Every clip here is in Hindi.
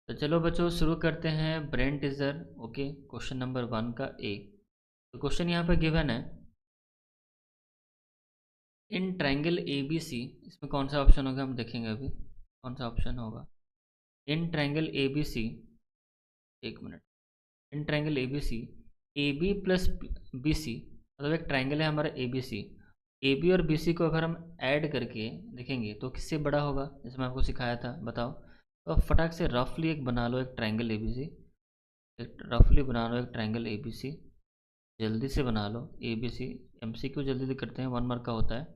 तो चलो बच्चों शुरू करते हैं brain teaser. Okay, question number 1 का ए। तो क्वेश्चन यहाँ पर गिवन है, इन ट्रायंगल ए बी सी। इसमें कौन सा ऑप्शन होगा हम देखेंगे अभी, कौन सा ऑप्शन होगा। इन ट्रायंगल ए बी सी, एक minute. In triangle A B C, A B plus B C, मतलब एक ट्रायंगल है हमारा A B C. A B और बी सी को अगर हम ऐड करके देखेंगे तो किससे बड़ा होगा, जैसे मैं आपको सिखाया था, बताओ। तो आप फटाक से रफली एक बना लो, एक ट्रायंगल ए बी सी। एक रफली बना लो एक ट्रायंगल ए बी सी, जल्दी से बना लो। A B C M C Q जल्दी करते हैं, 1 मार्क का होता है।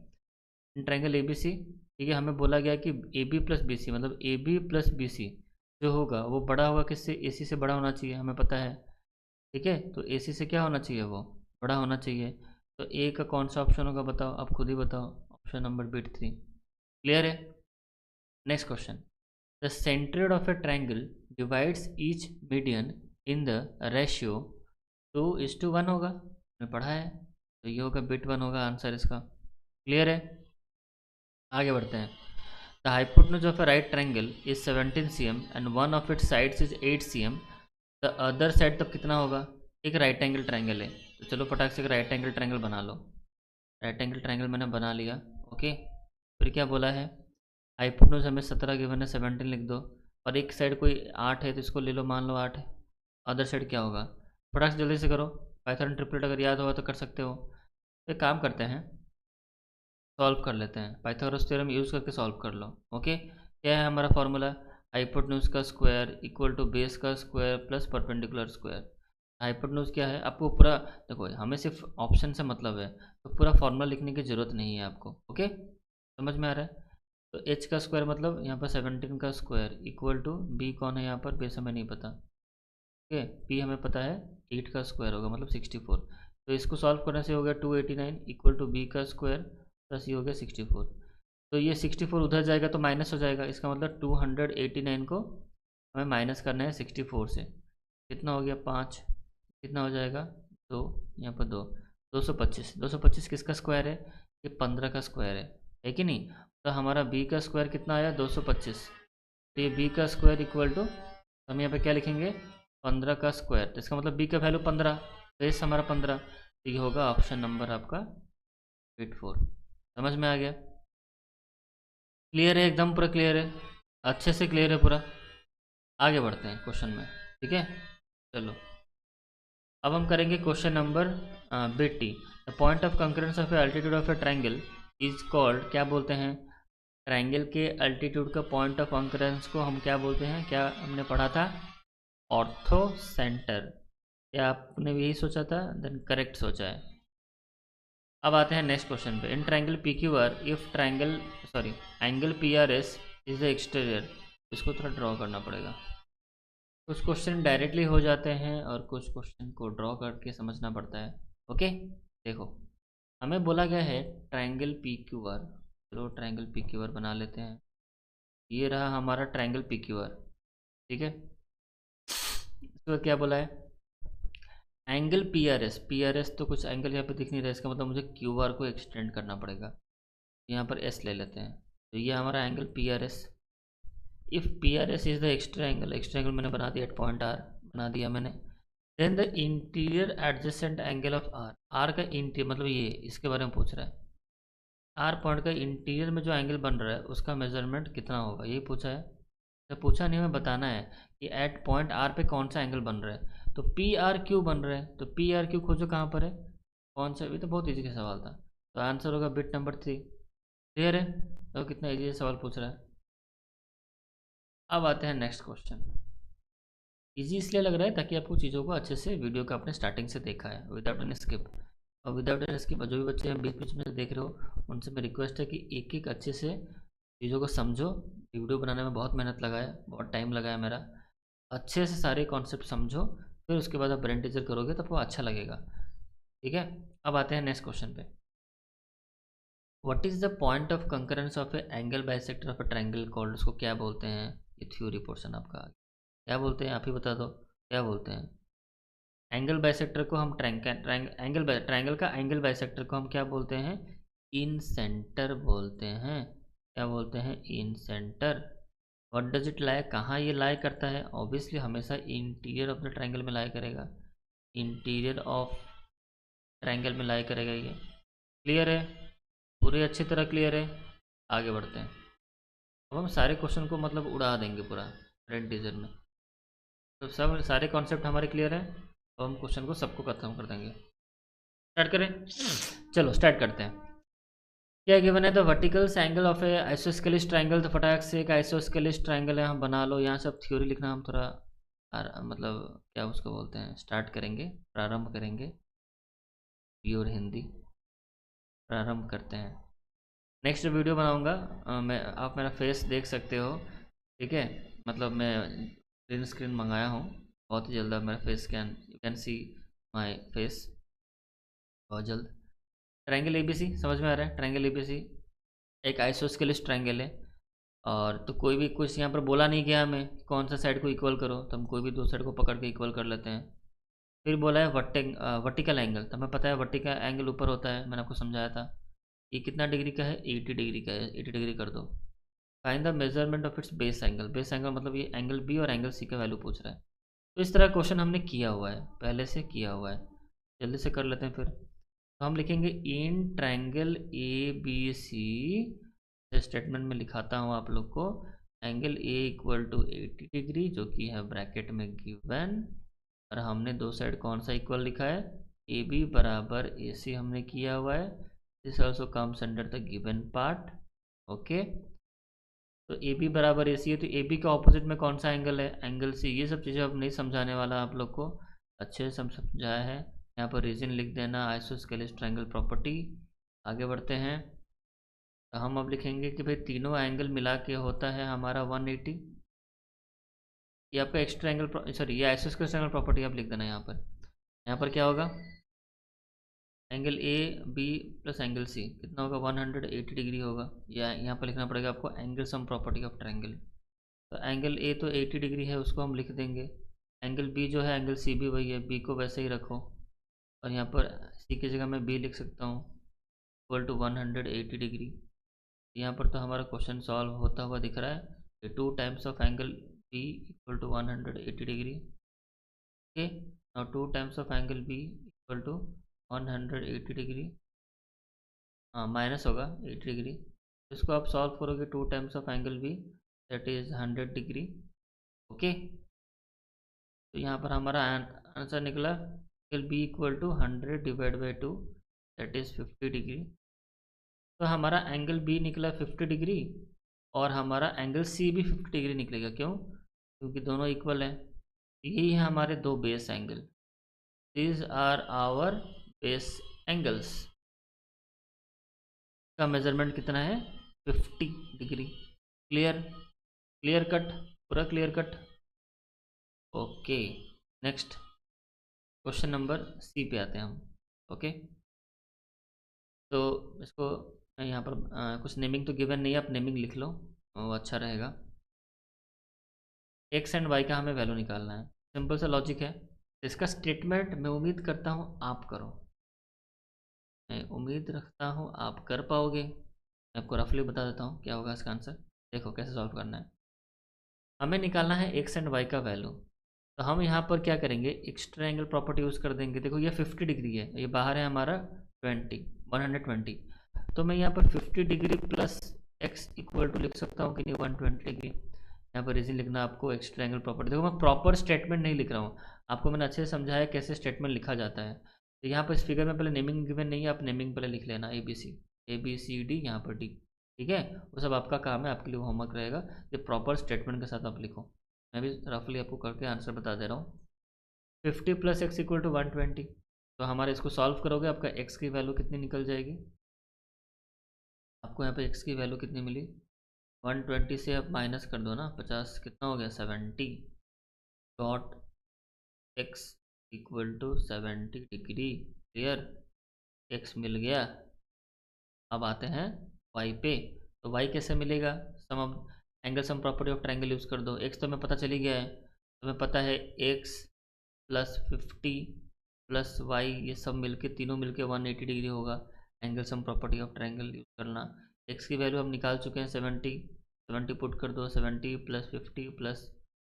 इन ट्रायंगल ए बी सी, ठीक है। हमें बोला गया कि A B plus B C, मतलब A B plus B C जो होगा वो बड़ा होगा किससे, ए सी से बड़ा होना चाहिए, हमें पता है। ठीक है, तो ए सी से क्या होना चाहिए, वो बड़ा होना चाहिए। तो ए का कौन सा ऑप्शन होगा बताओ, आप खुद ही बताओ। Option number B 3। क्लियर है। Next question, the centroid of a triangle divides each median in the ratio 2:1 होगा, हमने पढ़ा है। तो ये होगा बिट 1 होगा आंसर इसका। क्लियर है। आगे बढ़ते हैं। The hypotenuse of A right triangle is 17 cm and one of its sides is 8 cm। The other side तब कितना होगा। एक राइट एंगल ट्रायंगल है, तो चलो फटाक से एक राइट एंगल ट्रायंगल बना लो। राइट एंगल ट्रायंगल मैंने बना लिया। ओके, फिर क्या बोला है, हाइपोटेन्यूज हमें 17 गिवन है, 17 लिख दो। और एक साइड कोई 8 है तो इसको ले लो, मान लो 8 है। अदर साइड क्या होगा, फटाक से जल्दी से करो। पाइथन ट्रिपलेट अगर याद होगा तो कर सकते हो। तो एक काम करते हैं, सॉल्व कर लेते हैं। पाइथागोरस थ्योरम यूज़ करके सॉल्व कर लो। ओके, क्या है हमारा फॉर्मूला, हाइपोटेन्यूज का स्क्वायर इक्वल टू बेस का square plus perpendicular square. Hypotenuse क्या है, आपको पूरा देखो, हमें सिर्फ ऑप्शन से मतलब है, तो पूरा फॉर्मूला लिखने की ज़रूरत नहीं है आपको। ओके, समझ में आ रहा है। तो एच का स्क्वायर मतलब यहाँ पर 17 का स्क्वायर इक्वल टू बी कौन है यहाँ पर, बेस हमें नहीं पता। ठीक है, पी हमें पता है, 8 का स्क्वायर होगा मतलब 64। तो इसको सॉल्व करने से हो गया 289 इक्वल टू बी का स्क्वायर प्लस ये हो गया 64। तो ये 64 उधर जाएगा तो माइनस हो जाएगा, इसका मतलब 289 को हमें माइनस करना है 64 से। कितना हो गया 5, कितना हो जाएगा 2, यहाँ पर 2, 225। 225 किसका स्क्वायर है, ये 15 का स्क्वायर है कि नहीं। तो हमारा बी का स्क्वायर कितना आया 225। तो ये बी का स्क्वायर इक्वल टू, हम यहाँ पे क्या लिखेंगे 15 का स्क्वायर, तो इसका मतलब बी का वैल्यू 15, बेस हमारा 15। तो ये होगा ऑप्शन नंबर आपका बिट 4। समझ में आ गया। क्लियर है, एकदम पूरा क्लियर है, अच्छे से क्लियर है पूरा। आगे बढ़ते हैं क्वेश्चन में, ठीक है। चलो अब हम करेंगे question number bit T. The point of concurrence of A altitude of a triangle is called, क्या बोलते हैं, ट्रायंगल के अल्टीट्यूड का पॉइंट ऑफ कंकरेंस को हम क्या बोलते हैं, क्या हमने पढ़ा था, ऑर्थो सेंटर। क्या आपने भी यही सोचा था, देन करेक्ट सोचा है। अब आते हैं नेक्स्ट क्वेश्चन पे। In triangle P Q are if triangle sorry angle P R S is the exterior. इसको थोड़ा ड्रॉ करना पड़ेगा। कुछ क्वेश्चन डायरेक्टली हो जाते हैं और कुछ क्वेश्चन को ड्रॉ करके समझना पड़ता है। ओके, देखो हमें बोला गया है ट्रायंगल पी क्यू आर। चलो ट्रायंगल पी क्यू आर बना लेते हैं। ये रहा हमारा ट्रायंगल पी क्यू आर, ठीक है। इसके बाद क्या बोला है, angle P R S. P R S तो कुछ एंगल यहाँ पे दिख नहीं रहा है, इसका मतलब मुझे क्यू आर को एक्सटेंड करना पड़ेगा। यहाँ पर एस ले लेते हैं, तो ये हमारा angle P R S. If P R S is the extra angle, extra angle मैंने बना दिया एट पॉइंट आर, बना दिया मैंने। Then the interior adjacent angle of R. R का इंटीरियर मतलब ये, इसके बारे में पूछ रहा है। आर पॉइंट का इंटीरियर में जो एंगल बन रहा है उसका मेजरमेंट कितना होगा, यही पूछा है। तो पूछा नहीं, हमें बताना है कि एट पॉइंट आर पे कौन सा एंगल बन रहा है। तो पी आर क्यू बन रहा है, तो पी आर क्यू खोजो कहाँ पर है, कौन सा। भी तो बहुत इजी का सवाल था, तो आंसर होगा बिट नंबर 3। क्लियर है, तो कितना इजी सवाल पूछ रहा है। अब आते हैं नेक्स्ट क्वेश्चन। इजी इसलिए लग रहा है ताकि आपको चीज़ों को अच्छे से, वीडियो का आपने स्टार्टिंग से देखा है विदाउट एनी स्किप। और विदाउट एनी स्किप जो भी बच्चे हैं बीच बीच में देख रहे हो, उनसे मेरी रिक्वेस्ट है कि एक एक अच्छे से चीज़ों को समझो। वीडियो बनाने में बहुत मेहनत लगा है, बहुत टाइम लगा है मेरा। अच्छे से सारे कॉन्सेप्ट समझो, फिर उसके बाद आप ब्रेन टीचर करोगे तो आपको अच्छा लगेगा। ठीक है, अब आते हैं नेक्स्ट क्वेश्चन पे। What is the point of concurrence of A angle bisector of a triangle called, उसको क्या बोलते हैं। ये थ्योरी पोर्शन आपका, क्या बोलते हैं आप ही बता दो, क्या बोलते हैं। एंगल बाइसेक्टर को हम ट्रायंगल का एंगल बाइसेक्टर को हम क्या बोलते हैं, इन सेंटर बोलते हैं। क्या बोलते हैं, incentre. What does it lie, कहाँ ये लाई करता है? ऑब्वियसली हमेशा इंटीरियर ऑफ द ट्रायंगल में लाई करेगा, इंटीरियर ऑफ ट्रायंगल में लाई करेगा ये। क्लियर है? पूरे अच्छी तरह क्लियर है। आगे बढ़ते हैं। अब हम सारे क्वेश्चन को मतलब उड़ा देंगे पूरा रेड टीजर में। तो सब सारे कॉन्सेप्ट हमारे क्लियर हैं, तो हम क्वेश्चन को सबको खत्म कर देंगे। स्टार्ट करें? चलो स्टार्ट करते हैं। क्या गिवन है? The verticals angle of A isosceles triangle. तो फटाक से एक आइसोस्केलिस ट्रायंगल है, हम बना लो। यहाँ सब थ्योरी लिखना हम थोड़ा मतलब क्या उसको बोलते हैं, स्टार्ट करेंगे, प्रारंभ करेंगे। प्योर हिंदी प्रारंभ करते हैं। नेक्स्ट वीडियो बनाऊंगा मैं, आप मेरा फेस देख सकते हो, ठीक है? मतलब मैं ग्रीन स्क्रीन मंगाया हूँ, बहुत ही जल्द आप मेरा face scan, you can see my face बहुत जल्द। ट्रायंगल एबीसी समझ में आ रहा है? ट्रायंगल एबीसी एक आइसोस्केलिस ट्रायंगल है, और तो कोई भी कुछ यहाँ पर बोला नहीं गया हमें कौन सा साइड को इक्वल करो, तो हम कोई भी दो साइड को पकड़ के इक्वल कर लेते हैं। फिर बोला है वर्टिकल एंगल, तो हमें पता है वर्टिकल एंगल ऊपर होता है, मैंने आपको समझाया था। ये कितना डिग्री का है? 80 डिग्री का है, 80 डिग्री कर दो। Find the measurement of its base angle. Base angle मतलब ये एंगल बी और एंगल सी का वैल्यू पूछ रहा है। तो इस तरह क्वेश्चन हमने किया हुआ है, पहले से किया हुआ है, जल्दी से कर लेते हैं। फिर तो हम लिखेंगे in triangle A B C, statement में लिखाता हूँ आप लोग को, angle A equal to 80 degree, जो कि है ब्रैकेट में गिवन, और हमने दो साइड कौन सा इक्वल लिखा है? ए बी बराबर ए सी हमने किया हुआ है। This also comes under the given part. Okay, तो ए बी बराबर ए सी है, तो ए बी के ऑपोजिट में कौन सा एंगल है? Angle C. ये सब चीज़ें अब नहीं समझाने वाला आप लोग को, अच्छे से समझाया है। यहाँ पर रीजन लिख देना, आइसोस्केलिस ट्रायंगल प्रॉपर्टी। आगे बढ़ते हैं, तो हम अब लिखेंगे कि भाई तीनों एंगल मिला के होता है हमारा 180। ये आपका एक्स्ट्रा एंगल, सॉरी ये आइसोस्केलिस ट्रायंगल प्रॉपर्टी आप लिख देना यहाँ पर। यहाँ पर क्या होगा? Angle A B plus angle C कितना होगा? 180 डिग्री होगा। या यहाँ पर लिखना पड़ेगा आपको angle sum property of triangle. तो एंगल ए तो 80 डिग्री है, उसको हम लिख देंगे। एंगल बी जो है, एंगल सी भी वही है, बी को वैसे ही रखो, और यहाँ पर सी की जगह मैं बी लिख सकता हूँ, इक्वल टू 180 डिग्री। यहाँ पर तो हमारा क्वेश्चन सॉल्व होता हुआ दिख रहा है कि 2 times of angle B equal to 180 degree. Okay, now 2 times of angle B equal to 180 degree, हाँ माइनस होगा 80 डिग्री। इसको आप सॉल्व करोगे, 2 times of angle B that is 100 degree. Okay, तो यहाँ पर हमारा आंसर निकला angle B equal to 100 divide by 2 that is 50 degree. तो हमारा एंगल बी निकला 50 डिग्री, और हमारा एंगल सी भी 50 डिग्री निकलेगा। क्यों? क्योंकि दोनों इक्वल है। यही है हमारे दो base angle, these are our base angles. का मेजरमेंट कितना है? 50 डिग्री। क्लियर? क्लियर कट, पूरा clear cut. Okay, next question number C पे आते हैं हम। ओके, तो इसको मैं यहाँ पर कुछ नेमिंग तो गिवन नहीं है, आप नेमिंग लिख लो, वो अच्छा रहेगा। एक्स एंड वाई का हमें वैल्यू निकालना है, सिंपल सा लॉजिक है। इसका स्टेटमेंट मैं उम्मीद करता हूँ आप करो, मैं उम्मीद रखता हूँ आप कर पाओगे। मैं आपको रफली बता देता हूँ क्या होगा इसका आंसर। देखो कैसे सॉल्व करना है। हमें निकालना है एक्स एंड वाई का वैल्यू, तो हम यहाँ पर क्या करेंगे? एक्स्ट्रा एंगल प्रॉपर्टी यूज़ कर देंगे। देखो ये 50 डिग्री है, ये बाहर है हमारा 120, तो मैं यहाँ पर 50 degree plus X equal to लिख सकता हूँ कि नहीं 120 डिग्री। यहाँ पर रीजन लिखना आपको एक्स्ट्रा एंगल प्रॉपर्टी। देखो मैं प्रॉपर स्टेटमेंट नहीं लिख रहा हूँ, आपको मैंने अच्छे से समझाया कैसे स्टेटमेंट लिखा जाता है। तो यहाँ पर इस फिगर में पहले नेमिंग गिवन नहीं है, आप नेमिंग पहले लिख लेना ए बी सी डी, यहाँ पर डी, ठीक है? वो सब आपका काम है, आपके लिए होमवर्क रहेगा, ये प्रॉपर स्टेटमेंट के साथ आप लिखो। मैं भी रफली आपको करके आंसर बता दे रहा हूँ। 50 प्लस एक्स इक्वल टू 120, तो हमारे इसको सॉल्व करोगे, आपका एक्स की वैल्यू कितनी निकल जाएगी? आपको यहाँ पे एक्स की वैल्यू कितनी मिली? 120 से आप माइनस कर दो ना, 50 कितना हो गया? 70 dot X equal to 70 degree. Clear? X मिल गया। अब आते हैं वाई पे, तो वाई कैसे मिलेगा? Sum of angle sum property of triangle use कर दो। एक्स तो हमें पता चली गया है, तो हमें पता है एक्स प्लस 50 प्लस वाई, ये सब मिलके तीनों मिलके 180 डिग्री होगा। Angle sum property of triangle use करना। एक्स की वैल्यू हम निकाल चुके हैं 70, 70 पुट कर दो, 70 + 50 +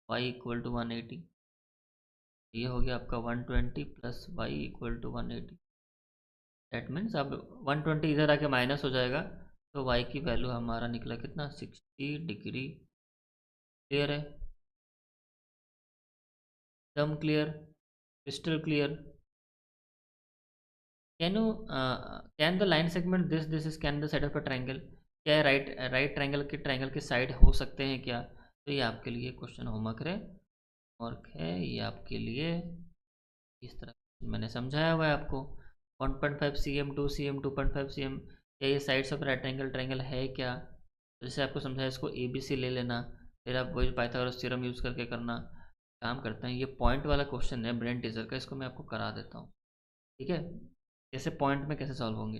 y = 180। ये हो गया आपका 120 + y = 180। दैट मीन्स अब 120 इधर आके माइनस हो जाएगा, तो y की वैल्यू हमारा निकला कितना, 60 डिग्री। क्लियर है? एकदम clear, crystal clear. Can the line segment this is can the side of a triangle? क्या राइट राइट ट्रायंगल के साइड हो सकते हैं क्या? तो ये आपके लिए क्वेश्चन होमवर्क है, ये आपके लिए इस तरह मैंने समझाया हुआ है आपको। 1.5 cm, 2 cm, 2.5 cm, क्या ये sides of right angle triangle है क्या? जैसे आपको समझाया, इसको ABC ले लेना, फिर आप वही पाइथागोरस थ्योरम यूज़ करके करना। काम करते हैं, ये पॉइंट वाला क्वेश्चन है ब्रेन टीजर का, इसको मैं आपको करा देता हूँ। ठीक है, जैसे पॉइंट में कैसे सॉल्व होंगे,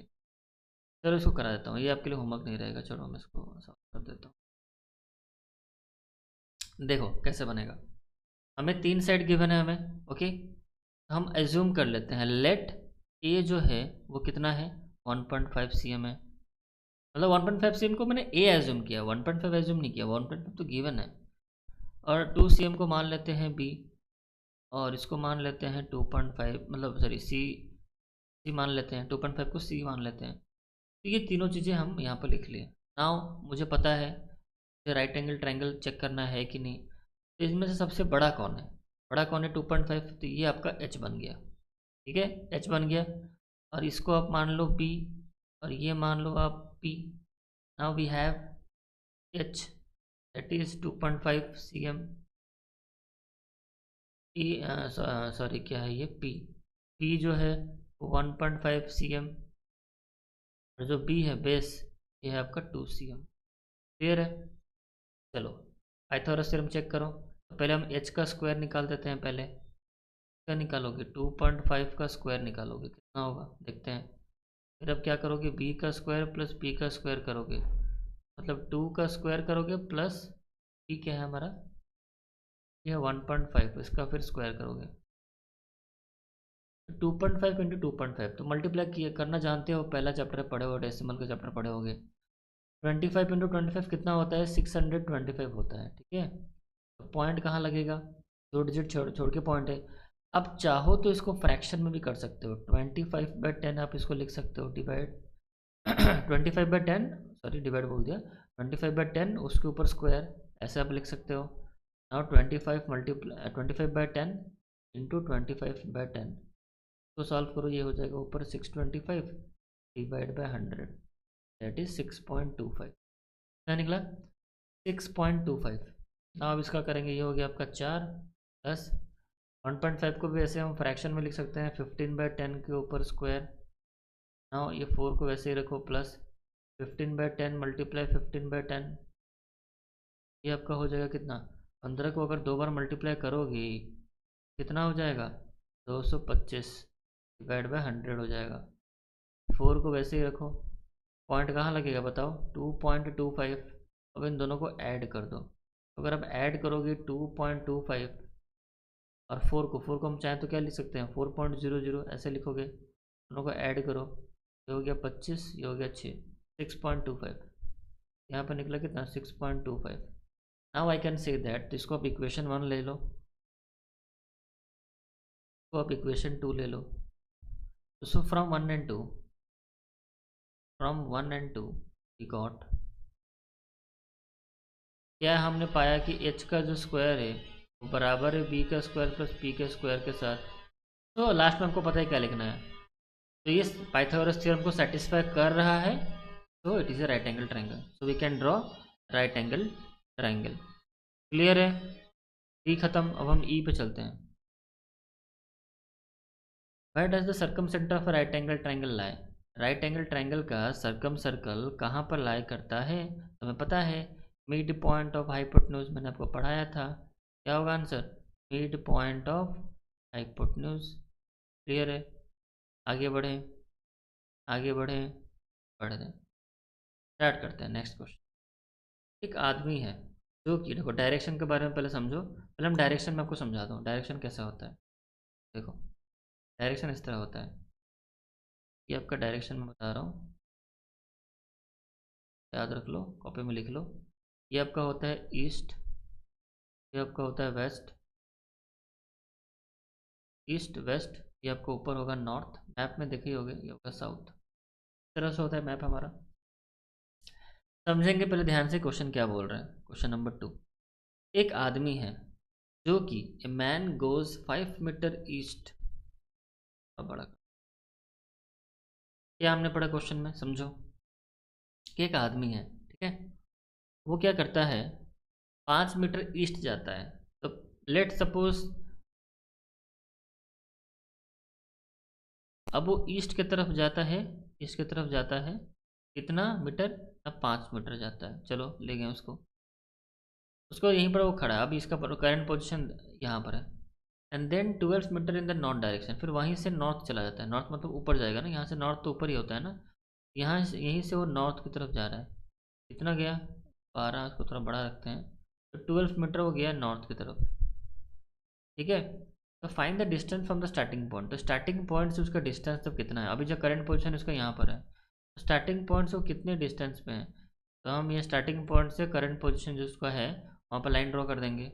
चलो इसको करा देता हूँ, ये आपके लिए होमवर्क नहीं रहेगा। चलो मैं इसको सॉल्व कर देता हूँ। देखो कैसे बनेगा। हमें 3 साइड गिवन है हमें, ओके। हम एज्यूम कर लेते हैं, लेट ए जो है वो कितना है, 1.5 cm है। मतलब 1.5 cm को मैंने ए एज्यूम किया, 1.5 एज्यूम नहीं किया, 1.5 तो गिवन है। और 2 cm को मान लेते हैं बी, और इसको मान लेते हैं 2.5, मतलब सॉरी सी मान लेते हैं, 2.5 को सी मान लेते हैं। तो ये तीनों चीज़ें हम यहाँ पर लिख लिए। नाउ मुझे पता है राइट एंगल ट्रायंगल चेक करना है कि नहीं। तो इसमें से सबसे बड़ा कौन है, बड़ा कौन है 2.5, तो ये आपका एच बन गया। ठीक है, एच बन गया। और इसको आप मान लो बी, और ये मान लो आप P. Now we have H, that is 2.5 cm। E sorry क्या है ये, पी, पी जो है 1.5 cm, और जो बी है बेस, ये है आपका 2 cm। क्लियर है? चलो पाइथागोरस थ्योरम चेक करो। तो पहले हम एच का स्क्वायर निकाल देते हैं। पहले क्या निकालोगे, 2.5 का स्क्वायर निकालोगे, कितना होगा देखते हैं। फिर अब क्या करोगे, बी का स्क्वायर प्लस पी का स्क्वायर करोगे, मतलब 2 का स्क्वायर करोगे प्लस पी क्या है हमारा, ये 1.5, इसका फिर स्क्वायर करोगे। 2.5 इंटू 2.5 तो मल्टीप्लाई किया करना जानते हो, पहला चैप्टर पढ़े हो, डेसिमल का चैप्टर पढ़े होगे। 25 इंटू 25 कितना होता है, 625 होता है। ठीक है, तो पॉइंट कहाँ लगेगा, 2 डिजिट छोड़ छोड़ के पॉइंट है। अब चाहो तो इसको फ्रैक्शन में भी कर सकते हो, 25/10 आप इसको लिख सकते हो, डिवाइड 25/10, सॉरी डिवाइड बोल दिया, 25/10 उसके ऊपर स्क्वायर, ऐसे आप लिख सकते हो। नाउ 25/10 इंटू 25/10 तो सॉल्व करो, ये हो जाएगा ऊपर 625 डिवाइड बाय 100, दैट इज 6.25। क्या निकला, 6.25। ना अब इसका करेंगे, ये हो गया आपका 4 प्लस 1.5 को भी ऐसे हम फ्रैक्शन में लिख सकते हैं, 15/10 के ऊपर स्क्वायर। ना ये 4 को वैसे ही रखो, प्लस 15/10 मल्टीप्लाई 15/10, ये आपका हो जाएगा कितना, 15 को अगर 2 बार मल्टीप्लाई करोगे कितना हो जाएगा, 225 डिवाइड बाय 100 हो जाएगा। 4 को वैसे ही रखो, पॉइंट कहाँ लगेगा बताओ, 2.25। अब इन दोनों को ऐड कर दो, अगर आप ऐड करोगे 2.25 और 4 को हम चाहें तो क्या लिख सकते हैं, 4.00 ऐसे लिखोगे, दोनों को ऐड करो, ये हो गया 25, ये हो गया 6, 6.25। यहाँ पर निकला कितना, 6.25। Now I can say that, इसको आप इक्वेशन 1 ले लो, तो आप इक्वेशन 2 ले लो। So from 1 and 2, from 1 and 2 we got, क्या हमने पाया कि एच का जो स्क्वायर है वो बराबर है बी का स्क्वायर प्लस पी के स्क्वायर के साथ। तो लास्ट में हमको पता है क्या लिखना है, तो ये पाइथागोरस थ्योरम को सेटिस्फाई कर रहा है, तो it is a right angle triangle, so we can draw right angle triangle. Clear है? ई खत्म, अब हम ई पे चलते हैं। Where does the circumcentre of right angle triangle lie? Right angle triangle का सर्कम सर्कल कहाँ पर लाई करता है, हमें पता है, मिड पॉइंट ऑफ हाइपोटेन्यूज, मैंने आपको पढ़ाया था। क्या होगा answer, mid point of hypotenuse. Clear है? आगे बढ़ें, आगे बढ़ें, बढ़ दें, स्टार्ट करते हैं नेक्स्ट क्वेश्चन। एक आदमी है जो कि, देखो डायरेक्शन के बारे में पहले समझो, पहले हम डायरेक्शन में आपको समझाता हूँ डायरेक्शन कैसा होता है। देखो डायरेक्शन इस तरह होता है, ये आपका डायरेक्शन में बता रहा हूँ, याद रख लो, कॉपी में लिख लो। ये आपका होता है ईस्ट, ये आपका होता है वेस्ट, ईस्ट वेस्ट, ये आपका ऊपर होगा नॉर्थ, मैप में देखे ही होगे, ये होगा साउथ। इस तरह से होता है मैप हमारा। समझेंगे पहले ध्यान से क्वेश्चन क्या बोल रहे हैं। क्वेश्चन नंबर 2, एक आदमी है जो कि a man goes 5 metre east. अब बड़ा क्या हमने पढ़ा क्वेश्चन में, समझो कि एक आदमी है, ठीक है, वो क्या करता है, 5 मीटर ईस्ट जाता है। तो लेट सपोज अब वो ईस्ट की तरफ जाता है, ईस्ट की तरफ जाता है, कितना मीटर, अब 5 मीटर जाता है। चलो ले गए उसको, उसको यहीं पर वो खड़ा है, अभी इसका करंट पोजीशन यहाँ पर है। And then 12 metre in the north direction, फिर वहीं से नॉर्थ चला जाता है। नॉर्थ मतलब ऊपर जाएगा ना, यहाँ से नॉर्थ तो ऊपर ही होता है ना, यहाँ से यहीं से वो नॉर्थ की तरफ जा रहा है। कितना गया, 12, इसको थोड़ा बड़ा रखते हैं, तो 12 मीटर वो गया नॉर्थ की तरफ, ठीक है। तो find the distance from the starting point, तो स्टार्टिंग पॉइंट से उसका डिस्टेंस तो कितना है, अभी जो करंट पोजीशन उसका यहाँ पर है, तो स्टार्टिंग पॉइंट से वो कितने डिस्टेंस पे है। तो हम ये स्टार्टिंग पॉइंट से करंट पोजीशन जो उसका है वहाँ पर लाइन ड्रॉ कर देंगे।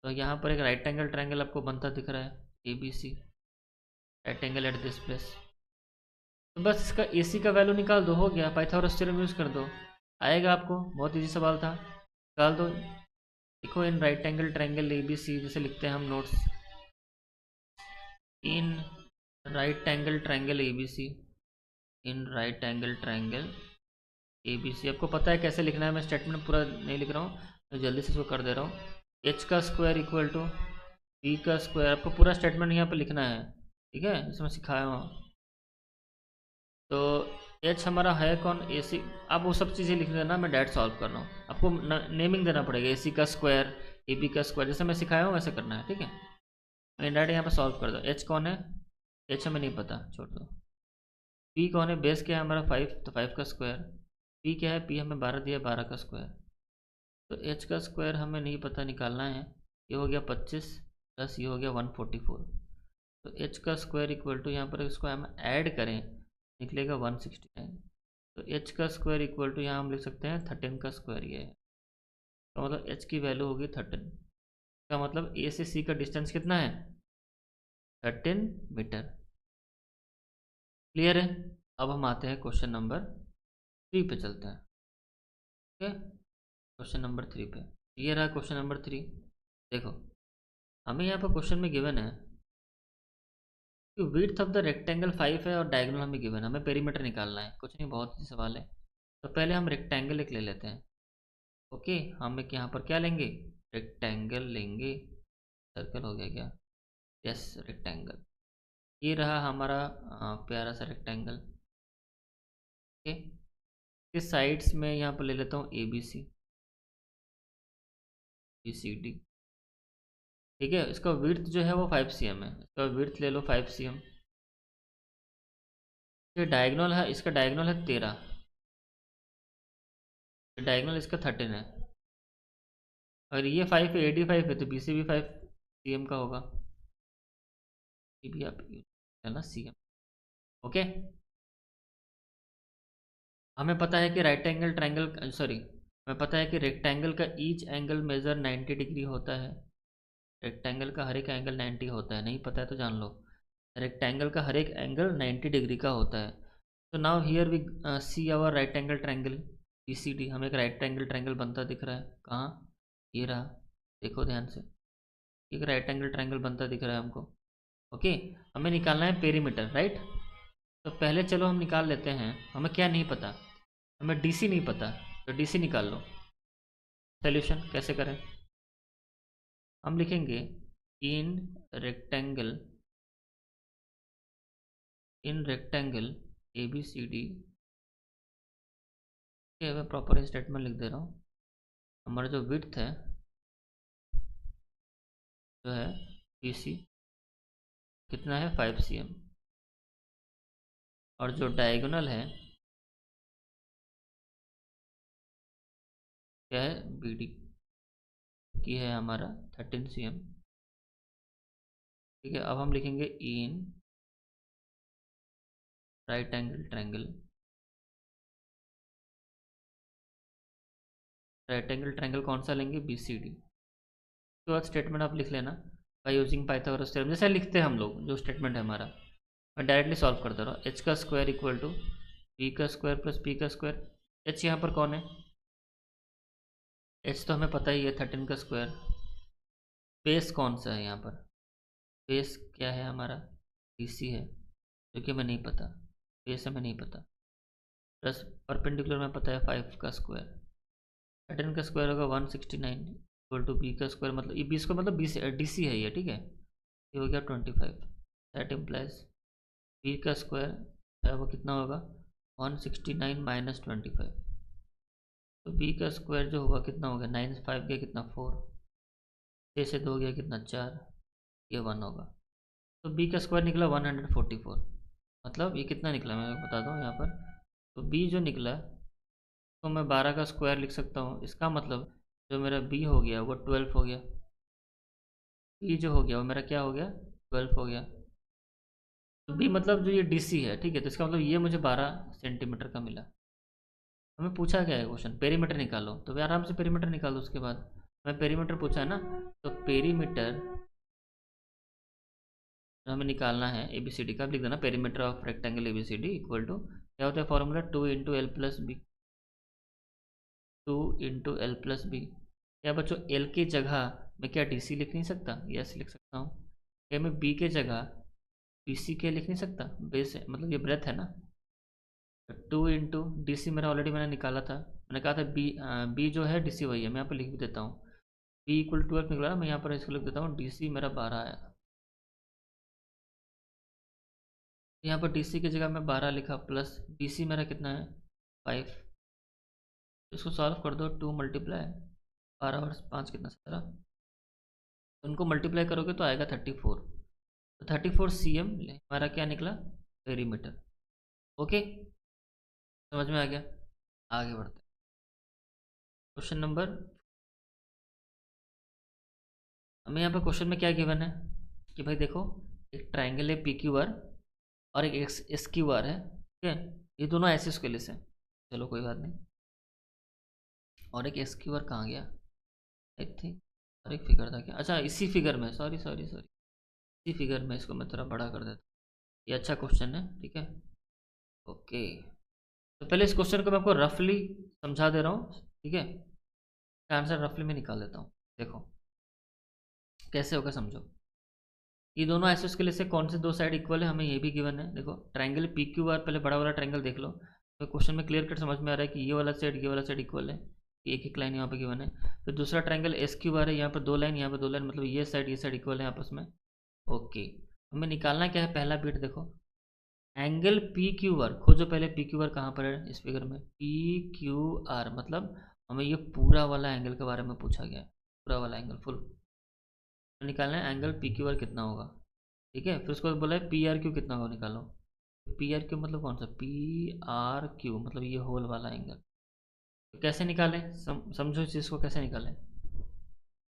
तो यहाँ पर एक राइट एंगल ट्रायंगल आपको बनता दिख रहा है, A B C, right angle at this place. तो बस इसका ए सी का वैल्यू निकाल दो, हो गया, पाइथागोरस थ्योरम यूज़ कर दो, आएगा आपको, बहुत इजी सवाल था, निकाल दो। देखो in right angle triangle A B C, जैसे लिखते हैं हम notes, in right angle triangle A B C, in right angle triangle A B C. आपको पता है कैसे लिखना है, मैं स्टेटमेंट पूरा नहीं लिख रहा हूँ, मैं जल्दी से इसको कर दे रहा हूँ। एच का स्क्वायर इक्वल टू बी का स्क्वायर, आपको पूरा स्टेटमेंट यहाँ पे लिखना है, ठीक है, इसमें सिखाया हूँ। तो एच हमारा है कौन, ए सी, आप वो सब चीज़ें लिख देना, मैं डायरेक्ट सॉल्व कर रहा हूँ, आपको नेमिंग देना पड़ेगा, ए सी का स्क्वायर, ए बी का स्क्वायर, जैसे मैं सिखाया हूँ वैसे करना है, ठीक है। मैं डायरेक्ट यहाँ पे सॉल्व कर दो। एच कौन है, एच हमें नहीं पता, छोड़ दो। पी कौन है, बेस क्या है हमारा 5, तो 5 का स्क्वायर। पी क्या है, पी हमें 12 दिया, 12 का स्क्वायर। तो एच का स्क्वायर हमें नहीं पता, निकालना है। ये हो गया 25 प्लस ये हो गया 144। तो एच का स्क्वायर इक्वल टू, यहाँ पर इसको हम ऐड करें, निकलेगा 169। तो एच का स्क्वायर इक्वल टू यहाँ हम लिख सकते हैं 13 का स्क्वायर, ये है। तो मतलब एच की वैल्यू होगी 13, का मतलब ए से सी का डिस्टेंस कितना है, 13 मीटर। क्लियर है। अब हम आते हैं क्वेश्चन नंबर 3 पे चलते हैं, ठीक है। क्वेश्चन नंबर 3 पे, ये रहा क्वेश्चन नंबर 3। देखो हमें यहाँ पर क्वेश्चन में गिवन है कि विड्थ ऑफ द रेक्टेंगल 5 है और डायगोनल हमें गिवन है, हमें पेरीमीटर निकालना है, कुछ नहीं, बहुत ही सवाल है। तो पहले हम रेक्टेंगल एक ले लेते हैं, ओके। हम एक यहाँ पर क्या लेंगे, रेक्टेंगल लेंगे, सर्कल हो गया क्या, यस रेक्टेंगल। ये रहा हमारा प्यारा सा रेक्टेंगल, ओके। इस साइड्स में यहाँ पर ले लेता हूँ A B C, B C D, ठीक है। इसका विड्थ जो है वो 5 cm है, इसका विड्थ ले लो 5 cm। ये डायगोनल है, इसका डायगोनल है 13, डायगोनल इसका 13 है। अगर ये 5 है, ए डी 5 है, तो बी सी भी 5 cm का होगा, ये भी आप है ना cm, ओके। हमें पता है कि राइट एंगल ट्रायंगल, सॉरी, हमें पता है कि रेक्टेंगल का ईच एंगल मेजर 90 डिग्री होता है। रेक्टेंगल का हर एक एंगल 90 होता है, नहीं पता है तो जान लो, रेक्टेंगल का हर एक एंगल 90 डिग्री का होता है। तो now here we see our right angle triangle B C D, हमें एक राइट एंगल ट्रायंगल बनता दिख रहा है, कहाँ, ये रहा, देखो ध्यान से, एक राइट एंगल ट्रायंगल बनता दिख रहा है हमको, ओके। हमें निकालना है पेरीमीटर, राइट। तो पहले चलो हम निकाल लेते हैं, हमें क्या नहीं पता, हमें डीसी नहीं पता, तो डीसी निकाल लो। सोल्यूशन कैसे करें, हम लिखेंगे in rectangle, in rectangle A B C D, ये मैं प्रॉपर स्टेटमेंट लिख दे रहा हूँ। हमारा जो विड्थ है जो है बी सी, कितना है 5 cm, और जो डायगोनल है क्या है, बी डी की है हमारा 13 cm, ठीक है। अब हम लिखेंगे in right angle triangle right angle triangle कौन सा लेंगे, BCD। उसके बाद स्टेटमेंट आप लिख लेना, बाय यूजिंग पाइथागोरस थ्योरम, जैसे लिखते हैं हम लोग, जो स्टेटमेंट है हमारा मैं डायरेक्टली सॉल्व कर दे रहा हूँ। एच का स्क्वायर इक्वल टू बी का स्क्वायर प्लस पी का स्क्वायर। एच यहाँ पर कौन है, एच तो हमें पता ही है 13 का स्क्वायर। बेस कौन सा है यहाँ पर, बेस क्या है हमारा, DC है, जो कि हमें नहीं पता, बेस हमें नहीं पता। प्लस परपेंडिकुलर में पता है 5 का स्क्वायर। 13 का स्क्वायर होगा 169 इक्वल टू बी का स्क्वायर, मतलब ये 20 का मतलब DC है ये, ठीक है। ये हो गया 25। दैट इम्प्लाइज बी का स्क्वायर है वो कितना होगा 169 माइनस 25। तो बी का स्क्वायर जो होगा कितना हो गया 9 से 5 गया कितना 4, 6 से 2 गया कितना 4, ये 1 होगा। तो बी का स्क्वायर निकला 144। मतलब ये कितना निकला मैं बता दूँ यहाँ पर, तो बी जो निकला तो मैं 12 का स्क्वायर लिख सकता हूँ। इसका मतलब जो मेरा बी हो गया वो 12 हो गया, बी जो हो गया वो मेरा क्या हो गया 12 हो गया। तो बी मतलब जो ये DC है, ठीक है, तो इसका मतलब ये मुझे 12 सेंटीमीटर का मिला। हमें पूछा क्या है क्वेश्चन, पेरीमीटर निकालो, तो वे आराम से पेरीमीटर निकालो। उसके बाद हमें पेरीमीटर पूछा है ना, तो पेरीमीटर जो हमें निकालना है ABCD का, लिख देना perimeter of rectangle ABCD equal to क्या होता है formula 2 into L plus B, 2 into L plus B. क्या बच्चों एल की जगह मैं क्या DC लिख नहीं सकता, यस लिख सकता हूँ। क्या मैं बी के जगह BC के लिख नहीं सकता, बेस है मतलब ये ब्रेथ है ना। 2 इंटू DC मेरा ऑलरेडी मैंने निकाला था, मैंने कहा था बी जो है DC वही है, मैं यहाँ पर लिख भी देता हूँ। बी इक्वल 12 निकला ना, मैं यहाँ पर इसको लिख देता हूँ DC मेरा 12 आया। यहाँ पर DC की जगह मैं 12 लिखा, प्लस BC मेरा कितना है 5। इसको सॉल्व कर दो, 2 मल्टीप्लाई 12 और 5 कितना 17, उनको मल्टीप्लाई करोगे तो आएगा 34। तो 34 cm हमारा क्या निकला पेरीमीटर। ओके समझ में आ गया, आगे बढ़ते क्वेश्चन नंबर। हमें यहाँ पर क्वेश्चन में क्या गिवन है कि भाई देखो एक ट्राइंगल है PQR और एक SQR है, ठीक है, ये दोनों ऐसे स्केल से, चलो कोई बात नहीं। और एक SQR कहाँ गया, एक थी और एक फिगर था क्या, अच्छा इसी फिगर में, सॉरी सॉरी सॉरी, इसी फिगर में, इसको मैं थोड़ा बड़ा कर देता हूँ। ये अच्छा क्वेश्चन है, ठीक है। ओके तो पहले इस क्वेश्चन को मैं आपको रफली समझा दे रहा हूँ, ठीक है, आंसर रफली में निकाल देता हूँ। देखो कैसे होगा समझो, ये दोनों आइसोस के लिए से कौन से दो साइड इक्वल है, हमें ये भी गिवन है। देखो ट्रायंगल PQR, पहले बड़ा वाला ट्रायंगल देख लो, तो क्वेश्चन में क्लियर कट समझ में आ रहा है कि ये वाला साइड इक्वल है, एक एक लाइन यहाँ पे गिवन है। फिर दूसरा ट्रायंगल SQR है, यहाँ पर 2 लाइन, यहाँ पर 2 लाइन, मतलब ये साइड इक्वल है आपस में। ओके हमें निकालना क्या है, पहला बिट देखो एंगल PQR, खोजो पहले PQR कहाँ पर है इस फिगर में, PQR मतलब हमें ये पूरा वाला एंगल के बारे में पूछा गया है, पूरा वाला एंगल फुल निकालना है। एंगल PQR कितना होगा, ठीक है, फिर उसको बोला है PRQ कितना होगा निकालो। PRQ मतलब कौन सा, PRQ मतलब ये होल वाला एंगल। तो कैसे निकालें, समझो इस चीज़ को कैसे निकालें।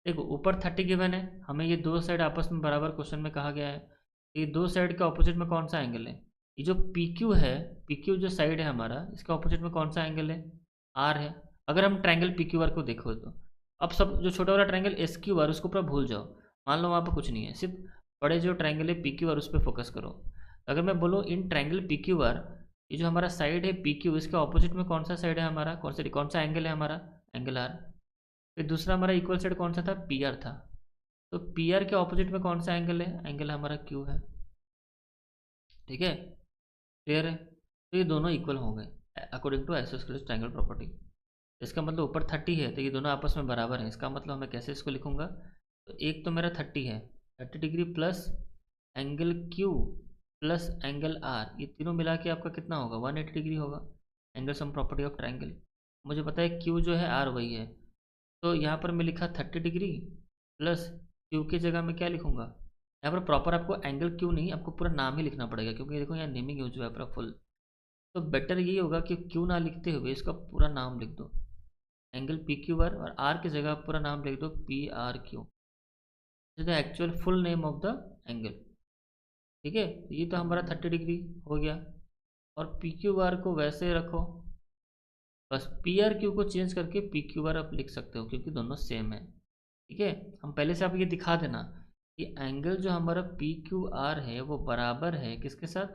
देखो ऊपर 30 गिवन है, हमें ये दो साइड आपस में बराबर क्वेश्चन में कहा गया है, ये दो साइड के ऑपोजिट में कौन सा एंगल है, ये जो PQ है, PQ जो साइड है हमारा, इसके ऑपोजिट में कौन सा एंगल है, R है। अगर हम ट्रायंगल PQR को देखो तो अब सब जो छोटा वाला ट्रायंगल SQR उसको पूरा भूल जाओ, मान लो वहाँ पर कुछ नहीं है, सिर्फ बड़े जो ट्रायंगल है PQR उस पर फोकस करो। अगर मैं बोलूँ इन ट्रायंगल PQR, ये जो हमारा साइड है PQ, इसके ऑपोजिट में कौन सा साइड है हमारा, कौन सा एंगल है हमारा, एंगल R। फिर दूसरा हमारा इक्वल साइड कौन सा था, PR था, तो PR के ऑपोजिट में कौन सा एंगल है, एंगल हमारा Q है, ठीक है, क्लियर है। तो ये दोनों इक्वल हो गए according to isosceles triangle property. इसका मतलब ऊपर 30 है तो ये दोनों आपस में बराबर हैं, इसका मतलब मैं कैसे इसको लिखूंगा, तो एक तो मेरा 30 है, 30 degree plus angle Q plus angle R, ये तीनों मिला के आपका कितना होगा 180 डिग्री होगा, angle sum property of triangle. मुझे पता है Q जो है R वही है, तो यहाँ पर मैं लिखा 30 डिग्री प्लस Q की जगह मैं क्या लिखूंगा, यहाँ पर प्रॉपर आपको एंगल Q नहीं, आपको पूरा नाम ही लिखना पड़ेगा, क्योंकि देखो यहाँ नेमिंग यूज हुआ है पूरा फुल। तो बेटर यही होगा कि Q ना लिखते हुए इसका पूरा नाम लिख दो, एंगल PQR, और R की जगह पूरा नाम लिख दो PRQ, the actual full name of the angle, ठीक है। ये तो हमारा 30 डिग्री हो गया, और PQR को वैसे रखो, बस पी आर क्यू को चेंज करके पी क्यू आर आप लिख सकते हो, क्योंकि दोनों सेम है। ठीक है, हम पहले से आप ये दिखा देना कि एंगल जो हमारा पी क्यू आर है वो बराबर है किसके साथ,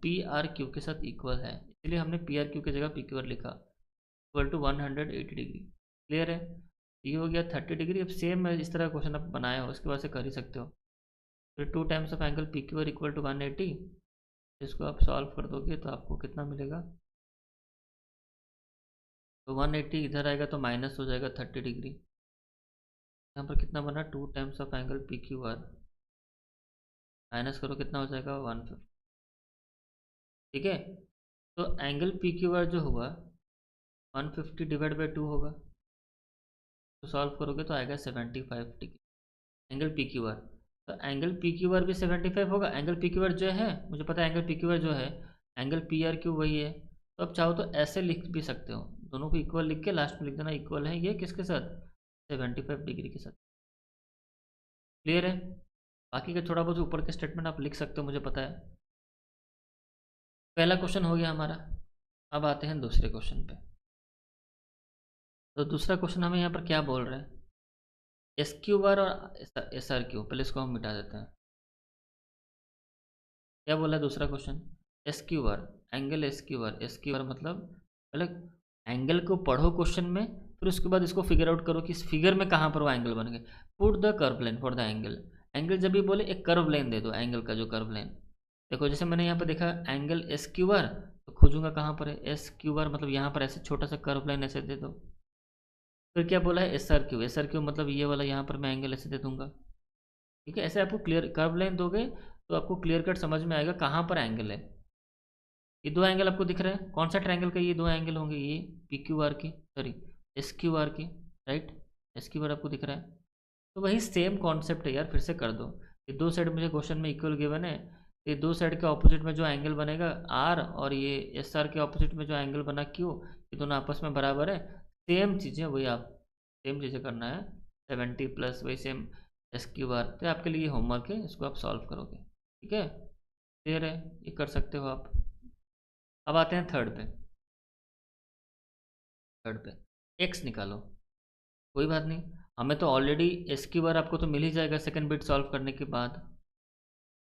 पी आर क्यू के साथ इक्वल है, इसलिए हमने पी आर क्यू की जगह पी क्यू आर लिखा, इक्वल टू 180 डिग्री। क्लियर है, ये हो गया 30 डिग्री। अब सेम इस तरह क्वेश्चन आप बनाए हो उसके बाद से कर ही सकते हो। फिर 2 times of angle P Q R equal to 180, इसको आप सॉल्व कर दोगे तो आपको कितना मिलेगा, तो 180 इधर आएगा तो माइनस हो जाएगा 30 डिग्री। यहाँ पर कितना बना, 2 times of angle P Q are, minus करो कितना हो जाएगा 150। ठीक है, तो एंगल पी क्यू आर जो हुआ 150 डिवाइड बाई 2 होगा, तो सॉल्व करोगे तो आएगा 75 degree angle P Q are. तो एंगल पी क्यू आर भी 75 होगा। एंगल पी क्यू आर जो है मुझे पता है, एंगल पी क्यू आर जो है एंगल पी आर क्यू वही है। तो अब चाहो तो ऐसे लिख भी सकते हो, दोनों को इक्वल लिख के लास्ट में लिख देना इक्वल है ये किसके साथ, 75 डिग्री के साथ। क्लियर है, बाकी का थोड़ा बहुत ऊपर के स्टेटमेंट आप लिख सकते हो, मुझे पता है। पहला क्वेश्चन हो गया हमारा। अब आते हैं दूसरे क्वेश्चन पे। तो दूसरा क्वेश्चन हमें यहाँ पर क्या बोल रहे हैं, एस क्यू आर और एस आर क्यू, पहले इसको हम मिटा देते हैं। क्या बोला है दूसरा question, S Q R, angle S Q R, S Q R मतलब पहले एंगल को पढ़ो क्वेश्चन में, फिर उसके बाद इसको फिगर आउट करो कि इस फिगर में कहाँ पर वो एंगल बन गए। Put the curve line for the angle, angle जब भी बोले एक कर्व लाइन दे दो, एंगल का जो कर्व लाइन। देखो जैसे मैंने यहाँ पर देखा एंगल एस क्यू आर, तो खोजूंगा कहाँ पर है एस क्यू आर, मतलब यहाँ पर ऐसे छोटा सा कर्व लाइन ऐसे दे दो। फिर क्या बोला है S R Q, S R Q मतलब ये वाला यहाँ पर मैं एंगल ऐसे दे दूंगा। ठीक है, ऐसे आपको क्लियर कर्व लाइन दोगे तो आपको क्लियर कट समझ में आएगा कहाँ पर एंगल है। ये दो एंगल आपको दिख रहे हैं, कौन सा ट्रायंगल का ये दो एंगल होंगे, ये पी क्यू आर के, सॉरी एस क्यू आर के, राइट, एस क्यू आर आपको दिख रहा है। तो वही सेम कॉन्सेप्ट है यार, फिर से कर दो। ये दो साइड मुझे क्वेश्चन में इक्वल गिवन है, ये दो साइड के ऑपोजिट में जो एंगल बनेगा आर, और ये एस आर के ऑपोजिट में जो एंगल बना क्यू, ये दोनों आपस में बराबर है। सेम चीज़ें वही आप सेम चीज़ें करना है, 70 प्लस वही सेम एस क्यू आर। तो आपके लिए होमवर्क है, इसको आप सॉल्व करोगे। ठीक है, क्लियर है, ये कर सकते हो आप। अब आते हैं थर्ड पे। थर्ड पे एक्स निकालो, कोई बात नहीं, हमें तो ऑलरेडी एस क्यू बार आपको तो मिल ही जाएगा सेकंड बिट सॉल्व करने के बाद,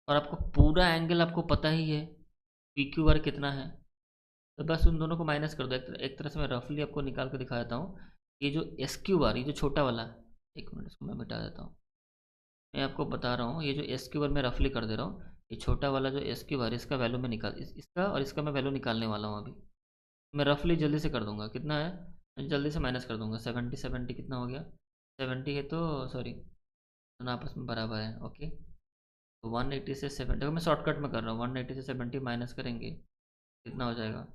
और आपको पूरा एंगल आपको पता ही है पी क्यू बार कितना है। तो बस उन दोनों को माइनस कर दो। एक तरह से मैं रफली आपको निकाल कर दिखा देता हूँ। ये जो एस क्यू बार, ये जो छोटा वाला, एक मिनट इसको मैं मिटा देता हूँ। मैं आपको बता रहा हूँ, ये जो एस क्यू बार मैं रफली कर दे रहा हूँ, ये छोटा वाला जो एस क्यू बार, इसका वैल्यू मैं निकाल इसका और इसका मैं वैल्यू निकालने वाला हूँ अभी। मैं रफली जल्दी से कर दूंगा, कितना है मैं जल्दी से माइनस कर दूंगा। 70 70 कितना हो गया, 70 है तो सॉरी, दोनों आपस में बराबर है, ओके। तो 180 से 70, देखो मैं शॉर्टकट में कर रहा हूँ, 180 से 70 माइनस करेंगे कितना हो जाएगा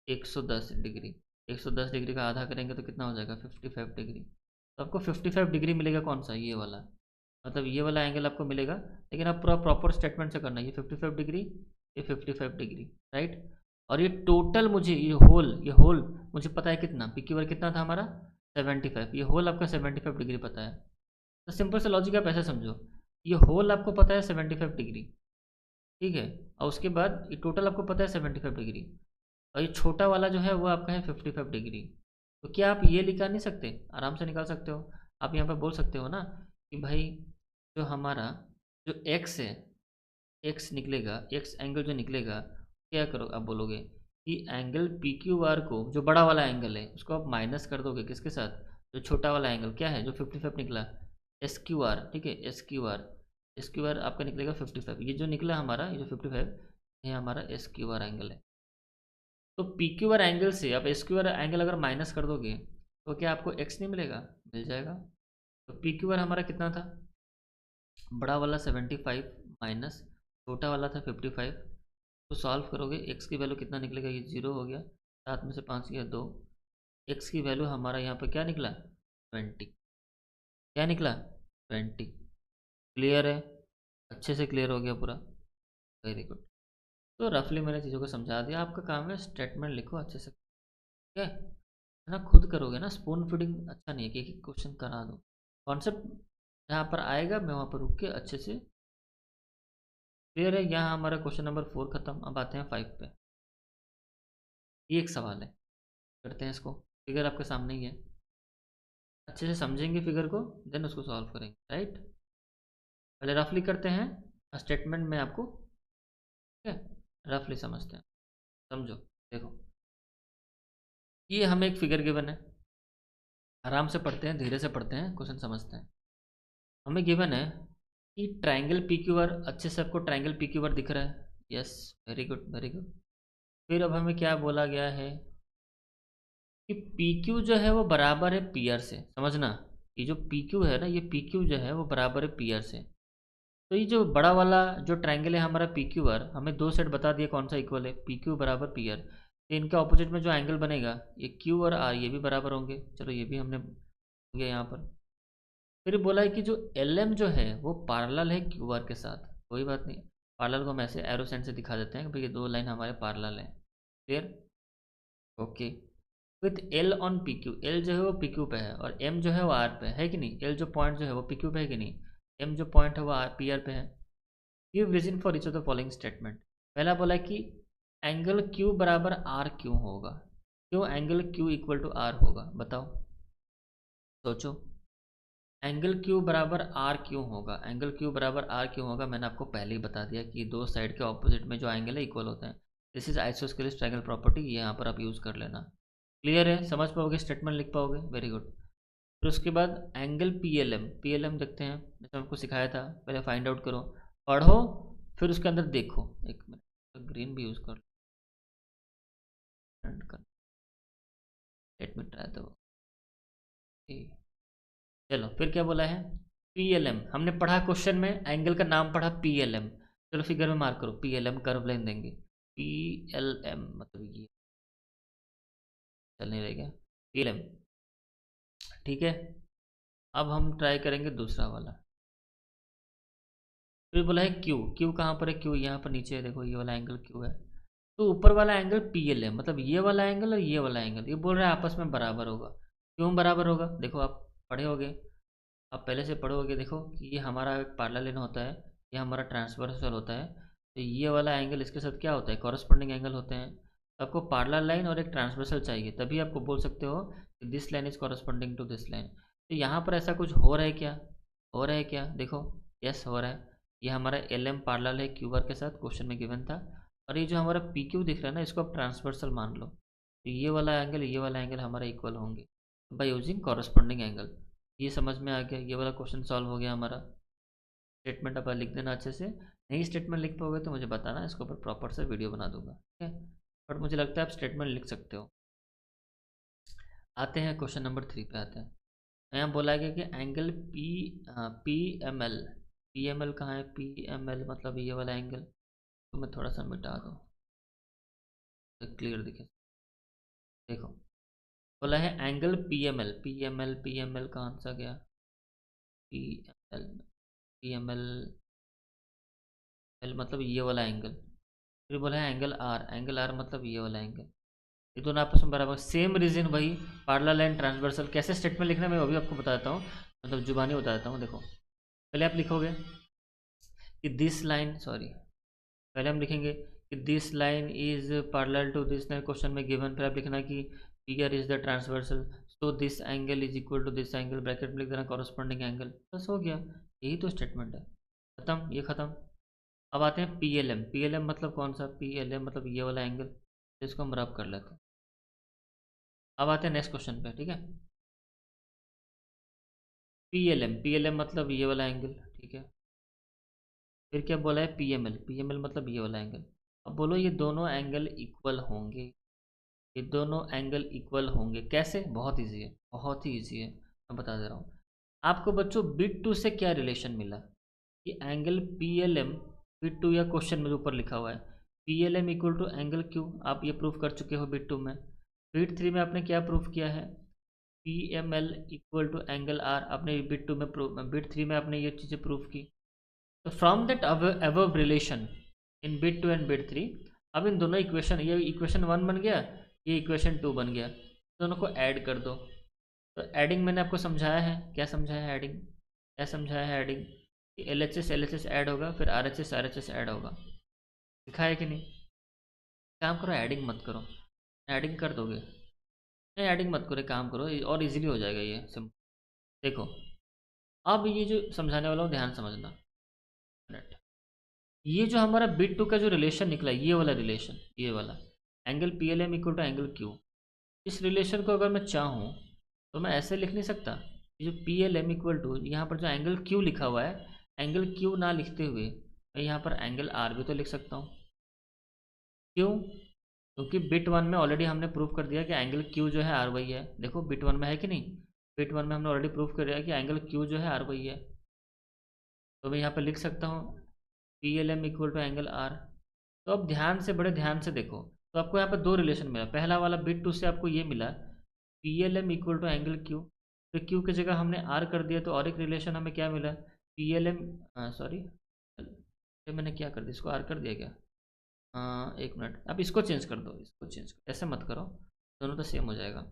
110 डिग्री। 110 डिग्री का आधा करेंगे तो कितना हो जाएगा 55 डिग्री। तो आपको 55 डिग्री मिलेगा, कौन सा, ये वाला, मतलब ये वाला एंगल आपको मिलेगा। लेकिन आप पूरा प्रॉपर स्टेटमेंट से करना है, ये 55 डिग्री, ये 55 डिग्री, राइट। और ये टोटल मुझे ये होल मुझे पता है कितना, पी क्यू आर कितना था हमारा 75, ये होल आपका 75 डिग्री पता है। तो सिंपल से लॉजिक आप ऐसे समझो, ये होल आपको पता है 75 डिग्री, ठीक है, और उसके बाद ये टोटल आपको पता है 75 डिग्री, और ये छोटा वाला जो है वो आपका है 55 डिग्री। तो क्या आप ये निकाल नहीं सकते, आराम से निकाल सकते हो। आप यहाँ पर बोल सकते हो ना कि भाई जो हमारा जो एक्स है, एक्स निकलेगा, एक्स एंगल जो निकलेगा, क्या करो आप बोलोगे कि एंगल पी क्यू आर को, जो बड़ा वाला एंगल है उसको आप माइनस कर दोगे किसके साथ, जो छोटा वाला एंगल क्या है जो 55 निकला, एस क्यू आर, ठीक है, S Q R, S Q R आपका निकलेगा 55। ये जो निकला हमारा, ये जो 55, ये हमारा एस क्यू आर एंगल है। तो पी क्यू आर एंगल से आप एस क्यू आर एंगल अगर माइनस कर दोगे तो क्या आपको एक्स नहीं मिलेगा, मिल जाएगा। तो पी क्यू आर हमारा कितना था, बड़ा वाला 75 माइनस छोटा वाला था 55। तो सॉल्व करोगे एक्स की वैल्यू कितना निकलेगा, ये 0 हो गया, 7 में से 5 गया 2, एक्स की वैल्यू हमारा यहाँ पर क्या निकला 20, क्या निकला 20। क्लियर है, अच्छे से क्लियर हो गया पूरा, वेरी गुड। तो रफली मैंने चीज़ों को समझा दिया, आपका काम है स्टेटमेंट लिखो अच्छे से, ठीक है ना, खुद करोगे ना, स्पून फीडिंग अच्छा नहीं है कि एक एक क्वेश्चन करा दो। कॉन्सेप्ट जहाँ पर आएगा मैं वहाँ पर रुक के अच्छे से, क्लियर है। यहाँ हमारा क्वेश्चन नंबर 4 खत्म। अब आते हैं 5 पे। ये एक सवाल है, करते हैं इसको, फिगर आपके सामने ही है, अच्छे से समझेंगे फिगर को, देन उसको सॉल्व करेंगे, राइट। पहले रफली करते हैं स्टेटमेंट में आपको, ठीक है, रफली समझते हैं, समझो। देखो ये हमें एक फिगर गिवन है, आराम से पढ़ते हैं, धीरे से पढ़ते हैं, क्वेश्चन समझते हैं। हमें गिवन है कि ट्रायंगल पी क्यू आर, अच्छे से आपको ट्रायंगल पी क्यू आर दिख रहा है, yes, very good very good. फिर अब हमें क्या बोला गया है कि पी क्यू जो है वो बराबर है पी आर से, समझना, ये जो पी क्यू है ना, ये पी क्यू जो है वो बराबर है पी आर से। तो ये जो बड़ा वाला जो ट्रायंगल है हमारा पी क्यू आर, हमें दो सेट बता दिया कौन सा इक्वल है, पी क्यू बराबर पी आर। तो इनके ऑपोजिट में जो एंगल बनेगा, ये क्यू और आर ये भी बराबर होंगे, चलो ये भी हमने हो गया यहाँ पर। फिर बोला है कि जो एल एम जो है वो पैरेलल है क्यू आर के साथ, कोई बात नहीं, पैरेलल को हम ऐसे एरो साइन से दिखा देते हैं कि भाई ये दो लाइन हमारे पैरेलल हैं, clear, okay. With L on P Q, L जो है वो पी क्यू पे है और एम जो है वो आर पे है कि नहीं, एल जो पॉइंट जो है वो पी क्यू पे है कि नहीं, एम जो पॉइंट है वो आर पी आर पे है। Give reason for each of the following statement. पहला बोला कि एंगल क्यू बराबर आर क्यों होगा, क्यों angle Q equal to R होगा, बताओ, सोचो। एंगल क्यू बराबर आर क्यों होगा, एंगल क्यू बराबर आर क्यों होगा, मैंने आपको पहले ही बता दिया कि दो साइड के ऑपोजिट में जो एंगल है इक्वल होते हैं। This is isosceles triangle property, ये यहाँ पर आप यूज़ कर लेना, क्लियर है, समझ पाओगे, स्टेटमेंट लिख पाओगे, वेरी गुड। फिर उसके बाद angle P L M, P L M देखते हैं, जैसे हमको सिखाया था, पहले फाइंड आउट करो, पढ़ो, फिर उसके अंदर देखो, एक मिनट, तो ग्रीन भी यूज़ कर, लेट मी ट्राई दो, चलो फिर क्या बोला है, पी एल एम हमने पढ़ा क्वेश्चन में, एंगल का नाम पढ़ा पी एल एम, चलो फिगर में मार्क करो, P L M curve line देंगे, पी एल एम मतलब ये चल नहीं रहेगा, पी एल एम, ठीक है। अब हम ट्राई करेंगे दूसरा वाला, फिर बोला है क्यू, क्यू कहाँ पर है, क्यू यहाँ पर नीचे है, देखो ये वाला एंगल क्यू है, तो ऊपर वाला एंगल पी एल एम, मतलब ये वाला एंगल और ये वाला एंगल, ये बोल रहे हैं आपस में बराबर होगा, क्यों बराबर होगा, देखो आप पढ़े होगे, आप पहले से पढ़ोगे, देखो कि ये हमारा पैरेलल लाइन होता है, ये हमारा ट्रांसवर्सल होता है, तो ये वाला एंगल इसके साथ क्या होता है, कॉरस्पॉन्डिंग एंगल होते हैं। तो आपको पैरेलल लाइन और एक ट्रांसवर्सल चाहिए, तभी आपको बोल सकते हो कि this line is corresponding to this line. तो यहाँ पर ऐसा कुछ हो रहा है क्या, हो रहा है क्या, देखो, यस हो रहा है, ये हमारा एल एम पैरेलल है क्यू आर के साथ, क्वेश्चन में गिवन था, और ये जो हमारा पी क्यू दिख रहा है ना, इसको आप ट्रांसवर्सल मान लो, तो ये वाला एंगल हमारा इक्वल होंगे बाय यूजिंग कॉरस्पॉन्डिंग एंगल। ये समझ में आ गया, ये वाला क्वेश्चन सॉल्व हो गया हमारा। स्टेटमेंट अब लिख देना अच्छे से, नहीं स्टेटमेंट लिख पाओगे तो मुझे बताना, इसके ऊपर प्रॉपर से वीडियो बना दूंगा, ठीक है, बट मुझे लगता है आप स्टेटमेंट लिख सकते हो। आते हैं क्वेश्चन नंबर 3 पे आते हैं। यहाँ बोला गया कि angle P M L, P M L कहाँ है, पी एम एल मतलब ये वाला एंगल, तो मैं थोड़ा सा मिटा दूँ तो क्लियर दिखे, देखो बोला है angle P M L, P M L, P M L कहाँ सा गया, P M L, P M L, L मतलब ये वाला एंगल, फिर बोला है एंगल आर, एंगल आर मतलब ये वाला एंगल, ये दोनों आपस में बराबर, सेम रीजन वही, पैरेलल एंड ट्रांसवर्सल। कैसे स्टेटमेंट लिखना है मैं वो भी आपको बता देता हूँ, मतलब जुबानी बता देता हूँ, देखो पहले आप लिखोगे कि दिस लाइन, सॉरी, पहले हम लिखेंगे कि this line is parallel to this line, question में गिवन, फिर आप लिखना कि here is the transversal, so this angle is equal to this angle, bracket में लिख देना कॉरस्पॉन्डिंग एंगल, बस हो गया, यही तो स्टेटमेंट है, खत्म, ये खत्म। अब आते हैं P L M, P L M मतलब कौन सा, पी एल एम मतलब ये वाला एंगल, इसको हम रब कर लेते हैं। अब आते हैं नेक्स्ट क्वेश्चन पे, ठीक है, P L M, P L M मतलब ये वाला एंगल, ठीक है, फिर क्या बोला है P M L, P M L मतलब ये वाला एंगल। अब बोलो ये दोनों एंगल इक्वल होंगे, ये दोनों एंगल इक्वल होंगे कैसे, बहुत इजी है, बहुत ही इजी है, मैं बता दे रहा हूँ आपको बच्चों। बिट टू से क्या रिलेशन मिला कि angle P L M, bit two या क्वेश्चन में ऊपर लिखा हुआ है P L M equal to angle Q, आप ये प्रूफ कर चुके हो बिट टू में। बिट थ्री में आपने क्या प्रूफ किया है, P M L equal to angle R, आपने बिट टू में प्रूफ, बिट थ्री में आपने ये चीज़ें प्रूफ की। तो from that above relation in bit two and bit three, अब इन दोनों इक्वेशन, ये इक्वेशन 1 बन गया, ये इक्वेशन 2 बन गया, दोनों को ऐड कर दो। तो एडिंग मैंने आपको समझाया है, क्या समझाया है एडिंग, क्या समझाया है एडिंग, कि एल एच एस ऐड होगा, फिर आर एच एस ऐड होगा, दिखा है कि नहीं। काम करो, एडिंग मत करो, एडिंग कर दोगे, नहीं एडिंग मत करो, एक काम करो और इजीली हो जाएगा ये सिंपल। देखो अब ये जो समझाने वाला हूँ ध्यान समझना। मिनट, ये जो हमारा बिट टू का जो रिलेशन निकला, ये वाला रिलेशन, ये वाला angle P L M equal to angle Q, इस रिलेशन को अगर मैं चाहूँ तो मैं ऐसे लिख नहीं सकता। ये जो P L M equal to यहाँ पर जो एंगल क्यू लिखा हुआ है, एंगल क्यू ना लिखते हुए मैं यहाँ पर एंगल आर भी तो लिख सकता हूँ। क्यों? क्योंकि बिट वन में ऑलरेडी हमने प्रूव कर दिया कि एंगल क्यू जो है आर वाई है। देखो बिट वन में है कि नहीं, बिट वन में हमने ऑलरेडी प्रूव कर दिया कि एंगल क्यू जो है आर वाई है। तो मैं यहाँ पर लिख सकता हूँ P L M equal to angle R. तो अब ध्यान से, बड़े ध्यान से देखो, तो आपको यहाँ पर दो रिलेशन मिला। पहला वाला बिट टू से आपको ये मिला P L M equal to angle Q, तो क्यू की जगह हमने आर कर दिया। तो और एक रिलेशन हमें क्या मिला, पी एल एम, सॉरी मैंने क्या कर दिया, इसको आर कर दिया क्या? एक मिनट, अब इसको चेंज कर दो, इसको चेंज कर, ऐसे मत करो, दोनों तो सेम हो जाएगा।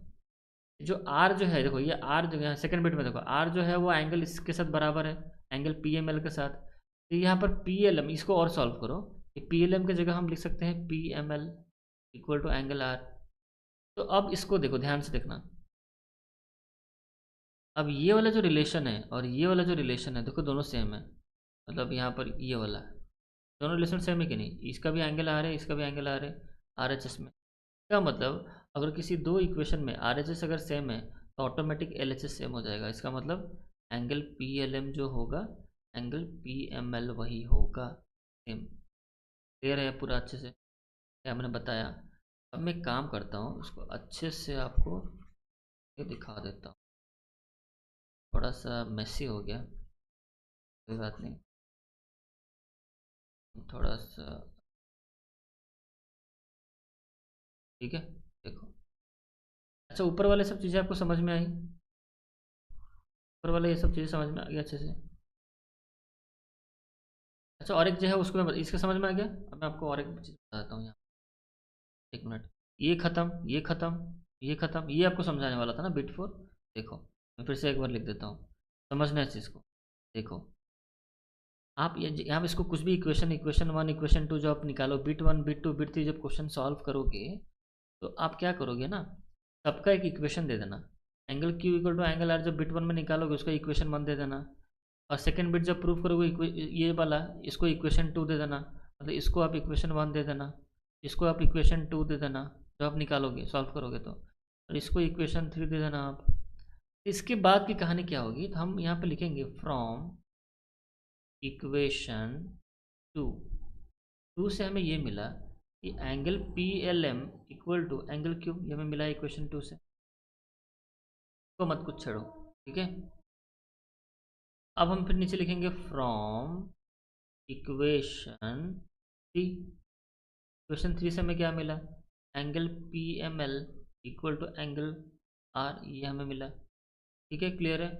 जो आर जो है, देखो ये आर जो है सेकंड बिट में, देखो आर जो है वो एंगल इसके साथ बराबर है, एंगल पी एम एल के साथ। तो यहाँ पर पी एल एम, इसको और सॉल्व करो, ये पी एल एम की जगह हम लिख सकते हैं P M L equal to angle R. तो अब इसको देखो, ध्यान से देखना, अब ये वाला जो रिलेशन है और ये वाला जो रिलेशन है, देखो दोनों सेम है। मतलब यहाँ पर ये वाला, दोनों रिलेशन सेम है कि नहीं, इसका भी एंगल आ रहा है, इसका भी एंगल आ रहा है आर एच एस में। क्या मतलब, अगर किसी दो इक्वेशन में आर एच एस अगर सेम है तो automatic L H S same हो जाएगा। इसका मतलब एंगल पी एल एम जो होगा, एंगल पी एम एल वही होगा सेम। क्लियर है पूरा अच्छे से क्या मैंने बताया? अब मैं एक काम करता हूँ, उसको अच्छे से आपको ये दिखा देता हूँ। थोड़ा सा मेसी हो गया, कोई बात नहीं, थोड़ा सा ठीक है। देखो, अच्छा ऊपर वाले सब चीज़ें आपको समझ में आई? ऊपर वाले ये सब चीज़ें समझ में आ गई अच्छे से? अच्छा और एक जो है उसको मैं, इसका समझ में आ गया। अब मैं आपको और एक चीज़ बताता हूँ यहाँ, एक मिनट, ये ख़त्म, ये ख़त्म, ये ख़त्म, ये आपको समझाने वाला था ना बिट फोर। देखो मैं फिर से एक बार लिख देता हूँ, समझना इस चीज़ को। देखो आप ये यहाँ पे इसको कुछ भी equation, equation one equation two जो आप निकालो, bit one bit two bit three, जब क्वेश्चन सॉल्व करोगे तो आप क्या करोगे ना, सबका एक इक्वेशन दे देना। Angle Q equal to angle R जब बिट वन में निकालोगे उसका इक्वेशन वन दे देना, और सेकंड बिट जब प्रूव करोगे ये वाला, इसको इक्वेशन टू दे देना। मतलब इसको आप इक्वेशन वन दे देना, इसको आप इक्वेशन टू दे देना जब आप निकालोगे सॉल्व करोगे तो, और इसको इक्वेशन थ्री दे देना आप। इसके बाद की कहानी क्या होगी, तो हम यहाँ पे लिखेंगे फ्रॉम इक्वेशन टू, टू से हमें ये मिला कि angle P L M equal to angle Q, ये हमें मिला इक्वेशन टू से। तो मत कुछ छेड़ो, ठीक है। अब हम फिर नीचे लिखेंगे from equation three, equation three से हमें क्या मिला, angle P M L equal to angle R, ये हमें मिला। ठीक है, क्लियर है?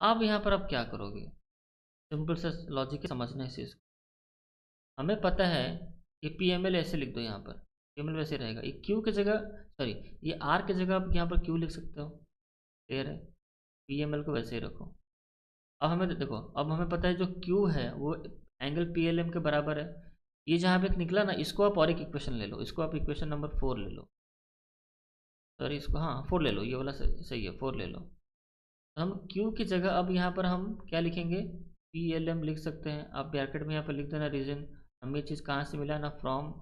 अब यहाँ पर आप क्या करोगे, सिंपल से लॉजिक समझना है इस चीज़ को। हमें पता है कि पी एम एल ऐसे लिख दो, यहाँ पर पी एम एल वैसे रहेगा, ये क्यू की जगह, सॉरी ये आर की जगह आप यहाँ पर क्यू लिख सकते हो। क्लियर है? पी एम एल को वैसे ही रखो। अब हमें देखो, अब हमें पता है जो Q है वो एंगल पी एल एम के बराबर है। ये जहाँ पे निकला ना, इसको आप और एक इक्वेशन ले लो, इसको आप इक्वेशन नंबर फोर ले लो, सॉरी इसको, हाँ फोर ले लो, ये वाला सही है, फोर ले लो। तो हम Q की जगह अब यहाँ पर हम क्या लिखेंगे, पी एल एम लिख सकते हैं। आप ब्रैकेट में यहाँ पर लिख देना रीजन। हमें ये चीज़ कहाँ से मिला ना, फ्रॉम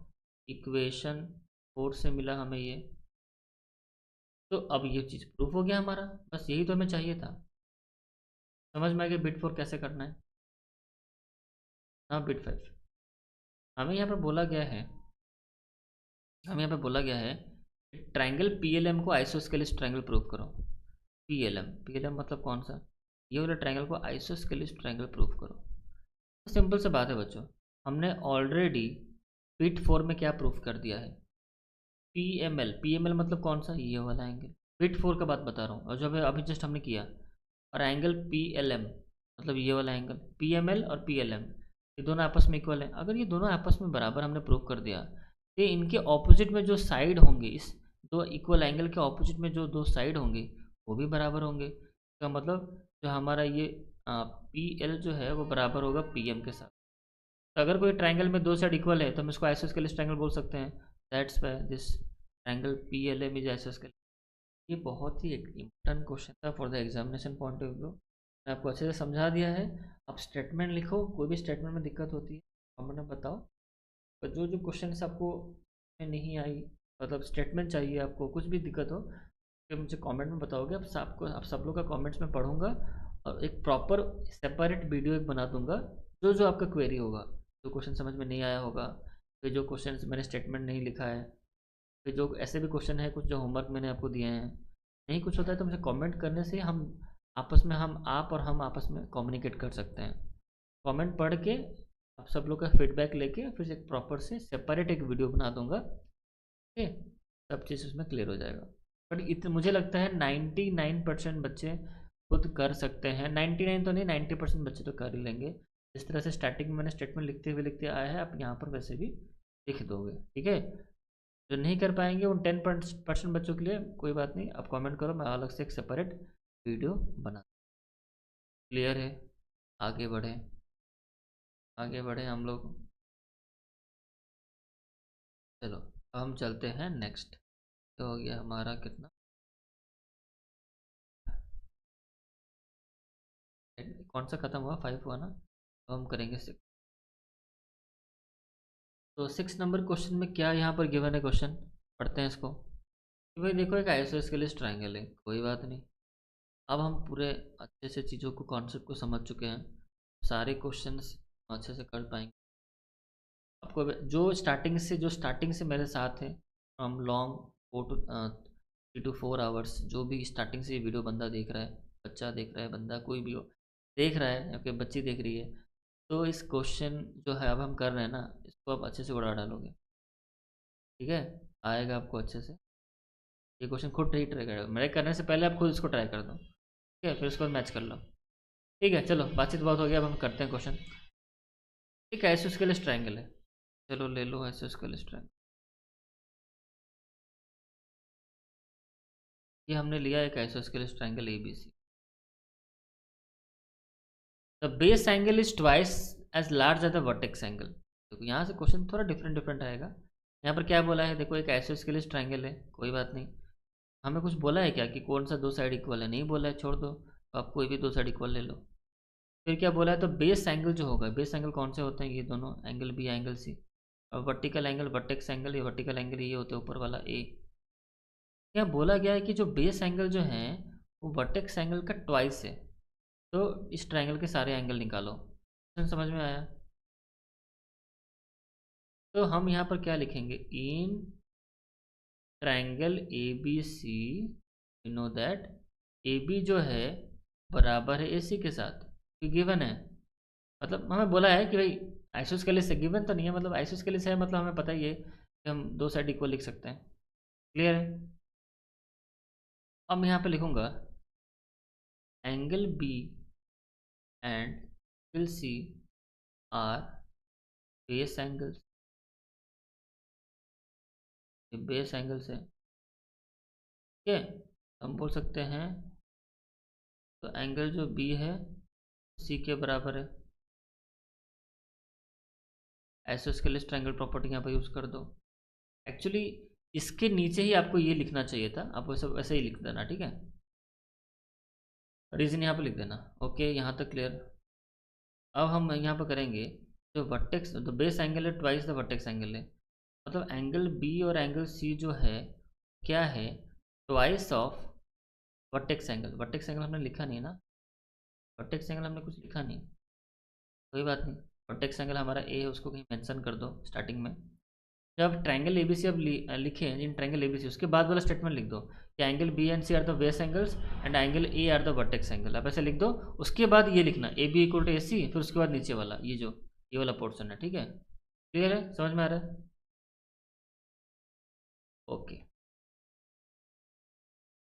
इक्वेशन फोर से मिला हमें ये। तो अब ये चीज़ प्रूफ हो गया हमारा, बस यही तो हमें चाहिए था। समझ में आ गया बिट फोर कैसे करना है? हाँ बिट फाइव, हमें यहाँ पर बोला गया है, हमें यहाँ पे बोला गया है ट्रायंगल पीएलएम को आइसोस्केलिस ट्रायंगल प्रूव करो। पीएलएम, पीएलएम मतलब कौन सा, ये वाला ट्रायंगल को आइसोस्केलिस ट्रायंगल प्रूव करो। तो सिंपल सा बात है बच्चों, हमने ऑलरेडी बिट फोर में क्या प्रूफ कर दिया है, पीएमएल। पीएमएल मतलब कौन सा, ये वाला एंगल, बिट फोर का बात बता रहा हूँ, और जब अभी जस्ट हमने किया। और एंगल पीएलएम मतलब ये वाला एंगल, पीएमएल और पीएलएम ये दोनों आपस में इक्वल है। अगर ये दोनों आपस में बराबर हमने प्रूव कर दिया, तो इनके ऑपोजिट में जो साइड होंगे, इस दो इक्वल एंगल के ऑपोजिट में जो दो साइड होंगे वो भी बराबर होंगे। इसका मतलब जो हमारा ये पी एल जो है वो बराबर होगा पी एम के साथ। तो अगर कोई ट्रायंगल में दो साइड इक्वल है तो हम इसको आइसोस्केलिस ट्रायंगल बोल सकते हैं। That's why this triangle P L M is isosceles. ये बहुत ही एक इम्पोर्टेंट क्वेश्चन था for the examination point of view. मैंने आपको अच्छे से समझा दिया है। आप स्टेटमेंट लिखो, कोई भी स्टेटमेंट में दिक्कत होती है कमेंट में बताओ। और जो जो क्वेश्चन आपको नहीं आई, मतलब स्टेटमेंट चाहिए आपको, कुछ भी दिक्कत हो तो मुझे कमेंट में बताओगे। आप सब लोग का कमेंट्स में पढ़ूंगा और एक प्रॉपर सेपरेट वीडियो एक बना दूंगा। जो जो आपका क्वेरी होगा, जो क्वेश्चन समझ में नहीं आया होगा, फिर जो क्वेश्चन मैंने स्टेटमेंट नहीं लिखा है, फिर जो ऐसे भी क्वेश्चन है कुछ जो होमवर्क मैंने आपको दिए हैं, नहीं कुछ होता है तो मुझे कमेंट करने से हम आपस में हम आप और हम आपस में कम्युनिकेट कर सकते हैं। कमेंट पढ़ के आप सब लोग का फीडबैक लेके फिर एक प्रॉपर से सेपरेट एक वीडियो बना दूंगा। ठीक है, सब चीज़ उसमें क्लियर हो जाएगा। बट मुझे लगता है 99% बच्चे खुद कर सकते हैं। 99 तो नहीं, 90% बच्चे तो कर ही लेंगे। जिस तरह से स्टार्टिंग में मैंने स्टेटमेंट लिखते हुए लिखते आया है, आप यहाँ पर वैसे भी लिख दोगे। ठीक है, जो नहीं कर पाएंगे उन 10% बच्चों के लिए कोई बात नहीं, आप कमेंट करो, मैं अलग से एक सेपरेट वीडियो बना। क्लियर है? आगे बढ़े, आगे बढ़े हम लोग। चलो अब हम चलते हैं नेक्स्ट। तो हो गया हमारा कितना, कौन सा खत्म हुआ, 5 हुआ ना। तो हम करेंगे 6। तो 6 नंबर क्वेश्चन में क्या यहाँ पर गिवन है क्वेश्चन, पढ़ते हैं इसको। कि भाई देखो, एक आइसोस्केलिस ट्रायंगल है, कोई बात नहीं। अब हम पूरे अच्छे से चीज़ों को, कॉन्सेप्ट को समझ चुके हैं, सारे क्वेश्चंस अच्छे से कर पाएंगे। आपको जो स्टार्टिंग से मेरे साथ है, फ्रॉम लॉन्ग 3 to 4 आवर्स, जो भी स्टार्टिंग से ये वीडियो बंदा देख रहा है, बच्चा देख रहा है, बंदा कोई भी हो देख रहा है या फिर बच्ची देख रही है, तो इस क्वेश्चन जो है अब हम कर रहे हैं ना, इसको आप अच्छे से उड़ा डालोगे। ठीक है, आएगा आपको अच्छे से। ये क्वेश्चन खुद ही ट्राई करेगा, मेरे करने से पहले आप खुद इसको ट्राई कर दो। ठीक है, फिर उसको मैच कर लो। ठीक है, चलो बातचीत बहुत हो गया, अब हम करते हैं क्वेश्चन। ठीक है, आइसोस्केलिस ट्रायंगल है, चलो ले लो आइसोस्केलिस ट्रायंगल। ये हमने लिया एक isosceles triangle A B C. The base angle is twice as large as the vertex angle. देखो यहाँ से क्वेश्चन थोड़ा डिफरेंट डिफरेंट आएगा। यहाँ पर क्या बोला है, देखो एक आइसोस्केलिस ट्रायंगल है, कोई बात नहीं। हमें कुछ बोला है क्या कि कौन सा दो साइड इक्वल है, नहीं बोला है, छोड़ दो। तो आप कोई भी दो साइड इक्वल ले लो। फिर क्या बोला है, तो बेस एंगल जो होगा, बेस एंगल कौन से होते हैं, ये दोनों एंगल बी एंगल सी। और वर्टिकल एंगल वर्टेक्स एंगल, ये वर्टिकल एंगल ये होते हैं ऊपर वाला ए। क्या बोला गया है कि जो बेस एंगल जो है वो वर्टेक्स एंगल का ट्वाइस है। तो इस ट्रायंगल के सारे एंगल निकालो। समझ में आया? तो हम यहाँ पर क्या लिखेंगे, in triangle A B C you know that A B जो है बराबर है ए सी के साथ, ये गिवन है। मतलब हमें बोला है कि भाई आइसोस्केलिस है, गिवन तो नहीं है, मतलब आइसोस्केलिस है, मतलब हमें पता ही है कि हम दो साइड इक्वल लिख सकते हैं। क्लियर है? अब मैं यहाँ पे लिखूंगा angle B and angle C are base angles. ये बेस एंगल्स है। ठीक है, हम बोल सकते हैं तो एंगल जो बी है सी के बराबर है। आइसोस्केलिस ट्रायंगल प्रॉपर्टी यहाँ पर यूज़ कर दो। एक्चुअली इसके नीचे ही आपको ये लिखना चाहिए था, आप वैसे वैसे ही लिख देना। ठीक है, रीजन यहाँ पे लिख देना। ओके, यहाँ तक क्लियर। अब हम यहाँ पर करेंगे, जो वर्टेक्स द बेस एंगल है ट्वाइस द वर्टेक्स एंगल है, मतलब एंगल बी और एंगल सी जो है क्या है, twice of vertex angle. Vertex angle हमने लिखा नहीं है ना, वर्टेक्स एंगल हमने कुछ लिखा नहीं, कोई बात नहीं। वर्टेक्स एंगल हमारा ए है, उसको कहीं मेंशन कर दो स्टार्टिंग में। जब ट्रायंगल एबीसी अब लिखे इन ट्रायंगल एबीसी, उसके बाद वाला स्टेटमेंट लिख दो कि angle B and C are the base angles and angle A are the vertex angle. आप ऐसे लिख दो। उसके बाद ये लिखना A B equal to A C, फिर उसके बाद नीचे वाला ये वाला पोर्शन है। ठीक है, क्लियर है, समझ में आ रहा है? ओके,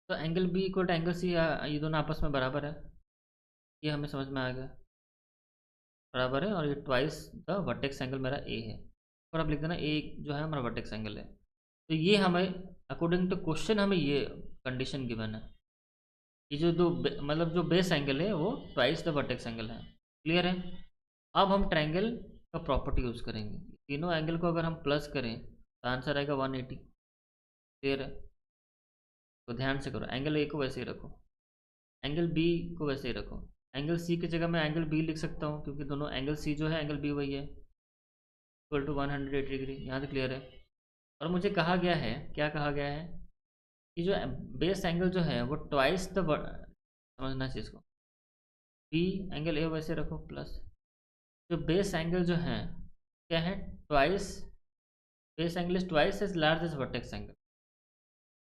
तो angle B equal to angle C, ये दोनों आपस में बराबर है, ये हमें समझ में आ गया, बराबर है। और ये ट्वाइस द वर्टेक्स एंगल मेरा ए है, और अब लिख देना ए जो है हमारा वर्टेक्स एंगल है। तो ये हमें अकॉर्डिंग टू क्वेश्चन हमें ये कंडीशन गिवन है, ये जो मतलब जो बेस एंगल है वो ट्वाइस द वर्टेक्स एंगल है। क्लियर है? अब हम ट्रायंगल का प्रॉपर्टी यूज़ करेंगे। तीनों एंगल को अगर हम प्लस करें तो आंसर आएगा 180। क्लियर है? तो ध्यान से करो, एंगल ए को वैसे ही रखो, एंगल बी को वैसे ही रखो। एंगल सी की जगह मैं एंगल बी लिख सकता हूँ, क्योंकि दोनों एंगल सी जो है एंगल बी वही है, इक्वल टू 180 डिग्री। यहाँ से क्लियर है। और मुझे कहा गया है, क्या कहा गया है कि जो बेस एंगल जो है वो ट्वाइस द, समझना चाहिए इसको, बी एंगल ए वैसे रखो प्लस जो बेस एंगल जो है क्या है, twice, base angle is twice as large as vertex angle,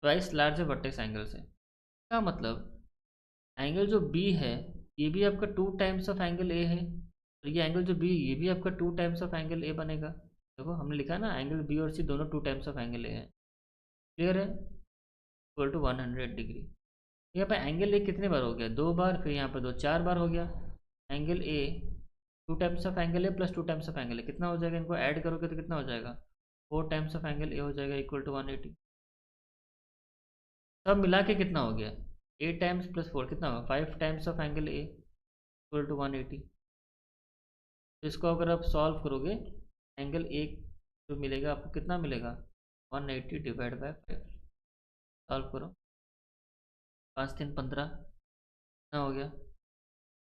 twice large है वर्टेक्स एंगल से। क्या मतलब, एंगल जो बी है ये भी आपका 2 टाइम्स ऑफ एंगल ए है, और ये एंगल जो बी ये भी आपका 2 टाइम्स ऑफ एंगल ए बनेगा। देखो हमने लिखा ना, एंगल बी और सी दोनों 2 टाइम्स ऑफ एंगल ए है। क्लियर है, इक्वल टू 100 डिग्री। यहाँ पर एंगल ए कितने बार हो गया, 2 बार, फिर यहाँ पर 2 4 बार हो गया। Angle A 2 times of angle A plus 2 times of angle ए कितना हो जाएगा, इनको ऐड करोगे तो कितना हो जाएगा, 4 टाइम्स ऑफ एंगल ए हो जाएगा, इक्वल टू 180। सब मिला के कितना हो गया, 8 टाइम्स प्लस 4 कितना होगा, 5 times of angle A equal to 180। तो इसको अगर आप सॉल्व करोगे, एंगल ए जो मिलेगा आपको कितना मिलेगा, 180 डिवाइड बाय 5। सॉल्व करो, 5 3 15 कितना हो गया,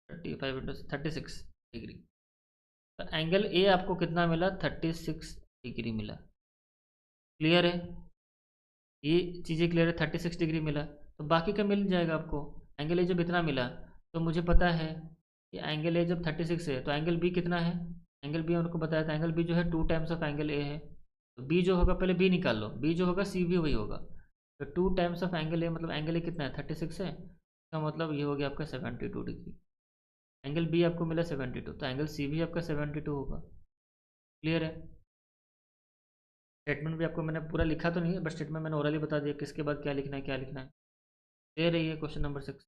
35 इंटू 36 डिग्री। तो एंगल ए आपको कितना मिला, 36 डिग्री मिला। क्लियर है, ये चीज़ें क्लियर है, 36 डिग्री मिला। तो बाकी का मिल जाएगा आपको, एंगल ए जब इतना मिला तो मुझे पता है कि एंगल ए जब 36 है तो एंगल बी कितना है, एंगल बी उनको बताया था, एंगल बी जो है 2 टाइम्स ऑफ एंगल ए है। तो बी जो होगा, पहले बी निकाल लो, बी जो होगा सी भी वही होगा। तो 2 टाइम्स ऑफ एंगल ए, मतलब एंगल ए कितना है, 36 है, इसका मतलब ये हो गया आपका 72 डिग्री। एंगल बी आपको मिला 72, तो एंगल सी भी आपका 72 होगा। क्लियर है, स्टेटमेंट भी आपको मैंने पूरा लिखा तो नहीं है, बट स्टेटमेंट मैंने ओरली बता दिया किसके बाद क्या लिखना है, क्या लिखना है। दे रही है क्वेश्चन नंबर 6।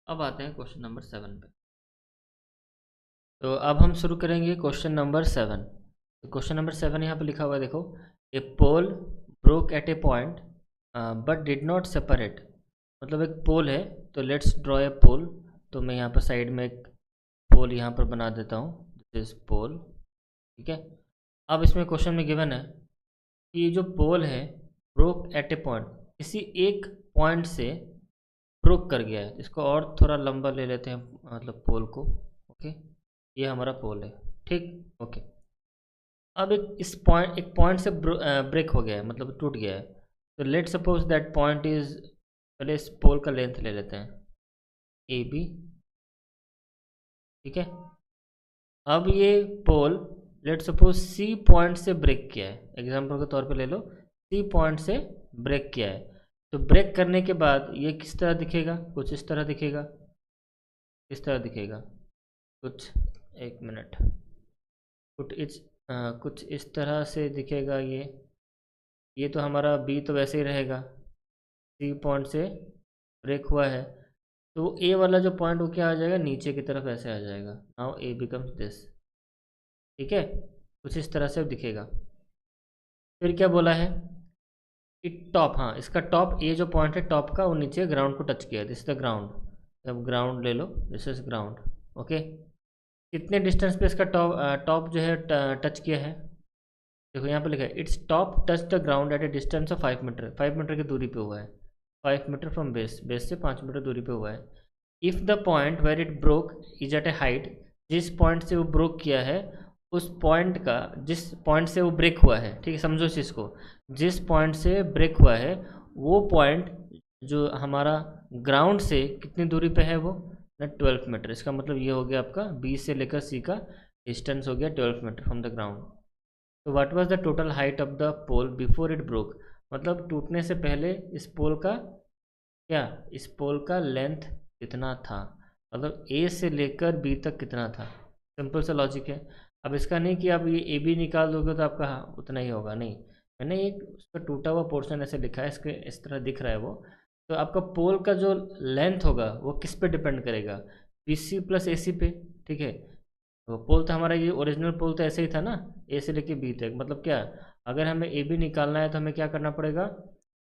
अब आते हैं क्वेश्चन नंबर 7 पे। तो अब हम शुरू करेंगे क्वेश्चन नंबर 7। तो क्वेश्चन नंबर 7 यहाँ पे लिखा हुआ है, देखो, a pole broke at a point but did not separate. मतलब एक पोल है, तो लेट्स ड्रॉ ए पोल। तो मैं यहाँ पर साइड में एक पोल यहाँ पर बना देता हूँ, दिस इज पोल। ठीक है, अब इसमें क्वेश्चन में गिवन है कि ये जो पोल है ब्रोक एट ए पॉइंट, किसी एक पॉइंट से ब्रोक कर गया है। इसको और थोड़ा लंबा ले लेते हैं, मतलब पोल को। ओके, ये हमारा पोल है, ठीक। ओके, अब एक पॉइंट से ब्रेक हो गया है, मतलब टूट गया है। तो let suppose that point is, पहले इस पोल का लेंथ ले लेते हैं, ए बी। ठीक है, अब ये पोल लेट सपोज सी पॉइंट से ब्रेक किया है, एग्जांपल के तौर पे ले लो, सी पॉइंट से ब्रेक किया है। तो ब्रेक करने के बाद ये किस तरह दिखेगा, कुछ इस तरह दिखेगा, इस तरह दिखेगा कुछ, एक मिनट, कुछ इस तरह से दिखेगा। ये तो हमारा बी तो वैसे ही रहेगा, सी पॉइंट से ब्रेक हुआ है, तो ए वाला जो पॉइंट वो क्या आ जाएगा, नीचे की तरफ ऐसे आ जाएगा। Now A becomes this. ठीक है, कुछ इस तरह से दिखेगा। फिर क्या बोला है कि टॉप, हाँ इसका टॉप, ये जो पॉइंट है टॉप का, वो नीचे ग्राउंड को टच किया, दिस इज द ग्राउंड। अब ग्राउंड ले लो, दिस इज ग्राउंड। ओके, कितने डिस्टेंस पे इसका टॉप जो है टच किया है, देखो यहाँ पे लिखा है, it's top touch the ground at a distance of 5 metre. 5 metre की दूरी पे हुआ है, 5 मीटर फ्रॉम बेस, बेस से 5 मीटर दूरी पे हुआ है। If the point where it broke is at a height, जिस पॉइंट से वो ब्रोक किया है उस पॉइंट का, जिस पॉइंट से वो ब्रेक हुआ है, ठीक है, समझो इस चीज़ को, जिस पॉइंट से ब्रेक हुआ है वो पॉइंट जो हमारा ग्राउंड से कितनी दूरी पे है, वो 12 मीटर। इसका मतलब ये हो गया आपका बी से लेकर सी का डिस्टेंस हो गया 12 मीटर फ्रॉम द ग्राउंड। तो what was the total height of the pole before it broke, मतलब टूटने से पहले इस पोल का क्या, इस पोल का लेंथ कितना था, मतलब ए से लेकर बी तक कितना था। सिंपल सा लॉजिक है। अब इसका नहीं कि आप ये ए बी निकाल दोगे तो आपका उतना ही होगा, नहीं, मैंने एक उसका टूटा हुआ पोर्शन ऐसे लिखा है, इसके इस तरह दिख रहा है वो। तो आपका पोल का जो लेंथ होगा वो किस पे डिपेंड करेगा, बी सी प्लस ए सी पे। ठीक है, तो पोल तो हमारा ये ओरिजिनल पोल तो ऐसे ही था ना, ए से लेके बी तक। मतलब क्या, अगर हमें ए बी निकालना है तो हमें क्या करना पड़ेगा,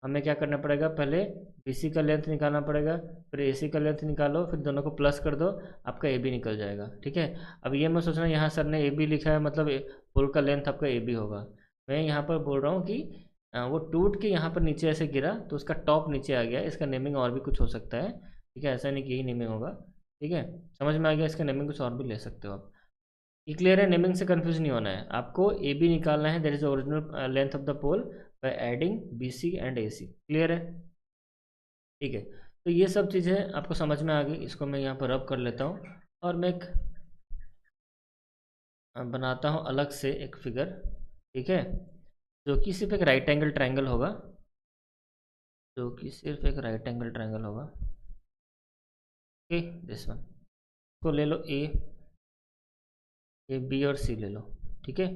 हमें क्या करना पड़ेगा, पहले बी सी का लेंथ निकालना पड़ेगा, फिर ए सी का लेंथ निकालो, फिर दोनों को प्लस कर दो, आपका ए बी निकल जाएगा। ठीक है, अब ये मैं सोचना, यहाँ सर ने ए बी लिखा है, मतलब पोल का लेंथ आपका ए बी होगा। मैं यहाँ पर बोल रहा हूँ कि वो टूट के यहाँ पर नीचे ऐसे गिरा तो उसका टॉप नीचे आ गया। इसका नेमिंग और भी कुछ हो सकता है, ठीक है, ऐसा नहीं कि यही नेमिंग होगा, ठीक है, समझ में आ गया। इसका नेमिंग कुछ और भी ले सकते हो आप। ये क्लियर है, नेमिंग से कंफ्यूज नहीं होना है आपको। ए बी निकालना है, that is original length of the pole by adding B C and A C. Clear है, ठीक है। तो ये सब चीज़ें आपको समझ में आ गई। इसको मैं यहाँ पर रब कर लेता हूँ और मैं एक बनाता हूँ अलग से एक फिगर, ठीक है, जो कि सिर्फ एक राइट एंगल ट्रायंगल होगा, जो कि सिर्फ एक राइट एंगल ट्रायंगल होगा। ओके, दिस वन को ले लो, ए बी और सी ले लो, ठीक है।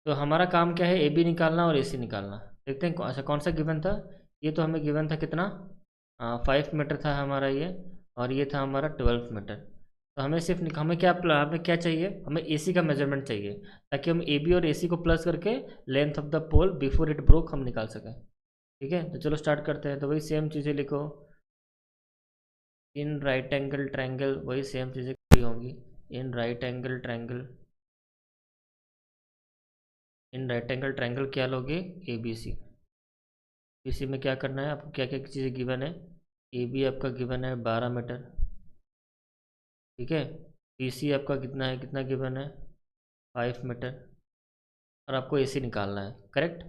तो हमारा काम क्या है, ए बी निकालना और ए सी निकालना। देखते हैं अच्छा कौन सा गिवन था। ये तो हमें गिवन था कितना, 5 मीटर था हमारा ये, और ये था हमारा 12 मीटर। तो हमें सिर्फ हमें क्या चाहिए, हमें ए सी का मेजरमेंट चाहिए, ताकि हम ए बी और ए सी को प्लस करके length of the pole before it broke हम निकाल सकें, ठीक है। तो चलो स्टार्ट करते हैं। तो वही सेम चीज़ें लिखो, इन राइट एंगल ट्रायंगल, वही सेम चीज़ें होंगी। इन right angle triangle, in right angle triangle क्या लोगे, ए बी सी। बी सी में क्या करना है आपको, क्या क्या चीज़ें गिवन है। ए बी आपका गिवन है 12 मीटर, ठीक है। बी सी आपका कितना है, कितना गिवन है, 5 मीटर, और आपको ए सी निकालना है, करेक्ट।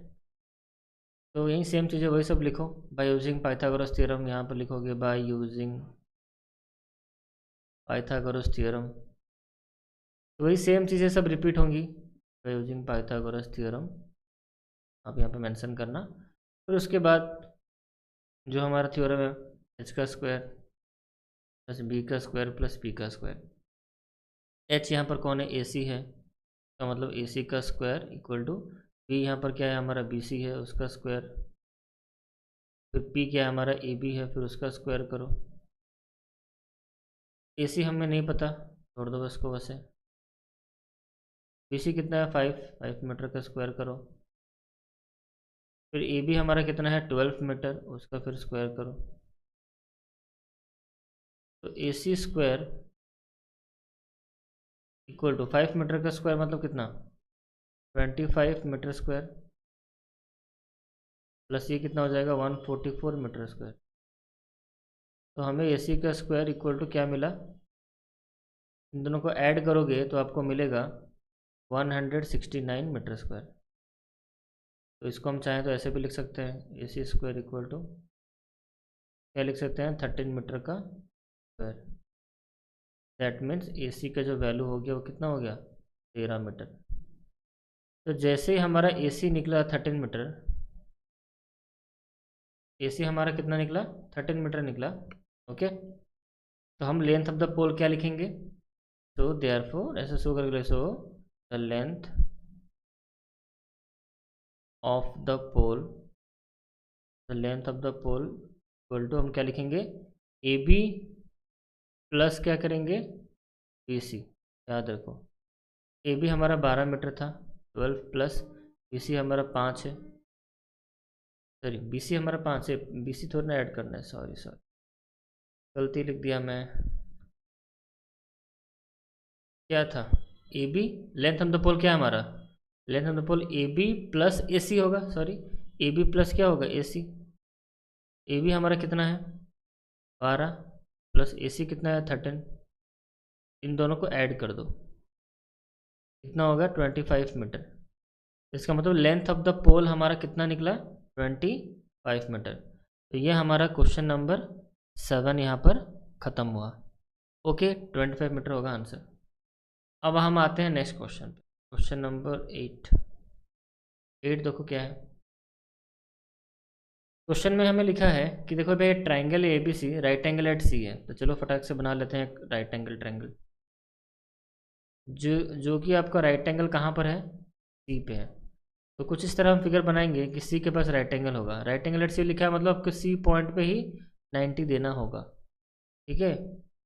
तो यही सेम चीज़ें वही सब लिखो। बाय यूजिंग पाइथागोरस थ्योरम, यहाँ पर लिखोगे बाय यूजिंग पाइथागोरस थ्योरम। तो वही सेम चीज़ें सब रिपीट होंगी। बाय यूजिंग पाइथागोरस थ्योरम आप यहाँ पे मेंशन करना। फिर उसके बाद जो हमारा थ्योरम है, एच का स्क्वायर प्लस बी का स्क्वायर प्लस पी का स्क्वायर। एच यहाँ पर कौन है, ए सी है, तो मतलब ए सी का स्क्वायर इक्वल टू बी, यहाँ पर क्या है हमारा बी सी है, उसका स्क्वायर, फिर पी क्या है हमारा ए बी है, फिर उसका स्क्वायर करो। ए सी हमें नहीं पता, छोड़ दो इसको वैसे। बी सी कितना है, 5 मीटर का स्क्वायर करो। फिर ए बी हमारा कितना है, 12 मीटर, उसका फिर स्क्वायर करो। तो ए सी स्क्वायर इक्वल टू 5 मीटर का स्क्वायर मतलब कितना, 25 मीटर स्क्वायर, प्लस ये कितना हो जाएगा, 144 मीटर स्क्वायर। तो हमें ए सी का स्क्वायर इक्वल टू क्या मिला, इन दोनों को ऐड करोगे तो आपको मिलेगा 169 मीटर स्क्वायर। तो इसको हम चाहें तो ऐसे भी लिख सकते हैं, ए सी स्क्वायर इक्वल टू क्या लिख सकते हैं, 13 मीटर का स्क्वायर। दैट मीन्स ए सी का जो वैल्यू हो गया वो कितना हो गया, 13 मीटर। तो जैसे ही हमारा ए सी निकला 13 मीटर, ए सी हमारा कितना निकला, 13 मीटर निकला, ओके। तो हम लेंथ ऑफ द पोल क्या लिखेंगे, तो देयरफॉर ऐसे शो करके so the length of the pole, the length of the pole equal to हम क्या लिखेंगे, ए बी प्लस क्या करेंगे, बी सी। याद रखो ए बी हमारा 12 मीटर था, 12 प्लस बी सी हमारा 5 है, सॉरी बी सी हमारा 5 है, बी सी थोड़ा ना ऐड करना है, सॉरी गलती लिख दिया मैं। क्या था, A B, length of the pole क्या है हमारा, length of the pole A B plus A C होगा, सॉरी ए बी प्लस क्या होगा, ए सी। ए बी हमारा कितना है 12 प्लस ए सी कितना है 13, इन दोनों को ऐड कर दो, कितना होगा 25 मीटर। इसका मतलब लेंथ ऑफ द पोल हमारा कितना निकला, 25 मीटर। तो ये हमारा क्वेश्चन नंबर 7 यहाँ पर ख़त्म हुआ, ओके। 25 मीटर होगा आंसर। अब हम आते हैं नेक्स्ट क्वेश्चन पे, क्वेश्चन नंबर 8 देखो क्या है। क्वेश्चन में हमें लिखा है कि देखो भाई triangle A B C right angle at C है, तो चलो फटाक से बना लेते हैं राइट एंगल ट्राइंगल। जो कि आपका राइट एंगल कहाँ पर है, सी पे है। तो कुछ इस तरह हम फिगर बनाएंगे कि सी के पास राइट एंगल होगा, राइट एंगल एट सी लिखा है मतलब आपको सी पॉइंट पे ही 90 देना होगा, ठीक है।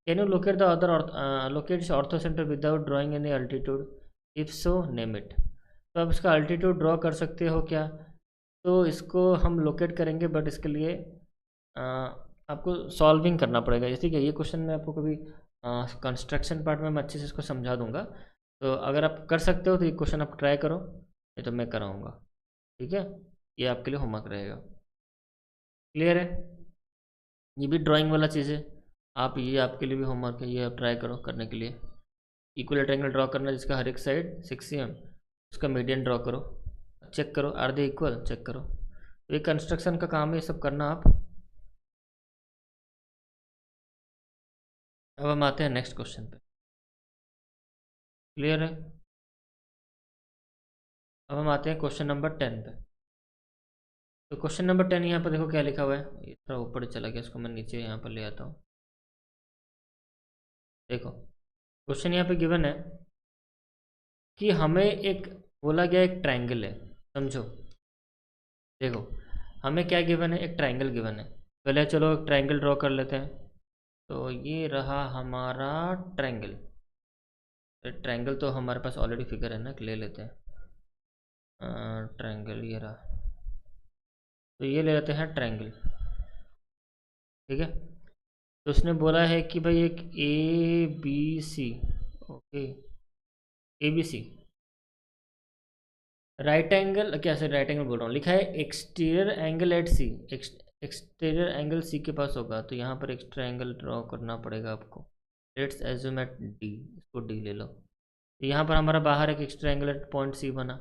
Can you locate the other locate ortho centre without drawing any altitude, if so name it. तो आप इसका अल्टीट्यूड ड्रॉ कर सकते हो क्या, तो इसको हम लोकेट करेंगे, बट इसके लिए आपको सॉल्विंग करना पड़ेगा, ठीक है। ये क्वेश्चन मैं आपको कभी कंस्ट्रक्शन पार्ट में मैं अच्छे से इसको समझा दूंगा। तो अगर आप कर सकते हो तो ये क्वेश्चन आप ट्राई करो, नहीं तो मैं कराऊंगा, ठीक है। ये आपके लिए होमवर्क रहेगा। क्लियर है? ये भी ड्राइंग वाला चीज़ है, आप ये आपके लिए भी होमवर्क है, ये आप ट्राई करो करने के लिए। इक्वल ट्रायंगल ड्रॉ करना जिसका हर एक साइड 6 cm, उसका मीडियन ड्रॉ करो, चेक करो आर दे इक्वल, चेक करो। तो ये कंस्ट्रक्शन का काम है, ये सब करना आप। अब हम आते हैं नेक्स्ट क्वेश्चन पे। क्लियर है? अब हम आते हैं क्वेश्चन नंबर 10 पे। तो क्वेश्चन नंबर 10 यहाँ पर देखो क्या लिखा हुआ है, ये थोड़ा ऊपर चला गया, इसको मैं नीचे यहाँ पर ले आता हूँ। देखो क्वेश्चन यहाँ पे गिवन है कि हमें एक बोला गया एक ट्रायंगल है, समझो। देखो हमें क्या गिवन है, एक ट्रायंगल गिवन है। पहले चलो एक ट्रायंगल ड्रॉ कर लेते हैं। तो ये रहा हमारा ट्रायंगल। ट्रायंगल तो हमारे पास ऑलरेडी फिगर है ना, ले लेते हैं ट्रायंगल, ये रहा। तो ये ले लेते हैं ट्रायंगल, ठीक है। तो उसने बोला है कि भाई एक A B C, okay, A B C right angle, क्या सर राइट एंगल बोल रहा हूँ, लिखा है exterior angle at C, exterior angle C के पास होगा। तो यहाँ पर एक्स्ट्रा एंगल ड्रॉ करना पड़ेगा आपको। लेट्स एज्यूम एट डी, इसको डी ले लो। तो यहाँ पर हमारा बाहर एक extra angle at point C बना,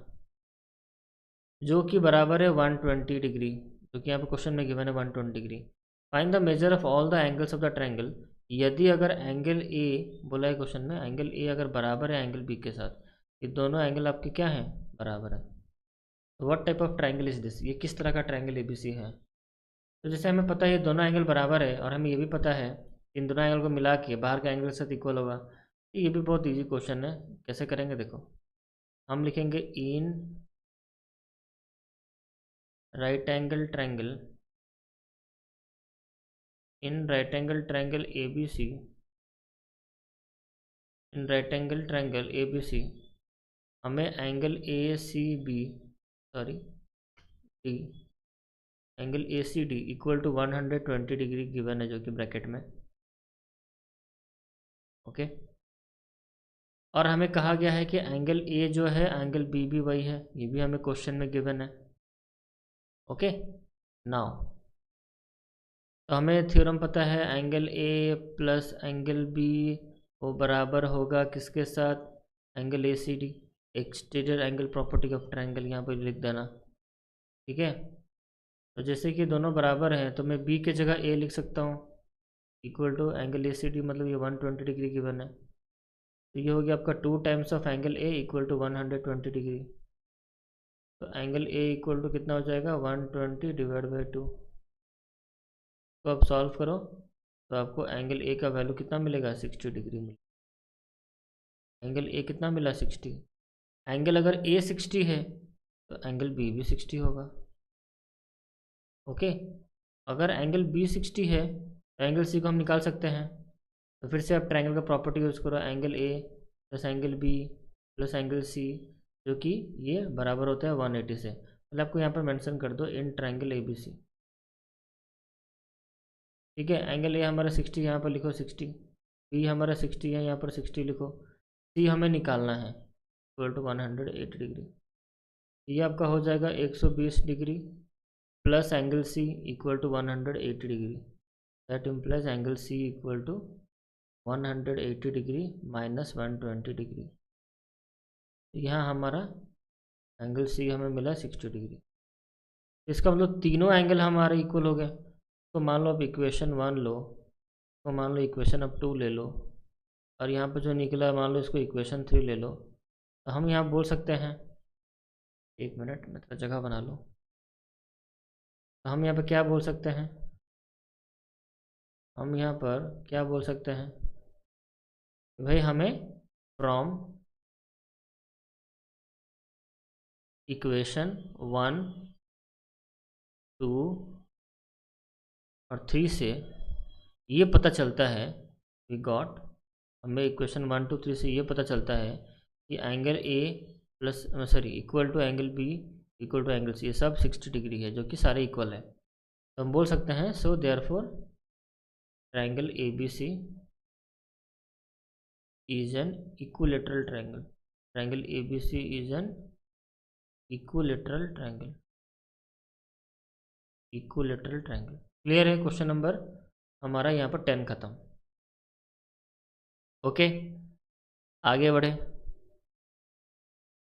जो कि बराबर है 120 डिग्री, जो कि यहाँ पर क्वेश्चन में गिवन है 120 degree. Find the measure of all the angles of the triangle. यदि अगर एंगल ए बोला है क्वेश्चन में, एंगल ए अगर बराबर है एंगल बी के साथ, ये दोनों एंगल आपके क्या हैं, बराबर है। तो what type of triangle is this, ये किस तरह का ट्रायंगल एबीसी है। तो जैसे हमें पता है ये दोनों एंगल बराबर है, और हमें ये भी पता है इन दोनों एंगल को मिला के बाहर का एंगल के साथ इक्वल होगा। तो ये भी बहुत इजी क्वेश्चन है। कैसे करेंगे देखो, हम लिखेंगे in right angle triangle, in right angle triangle A B C, in right angle triangle A B C, हमें angle A C B, sorry D, angle A C D equal to 120 degree given है, जो कि ब्रैकेट में, ओके। और हमें कहा गया है कि एंगल ए जो है एंगल बी भी वही है, ये भी हमें क्वेश्चन में गिवन है, ओके। नाउ तो हमें थ्योरम पता है, angle A plus angle B वो बराबर होगा किसके साथ, angle A C D, exterior angle property of triangle यहाँ पर लिख देना, ठीक है। तो जैसे कि दोनों बराबर हैं, तो मैं बी के जगह ए लिख सकता हूँ, equal to angle A C D, मतलब ये 120 डिग्री गिवन है। तो ये हो गया आपका 2 times of angle A equal to 120 degree. तो एंगल ए इक्वल टू कितना हो जाएगा, 120 डिवाइड बाई 2। तो आप सॉल्व करो, तो आपको एंगल ए का वैल्यू कितना मिलेगा, 60 डिग्री मिलेगा। एंगल ए कितना मिला, 60। एंगल अगर ए 60 है तो एंगल बी भी 60 होगा, ओके। अगर एंगल बी 60 है तो एंगल सी को हम निकाल सकते हैं। तो फिर से आप ट्रायंगल का प्रॉपर्टी यूज़ करो, angle A plus angle B plus angle C, जो कि ये बराबर होता है 180 से। मतलब आपको यहाँ पर मेंशन कर दो इन ट्रायंगल ए बी सी, ठीक है। एंगल ए हमारा 60, यहाँ पर लिखो 60, बी हमारा 60 है, यहाँ पर 60 लिखो, सी हमें निकालना है इक्वल टू 180 डिग्री। ये आपका हो जाएगा 120 degree plus angle C equal to 180 degree, that implies angle C equal to 180 degree minus 120 degree. तो यहाँ हमारा एंगल सी हमें मिला 60 डिग्री। इसका मतलब तीनों एंगल हमारे इक्वल हो गए। तो मान लो आप इक्वेशन 1 लो, तो मान लो इक्वेशन अब 2 ले लो, और यहाँ पर जो निकला मान लो इसको इक्वेशन 3 ले लो। तो हम यहाँ बोल सकते हैं, एक मिनट मैं थोड़ा जगह बना लूँ। तो हम यहाँ पर क्या बोल सकते हैं, हम यहाँ पर क्या बोल सकते हैं भाई, हमें फ्रॉम इक्वेशन 1 2 और 3 से ये पता चलता है, वी गॉट, हमें इक्वेशन 1 2 3 से ये पता चलता है कि angle A plus sorry equal to angle B equal to angle C, ये सब 60 डिग्री है, जो कि सारे इक्वल है। तो हम बोल सकते हैं so therefore triangle A B C is an equilateral triangle, triangle A B C is an equilateral triangle. Equilateral triangle. Clear है? क्वेश्चन नंबर हमारा यहाँ पर 10 खत्म। ओके, आगे बढ़े।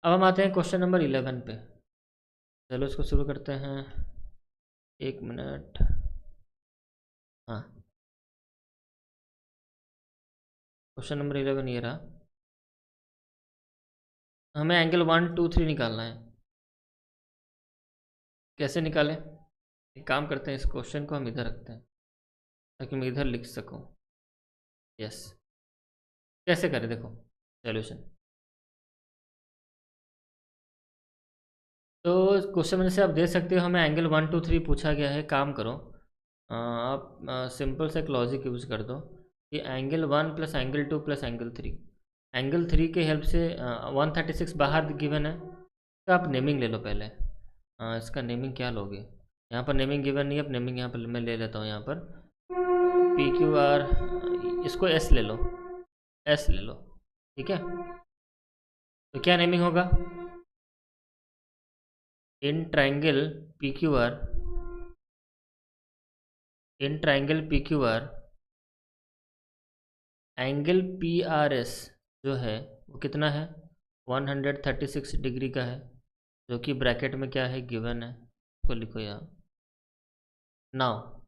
अब हम आते हैं क्वेश्चन नंबर 11 पे। चलो इसको शुरू करते हैं। एक मिनट। हाँ, क्वेश्चन नंबर 11 ये रहा। हमें एंगल 1 2 3 निकालना है। कैसे निकालें? एक काम करते हैं, इस क्वेश्चन को हम इधर रखते हैं ताकि मैं इधर लिख सकूं। यस, कैसे करें देखो सॉल्यूशन। तो क्वेश्चन में से आप देख सकते हो हमें एंगल 1 2 3 पूछा गया है। काम करो, आप सिंपल से एक लॉजिक यूज़ कर दो कि angle 1 plus angle 2 plus angle 3। Angle 3 के हेल्प से 136 बाहर गिवन है, तो आप नेमिंग ले लो पहले। इसका नेमिंग क्या लोगे? यहाँ पर नेमिंग गिवन नहीं है, अब नेमिंग यहाँ पर मैं ले लेता हूँ। यहाँ पर पी क्यू आर, इसको एस ले लो, एस ले लो, ठीक है। तो क्या नेमिंग होगा? In triangle P Q are, in triangle P Q R angle P R S जो है वो कितना है? 136 डिग्री का है, जो कि ब्रैकेट में क्या है, गिवन है। इसको लिखो यहाँ। नाउ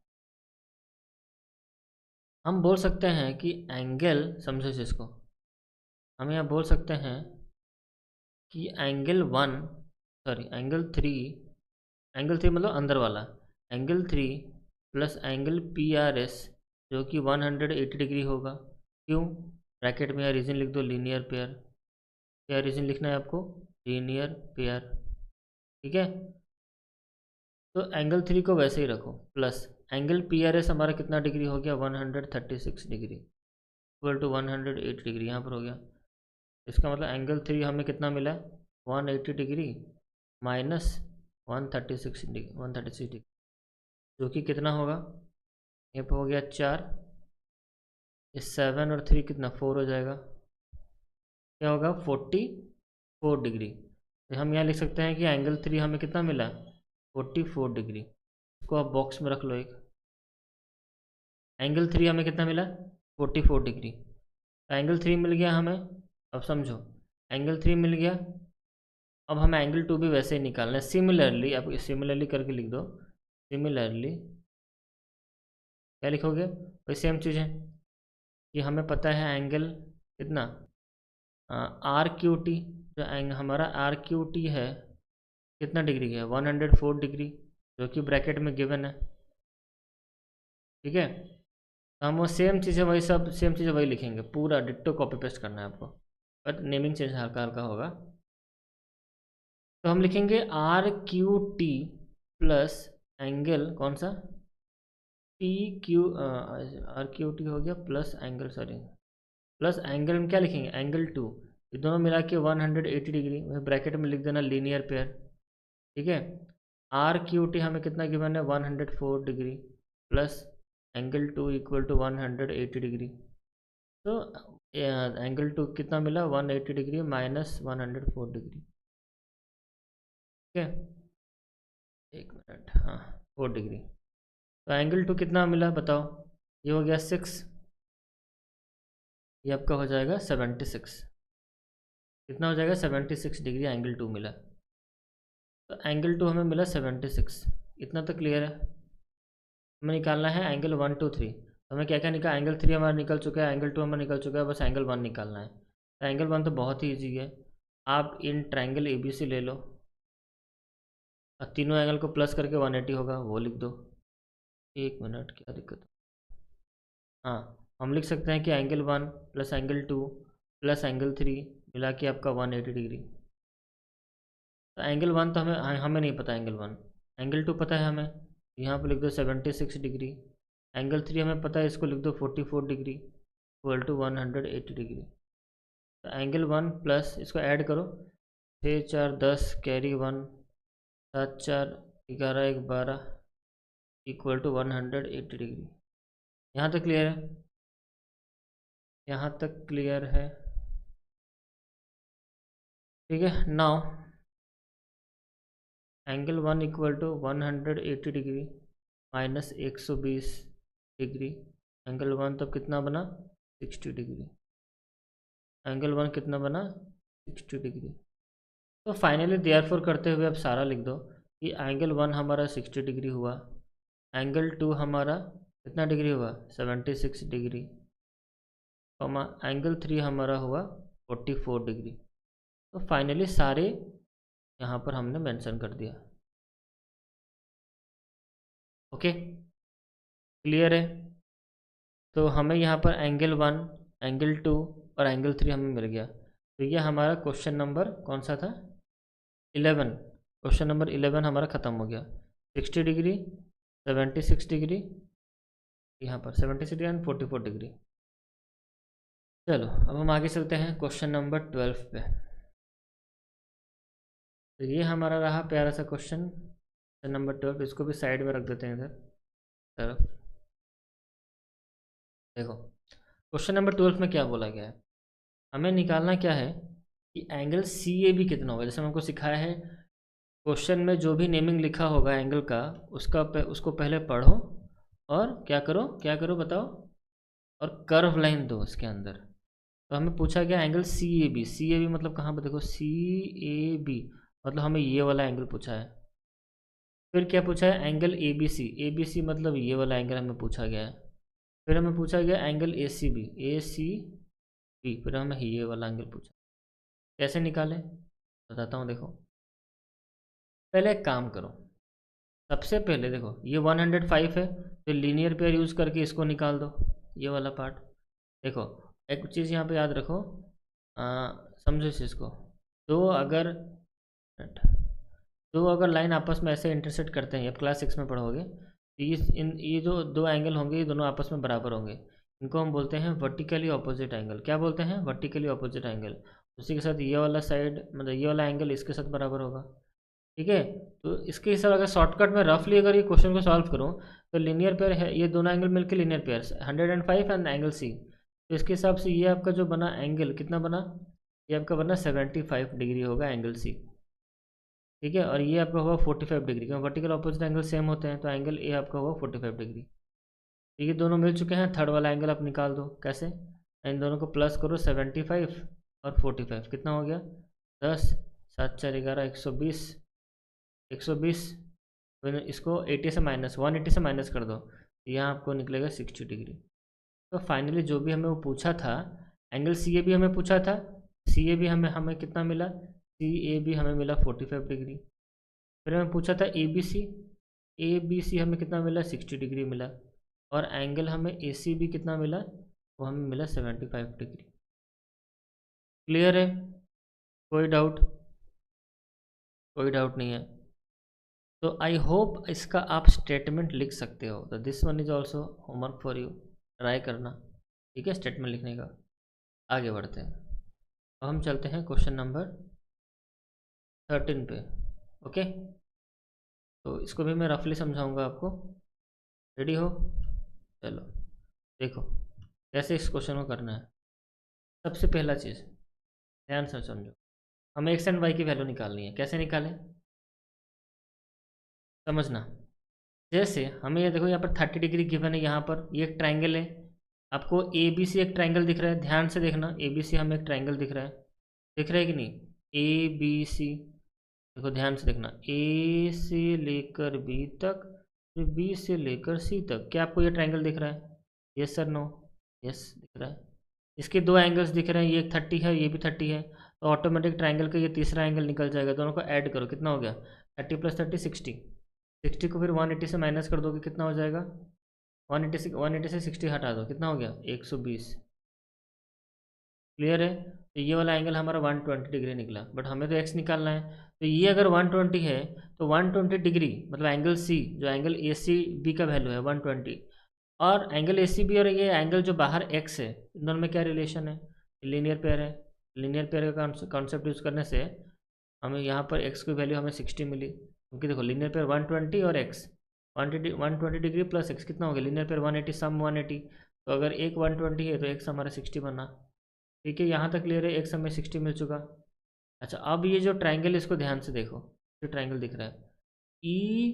हम बोल सकते हैं कि एंगल, समझो इसको, हम यहाँ बोल सकते हैं कि एंगल 1, सॉरी एंगल 3 मतलब अंदर वाला, angle 3 plus angle P R S जो कि 180 डिग्री होगा। क्यों? ब्रैकेट में यहाँ रीजन लिख दो, लीनियर पेयर। क्या रीजन लिखना है आपको? लीनियर पेयर, ठीक है। तो एंगल 3 को वैसे ही रखो, plus angle P R S हमारा कितना डिग्री हो गया? 136 डिग्री, इक्वल टू 180 डिग्री यहाँ पर हो गया। इसका मतलब एंगल 3 हमें कितना मिला? 180 डिग्री माइनस 136 डिग्री, जो कि कितना होगा? ये पर हो गया 4, इस 7 और 3 कितना? 4 हो जाएगा। क्या होगा? 44 डिग्री। तो हम यहाँ लिख सकते हैं कि एंगल 3 हमें कितना मिला? 44 डिग्री। इसको आप बॉक्स में रख लो एक। एंगल 3 हमें कितना मिला? 44 डिग्री। एंगल 3 मिल गया हमें। अब समझो, एंगल 3 मिल गया। अब हमें एंगल 2 भी वैसे ही निकालना है। सिमिलरली, आप सिमिलरली करके लिख दो। सिमिलरली क्या लिखोगे? वही सेम चीज़ है कि हमें पता है एंगल कितना, आर क्यू टी, जो हमारा आर क्यू टी है कितना डिग्री का है? 104 डिग्री, जो कि ब्रैकेट में गिवन है, ठीक है। तो हम वो सेम चीज़ें वही, सब सेम चीज़ें वही लिखेंगे, पूरा डिट्टो कॉपी पेस्ट करना है आपको, बट नेमिंग चेंज हल्का हल्का होगा। तो हम लिखेंगे R Q T plus angle कौन सा? P Q, R Q T हो गया plus angle, sorry plus angle में क्या लिखेंगे? एंगल 2। ये दोनों मिला के 180 डिग्री, ब्रैकेट में लिख देना लीनियर पेयर, ठीक है। आर क्यू टी हमें कितना गिवन है? 104 degree plus angle 2 equal to 180 degree. तो एंगल 2 कितना मिला? 180 डिग्री माइनस 104 डिग्री, ठीक है। एक मिनट, हाँ 4 डिग्री। तो एंगल 2 कितना मिला बताओ? ये हो गया 6, ये आपका हो जाएगा 76। कितना हो जाएगा? 76 डिग्री एंगल 2 मिला। तो एंगल 2 हमें मिला 76। इतना तो क्लियर है। हमें निकालना है एंगल 1 2 3। तो हमें क्या क्या निकाल, एंगल 3 हमारा निकल चुका है, एंगल 2 हमारा निकल चुका है, बस एंगल 1 निकालना है। तो एंगल 1 तो बहुत ही ईजी है। आप इन ट्राइंगल ए बी सी ले लो और तीनों एंगल को प्लस करके 180 होगा, वो लिख दो। एक मिनट, क्या दिक्कत है? हाँ, हम लिख सकते हैं कि angle 1 plus angle 2 plus angle 3 मिला के आपका 180 डिग्री। तो एंगल 1 तो हमें नहीं पता, एंगल 1। एंगल 2 पता है हमें, यहाँ पर लिख दो 76 डिग्री। एंगल 3 हमें पता है, इसको लिख दो 44 डिग्री इक्वल टू 180 डिग्री। तो एंगल 1 प्लस इसको ऐड करो, 6 4 10 कैरी 1, 7 4 11 1 12 इक्वल टू 180 डिग्री। यहाँ तक क्लियर है? यहाँ तक क्लियर है, ठीक है। Now angle 1 equal to 180 degree minus 120 degree. Angle 1 तब कितना बना 60 डिग्री। एंगल 1 कितना बना 60 डिग्री। तो फाइनली देयरफॉर करते हुए अब सारा लिख दो कि एंगल 1 हमारा 60 डिग्री हुआ, एंगल 2 हमारा कितना डिग्री हुआ 76 डिग्री, एंगल 3 हमारा हुआ 44 डिग्री। तो फाइनली सारे यहाँ पर हमने मेंशन कर दिया। ओके, क्लियर है। तो हमें यहाँ पर एंगल 1, एंगल 2 और एंगल 3 हमें मिल गया। तो ये हमारा क्वेश्चन नंबर कौन सा था 11। क्वेश्चन नंबर 11 हमारा ख़त्म हो गया। 60 डिग्री, 76 डिग्री, यहाँ पर 76 डिग्री एंड 44 डिग्री। चलो अब हम आगे चलते हैं क्वेश्चन नंबर 12 पे। तो ये हमारा रहा प्यारा सा क्वेश्चन नंबर 12। इसको भी साइड में रख देते हैं इधर तरफ। देखो क्वेश्चन नंबर 12 में क्या बोला गया है, हमें निकालना क्या है कि एंगल CAB कितना होगा। जैसे हमको सिखाया है क्वेश्चन में जो भी नेमिंग लिखा होगा एंगल का उसको पहले पढ़ो और क्या करो बताओ, और कर्व लाइन दो उसके अंदर। तो हमें पूछा गया एंगल CAB मतलब कहाँ पर, देखो CAB मतलब हमें ये वाला एंगल पूछा है। फिर क्या पूछा है एंगल ABC मतलब ये वाला एंगल हमें पूछा गया है। फिर हमें पूछा गया एंगल ACB, फिर हमें ये वाला एंगल पूछा। कैसे निकालें बताता हूँ। देखो पहले एक काम करो, सबसे पहले देखो ये 105 है तो लीनियर पेयर यूज़ करके इसको निकाल दो, ये वाला पार्ट। देखो एक चीज़ यहाँ पे याद रखो, समझो इस चीज़ को। दो अगर लाइन आपस में ऐसे इंटरसेक्ट करते हैं, आप क्लास 6 में पढ़ोगे, तो ये जो दो एंगल होंगे ये दोनों आपस में बराबर होंगे। इनको हम बोलते हैं वर्टिकली ऑपोजिट एंगल। क्या बोलते हैं वर्टिकली ऑपोजिट एंगल। उसी के साथ ये वाला साइड मतलब ये वाला एंगल इसके साथ बराबर होगा। ठीक है, तो इसके हिसाब अगर शॉर्टकट में रफली अगर ये क्वेश्चन को सॉल्व करूँ तो लीनियर पेयर है, ये दोनों एंगल मिलकर linear pair 105 and angle C। तो इसके हिसाब से ये आपका जो बना एंगल कितना बना, ये आपका बना 75 डिग्री होगा एंगल C। ठीक है, और ये आपका हुआ 45 डिग्री, क्योंकि वर्टिकल ऑपोजिट एंगल सेम होते हैं। तो एंगल A आपका हुआ 45 डिग्री। तो ये दोनों मिल चुके हैं। थर्ड वाला एंगल आप निकाल दो। कैसे, इन दोनों को प्लस करो, 75 और 45 कितना हो गया 10, 7 4 11 120। इसको 180 से माइनस कर दो, यहाँ आपको निकलेगा 60 डिग्री। तो फाइनली जो भी हमें वो पूछा था एंगल CAB हमें पूछा था, CAB हमें कितना मिला, CAB हमें मिला 45 डिग्री। फिर हमें पूछा था ABC हमें कितना मिला 60 डिग्री मिला, और एंगल हमें ACB कितना मिला, वो हमें मिला 75 डिग्री। क्लियर है, कोई डाउट नहीं है। तो आई होप इसका आप स्टेटमेंट लिख सकते हो। तो this one is also homework for you, try करना। ठीक है, स्टेटमेंट लिखने का। आगे बढ़ते हैं, अब हम चलते हैं क्वेश्चन नंबर 13 पे। ओके, तो इसको भी मैं रफली समझाऊंगा आपको। रेडी हो, चलो देखो कैसे इस क्वेश्चन को करना है। सबसे पहला चीज़ ध्यान से समझो, हमें एक्स एंड वाई की वैल्यू निकालनी है। कैसे निकालें समझना। जैसे हमें ये देखो यहाँ पर 30 डिग्री गिवन है, यहाँ पर ये एक ट्राइंगल है। आपको ABC एक ट्राइंगल दिख रहा है, ध्यान से देखना। ABC हमें एक ट्राइंगल दिख रहा है कि नहीं, ABC देखो ध्यान से देखना, A से लेकर B तक, फिर B से लेकर C तक। क्या आपको ये ट्राइंगल दिख रहा है, यस सर नो, यस दिख रहा है। इसके दो एंगल्स दिख रहे हैं, ये 30 है ये भी 30 है, तो ऑटोमेटिक ट्राइंगल का ये तीसरा एंगल निकल जाएगा। दोनों को ऐड करो, कितना हो गया 30 + 30 60 को फिर 180 से माइनस कर दोगे, कितना हो जाएगा 180 से 60 हटा दो, कितना हो गया 120। क्लियर है। तो ये वाला एंगल हमारा 120 डिग्री निकला, बट हमें तो एक्स निकालना है। तो ये अगर 120 है तो 120 डिग्री मतलब एंगल C, जो एंगल ACB का वैल्यू है 120, और एंगल ACB और ये एंगल जो बाहर x है, इन दोनों में क्या रिलेशन है, लीनियर पेयर है। लीनियर पेयर का कॉन्सेप्ट यूज़ करने से हमें यहाँ पर x की वैल्यू हमें 60 मिली, क्योंकि देखो लीनियर पेयर 120 और x 120 डिग्री प्लस x कितना हो गया, लीनियर पेयर 180 सम 180। तो अगर एक 120 है तो x हमारा 60 बना। ठीक है, यहाँ तक क्लियर है, x हमें 60 मिल चुका। अच्छा, अब ये जो ट्राइंगल इसको ध्यान से देखो, जो ट्राइंगल दिख रहा है, E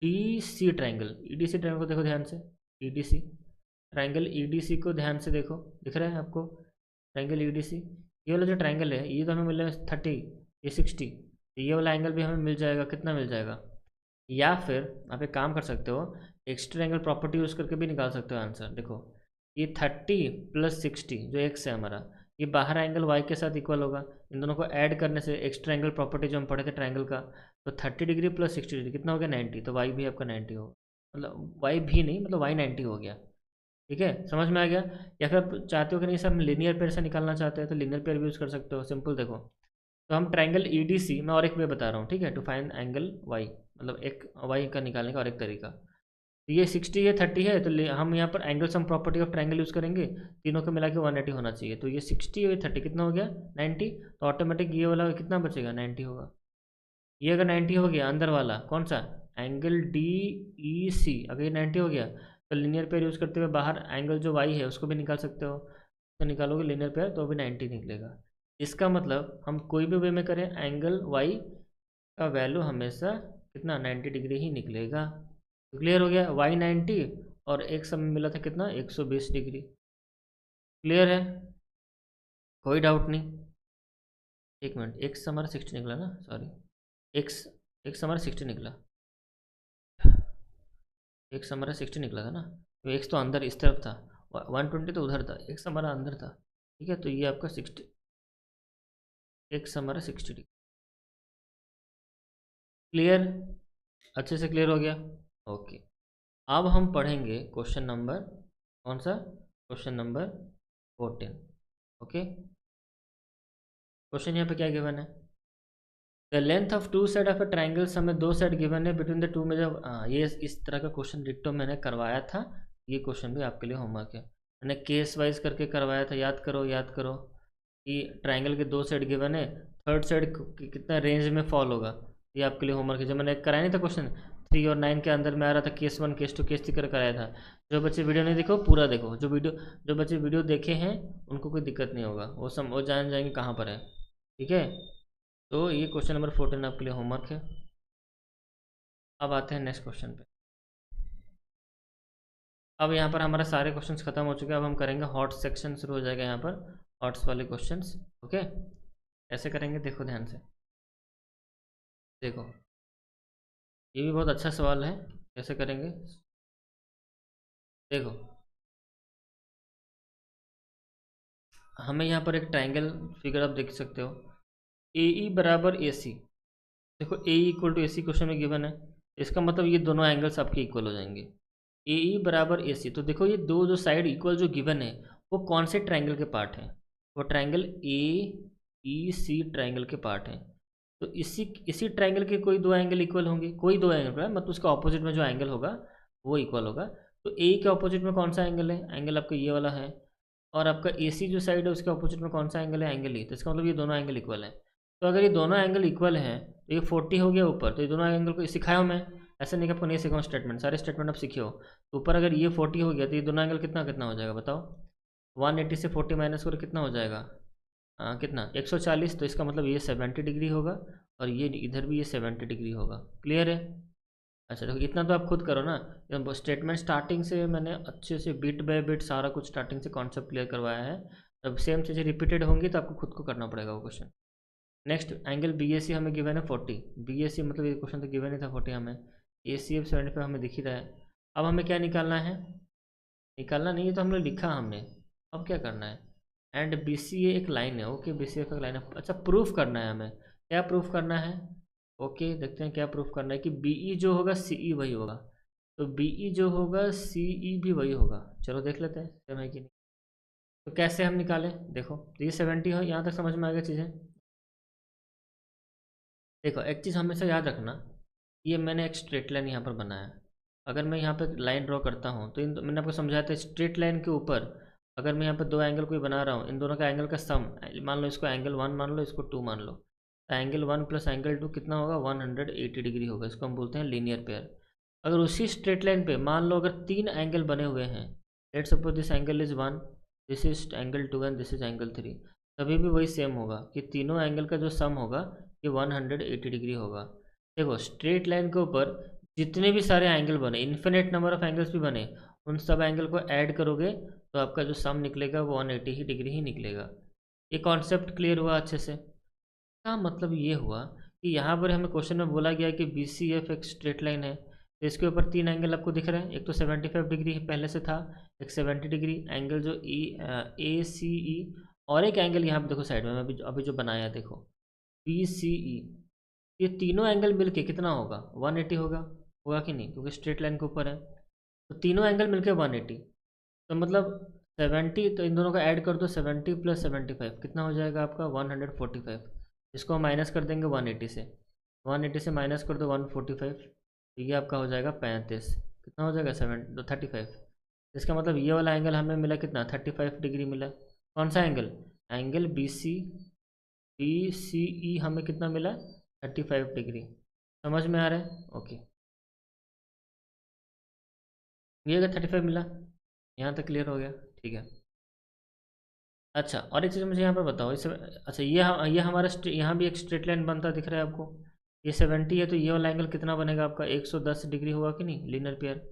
D C triangle, E D C triangle को देखो ध्यान से, E D C triangle, E D C को ध्यान से देखो, दिख रहा है आपको ट्राइंगल ई डी सी। ये वाला जो ट्राइंगल है ये तो हमें मिल रहा है 30, ये 60, ये वाला एंगल भी हमें मिल जाएगा, कितना मिल जाएगा। या फिर आप एक काम कर सकते हो, एक्स्ट्रा एंगल प्रॉपर्टी यूज़ करके भी निकाल सकते हो आंसर। देखो ये 30 + 60 जो एक्स है हमारा, ये बाहर एंगल वाई के साथ इक्वल होगा। इन दोनों को ऐड करने से एक्स्ट्रा एंगल प्रॉपर्टी जो हम पढ़े थे ट्राइंगल का, तो 30 डिग्री + 60 डिग्री कितना हो गया 90, तो वाई भी आपका 90 होगा, मतलब वाई भी नहीं, मतलब वाई 90 हो गया। ठीक है, समझ में आ गया। या फिर आप चाहते हो कि नहीं सर हम लीनियर पेयर से निकालना चाहते हैं, तो लीनियर पेयर भी यूज़ कर सकते हो। सिंपल देखो, तो हम ट्राइंगल ई डी सी, मैं और एक वे बता रहा हूँ, ठीक है, टू फाइंड एंगल वाई, मतलब एक वाई का निकालने का और एक तरीका। तो ये 60 ये 30 है, तो हम यहाँ पर angle sum property of triangle use करेंगे, तीनों को मिला के 180 होना चाहिए। तो ये 60 और ये 30 कितना हो गया 90, तो ऑटोमेटिक ये वाला कितना बचेगा 90 होगा। ये अगर 90 हो गया, अंदर वाला कौन सा एंगल डी ई सी, अगर ये 90 हो गया तो लीनियर पेयर यूज़ करते हुए बाहर एंगल जो वाई है उसको भी निकाल सकते हो, तो निकालोगे लीनियर पेयर तो भी 90 निकलेगा। इसका मतलब हम कोई भी वे में करें, एंगल वाई का वैल्यू हमेशा कितना 90 डिग्री ही निकलेगा। तो क्लियर हो गया, वाई 90 और एक समय मिला था कितना 120 डिग्री। क्लियर है, कोई डाउट नहीं। एक मिनट, एक्स हमारा 60 निकला ना, सॉरी, एक्स एक्स हमारा 60 निकला, एक्स हमारा 60 निकला था ना, तो एक्स तो अंदर इस तरफ था, 120 तो उधर था, एक्स हमारा अंदर था। ठीक है, तो ये आपका 60, एक्स हमारा 60 डिग्री। क्लियर, अच्छे से क्लियर हो गया। ओके, अब हम पढ़ेंगे क्वेश्चन नंबर, कौन सा, क्वेश्चन नंबर 14। ओके, क्वेश्चन यहाँ पे क्या गिवन है, the length of two side of a triangle, हमें दो साइड गिवन है बिटवीन द टू मेजर। ये इस तरह का क्वेश्चन डिट्टो मैंने करवाया था, ये क्वेश्चन भी आपके लिए होमवर्क है, मैंने केस वाइज करके करवाया था, याद करो याद करो, कि ट्राइंगल के दो साइड गिवन है, थर्ड साइड कितना रेंज में फॉल होगा, ये आपके लिए होमवर्क है। जब मैंने कराया नहीं था क्वेश्चन 3 और 9 के अंदर में आ रहा था, केस 1 केस 2 केस 3 कर कराया था। जो बच्चे वीडियो नहीं देखो पूरा देखो, जो बच्चे वीडियो देखे हैं उनको कोई दिक्कत नहीं होगा, वो जान जाएंगे कहाँ पर है। ठीक है, तो ये क्वेश्चन नंबर 14 आपके लिए होमवर्क है। अब आते हैं नेक्स्ट क्वेश्चन पे। अब यहाँ पर हमारा सारे क्वेश्चंस खत्म हो चुके हैं, अब हम करेंगे हॉट सेक्शन शुरू हो जाएगा यहाँ पर, हॉट्स वाले क्वेश्चंस। ओके, कैसे करेंगे देखो ध्यान से, देखो ये भी बहुत अच्छा सवाल है, कैसे करेंगे देखो। हमें यहाँ पर एक ट्राइंगल फिगर आप देख सकते हो, ए ई बराबर ए सी, देखो A equal to A C question में गिवन है, इसका मतलब ये दोनों एंगल्स आपके इक्वल हो जाएंगे। ए ई बराबर ए सी, तो देखो ये दो जो साइड इक्वल जो गिवन है वो कौन से ट्राइंगल के पार्ट हैं, वो triangle A E C triangle के पार्ट हैं। तो इसी ट्राइंगल के कोई दो एंगल इक्वल होंगे, कोई दो एंगल है मतलब उसका ऑपोजिट में जो एंगल होगा वो इक्वल होगा। तो ए के ऑपोजिट में कौन सा एंगल है, एंगल आपका ये वाला है, और आपका ए सी जो साइड है उसके ऑपोजिट में कौन सा एंगल है, एंगल ई, तो इसका मतलब ये दोनों एंगल इक्वल है। तो अगर ये दोनों एंगल इक्वल हैं तो ये 40 हो गया ऊपर, तो ये दोनों एंगल को सिखाया हूँ मैं, ऐसा नहीं कि आपको नहीं सिखाऊँ स्टेटमेंट, सारे स्टेटमेंट आप सीखे हो। तो ऊपर अगर ये 40 हो गया तो ये दोनों एंगल कितना कितना हो जाएगा बताओ, 180 से 40 माइनस करो कितना हो जाएगा, कितना 140, तो इसका मतलब ये 70 डिग्री होगा, और ये इधर भी ये 70 डिग्री होगा। क्लियर है, अच्छा देखो इतना तो आप खुद करो ना, स्टेटमेंट स्टार्टिंग से मैंने अच्छे से बिट बाय बिट सारा कुछ स्टार्टिंग से कॉन्सेप्ट क्लियर करवाया है, तब सेम चीज़ें रिपीटेड होंगी तो आपको खुद को करना पड़ेगा वो क्वेश्चन। नेक्स्ट एंगल बी ए सी हमें गिवन है 40, बी ए सी मतलब ये क्वेश्चन तो गिवन ही था 40 हमें, ए सी एफ 75 हमें दिख ही रहा है। अब हमें क्या निकालना है, निकालना नहीं है तो हमने लिखा हमने, अब क्या करना है, एंड बी सी ए एक लाइन है, ओके बी सी ए का लाइन है, अच्छा प्रूफ करना है हमें, क्या प्रूफ करना है, ओके देखते हैं क्या प्रूफ करना है, कि बी ई जो होगा सी ई वही होगा, तो बी ई जो होगा सी ई भी वही होगा। चलो देख लेते हैं सेम है कि नहीं, तो कैसे हम निकालें, देखो तो ये 70 हो, यहाँ तक समझ में आ गया चीज़ें। देखो एक चीज़ हमेशा याद रखना, ये मैंने एक स्ट्रेट लाइन यहाँ पर बनाया, अगर मैं यहाँ पर लाइन ड्रॉ करता हूँ तो मैंने आपको समझाया था स्ट्रेट लाइन के ऊपर अगर मैं यहाँ पर दो एंगल कोई बना रहा हूँ, इन दोनों का एंगल का सम, मान लो इसको एंगल 1 मान लो, इसको 2 मान लो, तो एंगल 1 प्लस एंगल 2 कितना होगा 180 डिग्री होगा, इसको हम बोलते हैं लीनियर पेयर। अगर उसी स्ट्रेट लाइन पे मान लो अगर 3 एंगल बने हुए हैं, let's suppose this angle is 1, this is angle 2 and this is angle 3, तभी भी वही सेम होगा कि तीनों एंगल का जो सम होगा ये 180 डिग्री होगा। देखो स्ट्रेट लाइन के ऊपर जितने भी सारे एंगल बने, इन्फिनिट नंबर ऑफ एंगल्स भी बने, उन सब एंगल को ऐड करोगे तो आपका जो सम निकलेगा वो 180 ही डिग्री ही निकलेगा। ये कॉन्सेप्ट क्लियर हुआ अच्छे से? का मतलब ये हुआ कि यहाँ पर हमें क्वेश्चन में बोला गया कि बी सी एफ एक स्ट्रेट लाइन है, तो इसके ऊपर 3 एंगल आपको दिख रहे हैं। एक तो 75 डिग्री पहले से था, एक 70 डिग्री एंगल जो ए सी ई, और एक एंगल यहाँ पर देखो साइड में मैं अभी जो बनाया देखो बी सी ई। ये तीनों एंगल मिलके कितना होगा? 180 होगा। होगा कि नहीं? क्योंकि स्ट्रेट लाइन के ऊपर है, तो तीनों एंगल मिलके 180। तो मतलब 70, तो इन दोनों का ऐड कर दो, 70 + 75 कितना हो जाएगा आपका? 145। इसको माइनस कर देंगे 180 से, 180 से माइनस कर दो 145, तो ये आपका हो जाएगा 35। कितना हो जाएगा? 35। इसका मतलब ये वाला एंगल हमें मिला कितना? 35 डिग्री मिला। कौन सा एंगल? एंगल बी सी ई हमें कितना मिला? 35 डिग्री। समझ में आ रहा है? ओके, ये अगर 35 मिला, यहाँ तक क्लियर हो गया? ठीक है। अच्छा, और एक चीज़ मुझे यहाँ पर बताओ, इस अच्छा ये हमारा यहाँ भी एक स्ट्रेट लाइन बनता दिख रहा है आपको। ये 70 है, तो ये वाला एंगल कितना बनेगा आपका? 110 डिग्री हुआ कि नहीं? Linear pair.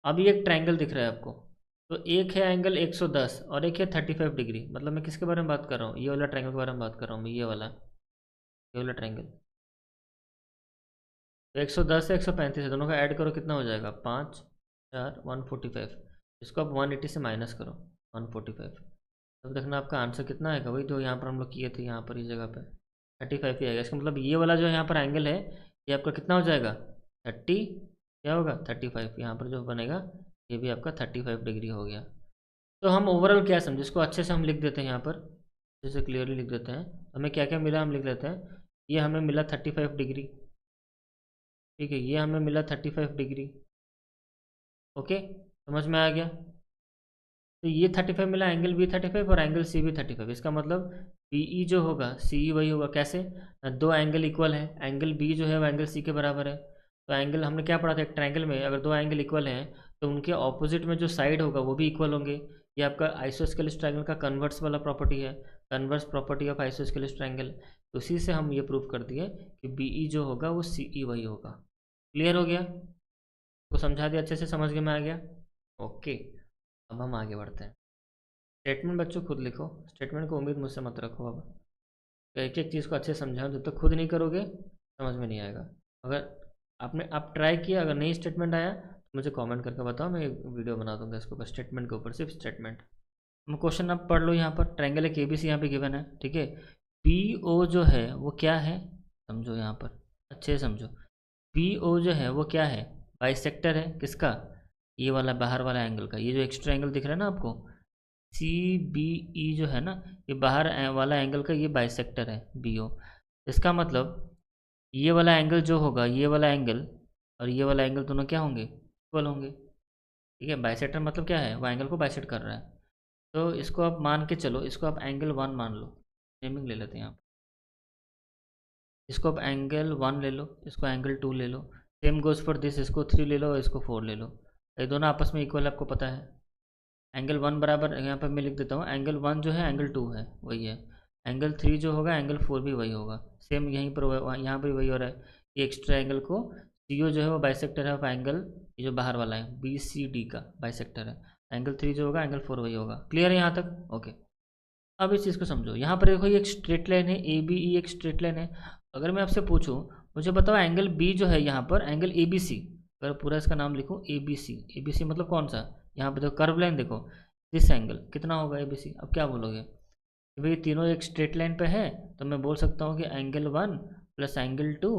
अब ये एक ट्रायंगल दिख रहा है आपको, तो एक है एंगल 110 और एक है 35 डिग्री। मतलब मैं किसके बारे में बात कर रहा हूँ? ये वाला ट्रायंगल के बारे में बात कर रहा हूँ मैं, ये वाला ट्रायंगल। तो 110 है 135 है, दोनों का ऐड करो कितना हो जाएगा? 5 4 145। इसको आप 180 से माइनस करो 145। तब देखना आपका आंसर कितना आएगा? वही जो यहाँ पर हम लोग किए थे, यहाँ पर इस जगह पे 35 ही आएगा। इसका मतलब ये वाला जो यहाँ पर एंगल है, ये आपका कितना हो जाएगा? 30, क्या होगा? 35। यहाँ पर जो बनेगा ये भी आपका 35 डिग्री हो गया। तो हम ओवरऑल क्या समझे, इसको अच्छे से हम लिख देते हैं यहाँ पर, जैसे क्लियरली लिख देते हैं। हमें क्या क्या मिला हम लिख लेते हैं। ये हमें मिला 35 डिग्री, ठीक है। ये हमें मिला 35 डिग्री। ओके, समझ में आ गया? तो ये 35 मिला, एंगल बी 35 और एंगल सी भी 35। इसका मतलब बी ई जो होगा सी ई वही होगा। कैसे? दो एंगल इक्वल है, एंगल बी जो है वो एंगल सी के बराबर है। तो एंगल हमने क्या पढ़ा था, एक ट्रायंगल में अगर दो एंगल इक्वल हैं तो उनके ऑपोजिट में जो साइड होगा वो भी इक्वल होंगे। ये आपका आइसोस्केलिस ट्रायंगल का कन्वर्स वाला प्रॉपर्टी है, converse property of isosceles triangle. तो उसी से हम ये प्रूव कर दिए कि बी ई जो होगा वो सी ई वही होगा। क्लियर हो गया? तो समझा दिया अच्छे से, समझ में आ गया? ओके, अब हम आगे बढ़ते हैं। स्टेटमेंट बच्चों खुद लिखो, स्टेटमेंट को उम्मीद मुझसे मत रखो। अब तो एक एक चीज़ को अच्छे से समझाओ, जब तक खुद नहीं करोगे समझ में नहीं आएगा। अगर आप ट्राई किया, अगर नहीं स्टेटमेंट आया तो मुझे कमेंट करके बताओ, मैं एक वीडियो बना दूंगा इसके ऊपर, स्टेटमेंट के ऊपर, सिर्फ स्टेटमेंट। हम क्वेश्चन अब पढ़ लो। यहाँ पर ट्रायंगल एक एबीसी यहाँ पे गिवन है, ठीक है। पी ओ जो है वो क्या है? समझो यहाँ पर, अच्छे से समझो। पी ओ जो है वो क्या है? बाइसेक्टर है। किसका? ये वाला बाहर वाला एंगल का। ये जो एक्स्ट्रा एंगल दिख रहा है ना आपको, सी बी ई जो है ना, ये बाहर वाला एंगल का ये बाइसेक्टर है बी ओ। इसका मतलब ये वाला एंगल जो होगा, ये वाला एंगल और ये वाला एंगल दोनों क्या होंगे? इक्वल होंगे, ठीक है। बाइसेक्टर मतलब क्या है? वो एंगल को बाइसेक्ट कर रहा है। तो इसको आप मान के चलो, इसको आप एंगल 1 मान लो। नेमिंग ले लेते हैं यहाँ, इसको आप एंगल 1 ले लो, इसको एंगल 2 ले लो। सेम गोज फॉर दिस, इसको 3 ले लो और इसको 4 ले लो। ये दोनों आपस में इक्वल आपको पता है। एंगल 1 बराबर, यहाँ पर मैं लिख देता हूँ, एंगल 1 जो है एंगल 2 है वही है। एंगल 3 जो होगा एंगल 4 भी वही होगा। सेम यहीं पर यहाँ पर वही हो रहा है। ये एक्स्ट्रा एंगल को सी ओ जो है वो बाइसेक्टर है ऑफ एंगल, ये जो बाहर वाला है बी सी डी का बाइसेक्टर है। एंगल 3 जो होगा एंगल 4 वही होगा। क्लियर है यहाँ तक? ओके, अब इस चीज़ को समझो। यहाँ पर देखो ये एक स्ट्रेट लाइन है, ए बी ई एक स्ट्रेट लाइन है। अगर मैं आपसे पूछूं, मुझे बताओ एंगल बी जो है यहाँ पर, एंगल ए बी सी, अगर पूरा इसका नाम लिखूँ ए बी सी मतलब कौन सा? यहाँ पर देखो कर्व लाइन, देखो दिस एंगल कितना होगा? A B C. अब क्या बोलोगे कि भाई तीनों एक स्ट्रेट लाइन पे है, तो मैं बोल सकता हूँ कि angle 1 plus angle 2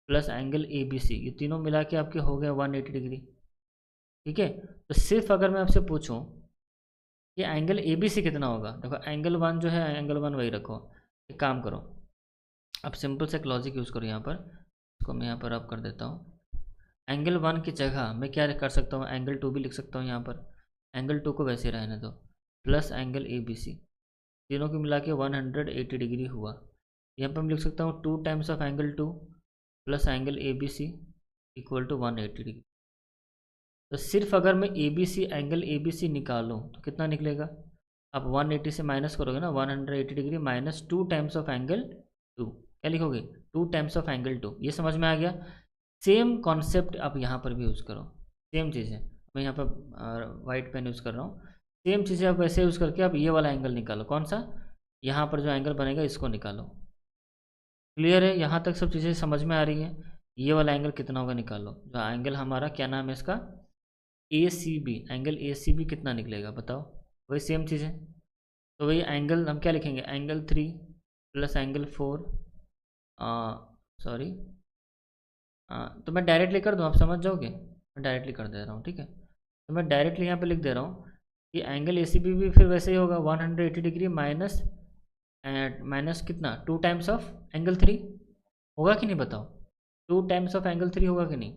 plus angle A B C, ये तीनों मिला के आपके हो गया 180 डिग्री, ठीक है। तो सिर्फ अगर मैं आपसे पूछूं कि एंगल ए बी सी कितना होगा, देखो एंगल 1 जो है एंगल 1 वही रखो। एक काम करो, अब सिंपल से एक लॉजिक यूज़ करो यहाँ पर, इसको मैं यहाँ पर अब कर देता हूँ। एंगल 1 की जगह मैं क्या कर सकता हूँ? एंगल 2 भी लिख सकता हूँ यहाँ पर। एंगल 2 को वैसे रहने दो, plus angle A B C, तीनों को मिला के 180 डिग्री हुआ। यहाँ पर मैं लिख सकता हूँ 2 times of angle 2 plus angle A B C equal to 180 degree. तो सिर्फ अगर मैं A B C, angle A B C निकालूँ तो कितना निकलेगा? आप 180 से माइनस करोगे ना, 180 degree minus 2 times of angle 2, क्या लिखोगे 2 टाइम्स ऑफ एंगल 2। ये समझ में आ गया। सेम कॉन्सेप्ट आप यहाँ पर भी यूज़ करो, सेम चीज़ें। मैं यहाँ पर वाइट पेन यूज़ कर रहा हूँ। सेम चीज़ें आप वैसे यूज़ करके आप ये वाला एंगल निकालो। कौन सा? यहाँ पर जो एंगल बनेगा इसको निकालो। क्लियर है? यहाँ तक सब चीज़ें समझ में आ रही हैं। ये वाला एंगल कितना होगा निकालो। जो एंगल हमारा क्या नाम है इसका? ACB। एंगल ACB कितना निकलेगा बताओ। वही सेम चीज़ें। तो वही एंगल हम क्या लिखेंगे? एंगल 3 प्लस एंगल 4, सॉरी, तो मैं डायरेक्टली कर दूँ, आप समझ जाओगे। मैं डायरेक्टली कर दे रहा हूँ, ठीक है। तो मैं डायरेक्टली यहाँ पे लिख दे रहा हूँ कि एंगल ACB भी फिर वैसे ही होगा 180 डिग्री माइनस माइनस कितना 2 टाइम्स ऑफ एंगल 3। होगा कि नहीं बताओ? 2 टाइम्स ऑफ एंगल 3 होगा कि नहीं?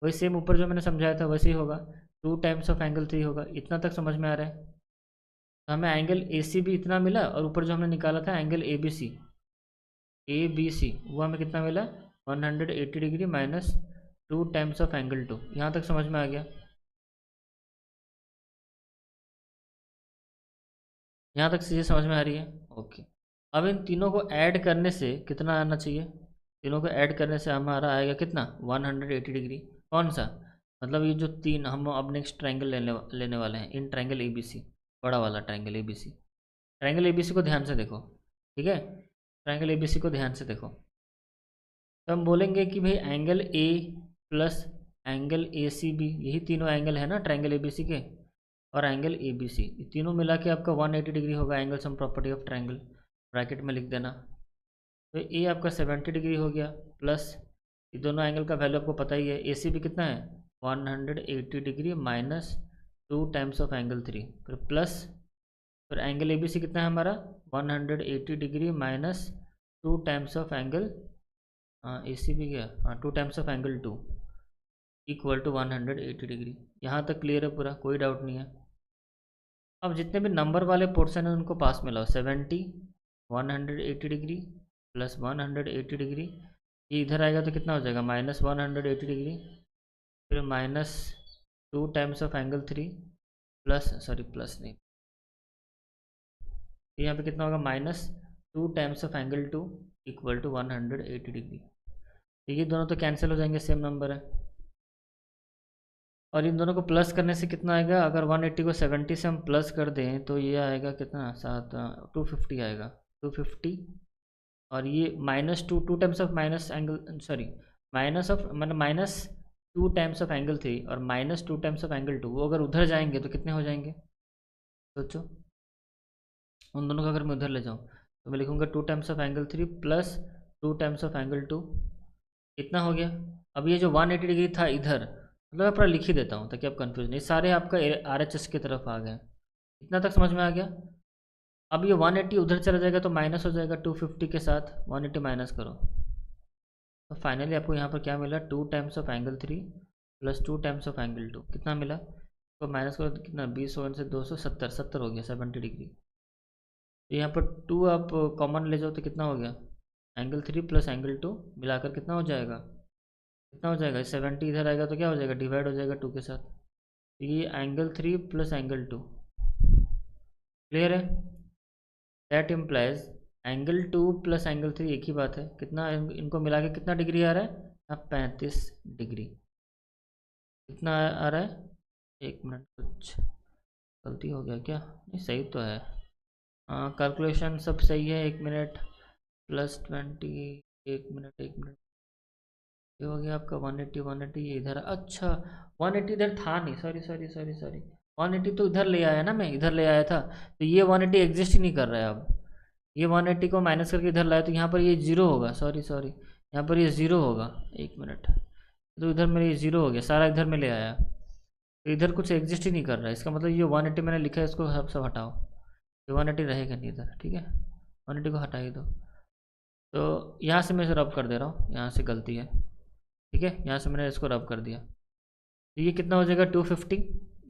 वही सेम ऊपर जो मैंने समझाया था वैसे ही होगा। 2 टाइम्स ऑफ एंगल 3 होगा। इतना तक समझ में आ रहा है? तो हमें एंगल ACB इतना मिला और ऊपर जो हमने निकाला था एंगल ABC वो हमें कितना मिला? 180 degree minus 2 times of angle 2। यहाँ तक समझ में आ गया? यहाँ तक चीज़ें समझ में आ रही है? ओके। अब इन तीनों को ऐड करने से कितना आना चाहिए? तीनों को ऐड करने से हमारा आएगा कितना? 180 डिग्री। कौन सा? मतलब ये जो तीन हम अब नेक्स्ट ट्रायंगल लेने वाले हैं, इन ट्रायंगल ABC, बड़ा वाला ट्रायंगल ABC। ट्रायंगल ABC को ध्यान से देखो, ठीक है। ट्रायंगल ABC को ध्यान से देखो। तो हम बोलेंगे कि भाई angle A plus angle ACB, यही तीनों एंगल है ना ट्रायंगल ABC के, और एंगल ABC, ये तीनों मिला के आपका 180 डिग्री होगा। Angle sum property of triangle bracket में लिख देना। तो ये आपका 70 डिग्री हो गया, प्लस ये दोनों एंगल का वैल्यू आपको पता ही है। ACB कितना है? 180 degree minus 2 times of angle 3, फिर प्लस, फिर एंगल ABC कितना है हमारा? 180 degree minus 2 times of angle ACB क्या? 2 times of angle 2 equal to 180 degree. यहाँ तक क्लियर है पूरा? कोई डाउट नहीं है? अब जितने भी नंबर वाले पोर्शन हैं उनको पास में लाओ। 70, 180 डिग्री प्लस 180 डिग्री, ये इधर आएगा तो कितना हो जाएगा? माइनस 180 डिग्री, फिर minus 2 times of angle 3 plus, sorry plus नहीं, तो यहाँ पे कितना होगा? Minus 2 times of angle 2 equal to 180 degree. ये दोनों तो कैंसिल हो जाएंगे, सेम नंबर है। और इन दोनों को प्लस करने से कितना आएगा? अगर 180 को 70 से हम प्लस कर दें तो ये आएगा कितना? 250 आएगा, 250। और ये minus 2 times of minus angle, sorry minus of, मतलब माइनस 2 टाइम्स ऑफ एंगल 3 और माइनस 2 टाइम्स ऑफ एंगल 2, वो अगर उधर जाएंगे तो कितने हो जाएंगे? सोचो। उन दोनों को अगर मैं उधर ले जाऊँ तो मैं लिखूँगा 2 times of angle 3 plus 2 times of angle 2। इतना हो गया। अब ये जो 180 डिग्री था इधर, मतलब मैं पूरा लिख ही देता हूँ ताकि आप कंफ्यूज नहीं, सारे आपका RHS की तरफ आ गए। इतना तक समझ में आ गया? अब ये 180 उधर चला जाएगा तो माइनस हो जाएगा 250 के साथ, 180 माइनस करो तो फाइनली आपको यहाँ पर क्या मिला? 2 times of angle 3 plus 2 times of angle 2। कितना मिला? तो माइनस करो तो कितना? 20 से 270, 70 हो गया, 70 डिग्री। तो यहाँ पर 2 आप कॉमन ले जाओ तो कितना हो गया? एंगल 3 प्लस एंगल 2 मिलाकर कितना हो जाएगा? कितना हो जाएगा? 70 इधर आएगा तो क्या हो जाएगा? डिवाइड हो जाएगा 2 के साथ। तो ये एंगल 3 प्लस एंगल 2। क्लियर है? That implies angle 2 plus angle 3 एक ही बात है। कितना इनको मिला के कितना डिग्री आ रहा है? अब 35 डिग्री। कितना आ रहा है? एक मिनट, कुछ गलती हो गया क्या? नहीं, सही तो है। हाँ, कैलकुलेशन सब सही है। एक मिनट, प्लस 20, एक मिनट, ये हो गया आपका 180, 180 ये इधर, अच्छा 180 इधर था नहीं, सॉरी सॉरी सॉरी सॉरी, 180 तो इधर ले आया ना, मैं इधर ले आया था, तो ये 180 एग्जिस्ट ही नहीं कर रहा है। अब ये 180 को माइनस करके इधर लाया तो यहाँ पर ये जीरो होगा, सॉरी सॉरी, यहाँ पर ये ज़ीरो होगा। एक मिनट, तो इधर मेरे ये ज़ीरो हो गया, सारा इधर में ले आया, तो इधर कुछ एग्जिस्ट ही नहीं कर रहा है। इसका मतलब ये 180 मैंने लिखा है, इसको सब हटाओ, ये 180 रहेगा नहीं इधर, ठीक है, 180 को हटा ही दो। तो यहाँ से मैं इसे रब कर दे रहा हूँ, यहाँ से गलती है, ठीक है, यहाँ से मैंने इसको रब कर दिया। तो ये कितना हो जाएगा? 250।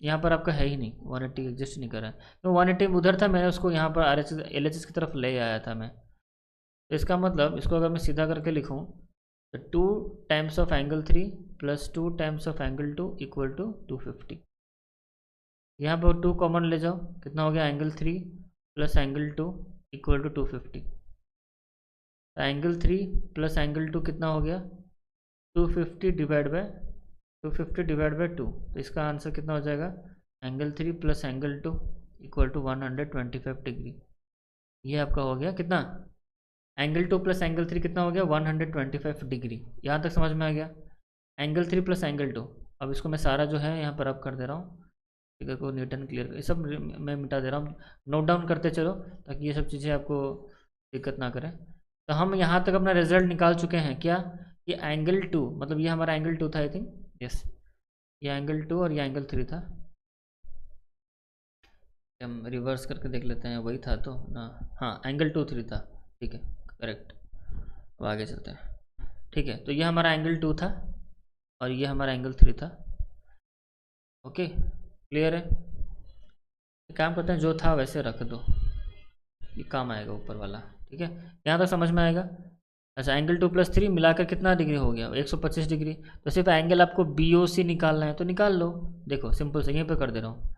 यहाँ पर आपका है ही नहीं, 180 एग्जिस्ट नहीं कर रहा है, तो 180 उधर था, मैंने उसको यहाँ पर LHS की तरफ ले आया था मैं। तो इसका मतलब इसको अगर मैं सीधा करके लिखूँ तो 2 times of angle 3 plus 2 times of angle 2 equal to 250। यहाँ पर 2 कॉमन ले जाओ, कितना हो गया? Angle 3 plus angle 2 equal to 250। तो एंगल 3 प्लस एंगल 2 कितना हो गया, 250 डिवाइड बाय 2, तो इसका आंसर कितना हो जाएगा, angle 3 plus angle 2 equal to 125 degree. ये आपका हो गया कितना, एंगल 2 प्लस एंगल 3 कितना हो गया, 125 डिग्री। यहाँ तक समझ में आ गया, एंगल 3 प्लस एंगल 2। अब इसको मैं सारा जो है यहाँ पर अब कर दे रहा हूँ, फिगर को नीट एंड क्लियर, ये सब मैं मिटा दे रहा हूँ, नोट डाउन करते चलो ताकि ये सब चीज़ें आपको दिक्कत ना करें। तो हम यहाँ तक अपना रिजल्ट निकाल चुके हैं क्या, ये एंगल 2 मतलब ये हमारा एंगल 2 था आई थिंक, यस ये एंगल 2 और ये एंगल 3 था। हम रिवर्स करके देख लेते हैं, वही था तो ना, हाँ एंगल 2 3 था, ठीक है करेक्ट। अब आगे चलते हैं, ठीक है। तो ये हमारा एंगल 2 था और ये हमारा एंगल 3 था, ओके क्लियर है। काम करते हैं, जो था वैसे रख दो, ये काम आएगा ऊपर वाला, ठीक है यहाँ तक समझ में आएगा। अच्छा एंगल 2 प्लस 3 मिलाकर कितना डिग्री हो गया, 125 डिग्री। तो सिर्फ एंगल आपको BOC निकालना है तो निकाल लो, देखो सिंपल से यहीं पे कर दे रहा हूँ,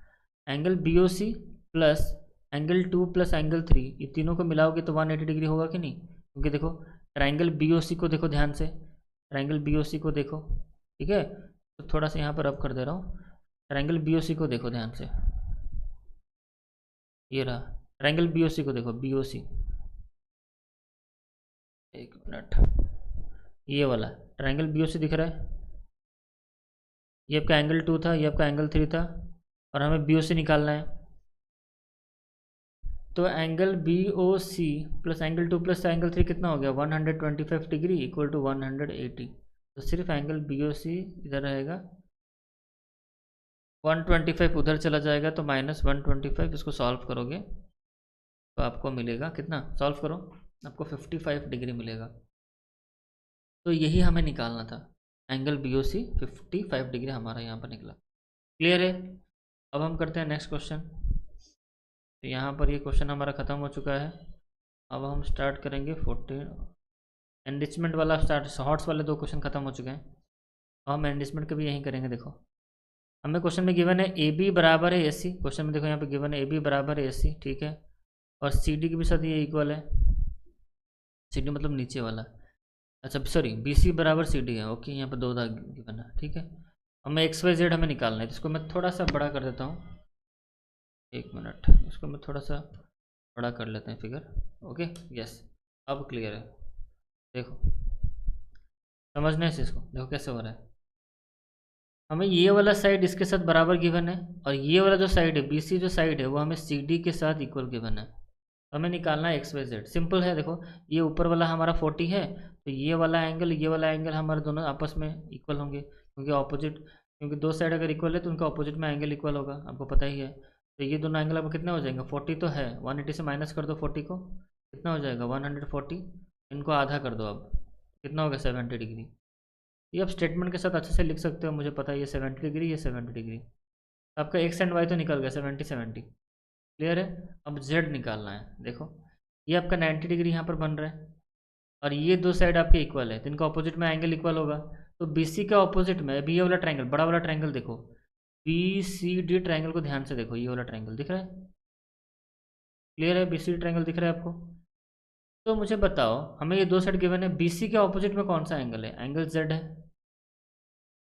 angle BOC plus angle 2 plus angle 3, ये तीनों को मिलाओगे तो 180 डिग्री होगा कि नहीं, क्योंकि देखो ट्रायंगल BOC को देखो ध्यान से, ट्रायंगल BOC को देखो, ठीक है। तो थोड़ा सा यहाँ पर अब कर दे रहा हूँ, ट्रायंगल BOC को देखो ध्यान से, ये रहा ट्रायंगल BOC को देखो, BOC, एक मिनट, ये वाला ट्रायंगल BOC दिख रहा है, ये आपका एंगल 2 था, ये आपका एंगल 3 था और हमें BOC निकालना है। तो angle BOC plus angle 2 plus angle 3 कितना हो गया, 125 डिग्री इक्वल टू 180। तो सिर्फ एंगल BOC इधर रहेगा, 125 उधर चला जाएगा तो -125, इसको सॉल्व करोगे तो आपको मिलेगा कितना, सॉल्व करो आपको 55 डिग्री मिलेगा। तो यही हमें निकालना था, एंगल BOC 55 डिग्री हमारा यहाँ पर निकला, क्लियर है। अब हम करते हैं नेक्स्ट क्वेश्चन। तो यहाँ पर ये क्वेश्चन हमारा ख़त्म हो चुका है। अब हम स्टार्ट करेंगे 14 एनरिचमेंट वाला, स्टार्ट शॉर्ट्स वाले 2 क्वेश्चन ख़त्म हो चुके हैं, अब हम एनरिचमेंट का भी यहीं करेंगे। देखो हमें क्वेश्चन में गिवन है AB बराबर है AC, क्वेश्चन में देखो यहाँ पे गिवन है AB बराबर है AC, ठीक है, और CD के भी साथ ये इक्वल है, CD मतलब नीचे वाला, अच्छा सॉरी BC बराबर CD है, ओके यहाँ पर 2 दाग गिवन है, ठीक है। हमें XYZ हमें निकालना है, इसको मैं थोड़ा सा बड़ा कर देता हूँ, एक मिनट, इसको मैं थोड़ा सा बड़ा कर लेते हैं फिगर, ओके यस अब क्लियर है। देखो समझने से इसको देखो कैसे हो रहा है, हमें ये वाला साइड इसके साथ बराबर गिवन है और ये वाला जो साइड है BC जो साइड है वो हमें CD के साथ इक्वल गिवन है, हमें निकालना है XYZ। सिंपल है, देखो ये ऊपर वाला हमारा 40 है तो ये वाला एंगल हमारे दोनों आपस में इक्वल होंगे, क्योंकि ऑपोजिट, क्योंकि 2 साइड अगर इक्वल है तो उनका ऑपोजिट में एंगल इक्वल होगा, आपको पता ही है। तो ये दोनों एंगल आपको कितने हो जाएंगे, 40 तो है, 180 से माइनस कर दो 40 को, कितना हो जाएगा 140, इनको आधा कर दो, अब कितना होगा 70 डिग्री। ये आप स्टेटमेंट के साथ अच्छे से लिख सकते हो, मुझे पता है ये 70 डिग्री, ये 70 डिग्री, आपका एक्स एंड वाई तो निकल गया 70 क्लियर है। अब जेड निकालना है, देखो ये आपका 90 डिग्री यहाँ पर बन रहा है और ये 2 साइड आपके इक्वल है तो इनका ऑपोजिट में एंगल इक्वल होगा, तो BC का ऑपोजिट में अभी ये वाला ट्रायंगल, बड़ा वाला ट्रायंगल देखो, BCD ट्रायंगल को ध्यान से देखो, ये वाला ट्रायंगल दिख रहा है, क्लियर है, BCD ट्रायंगल दिख रहा है आपको। तो मुझे बताओ हमें ये 2 साइड गिवन है, BC के ऑपोजिट में कौन सा एंगल है, एंगल Z है,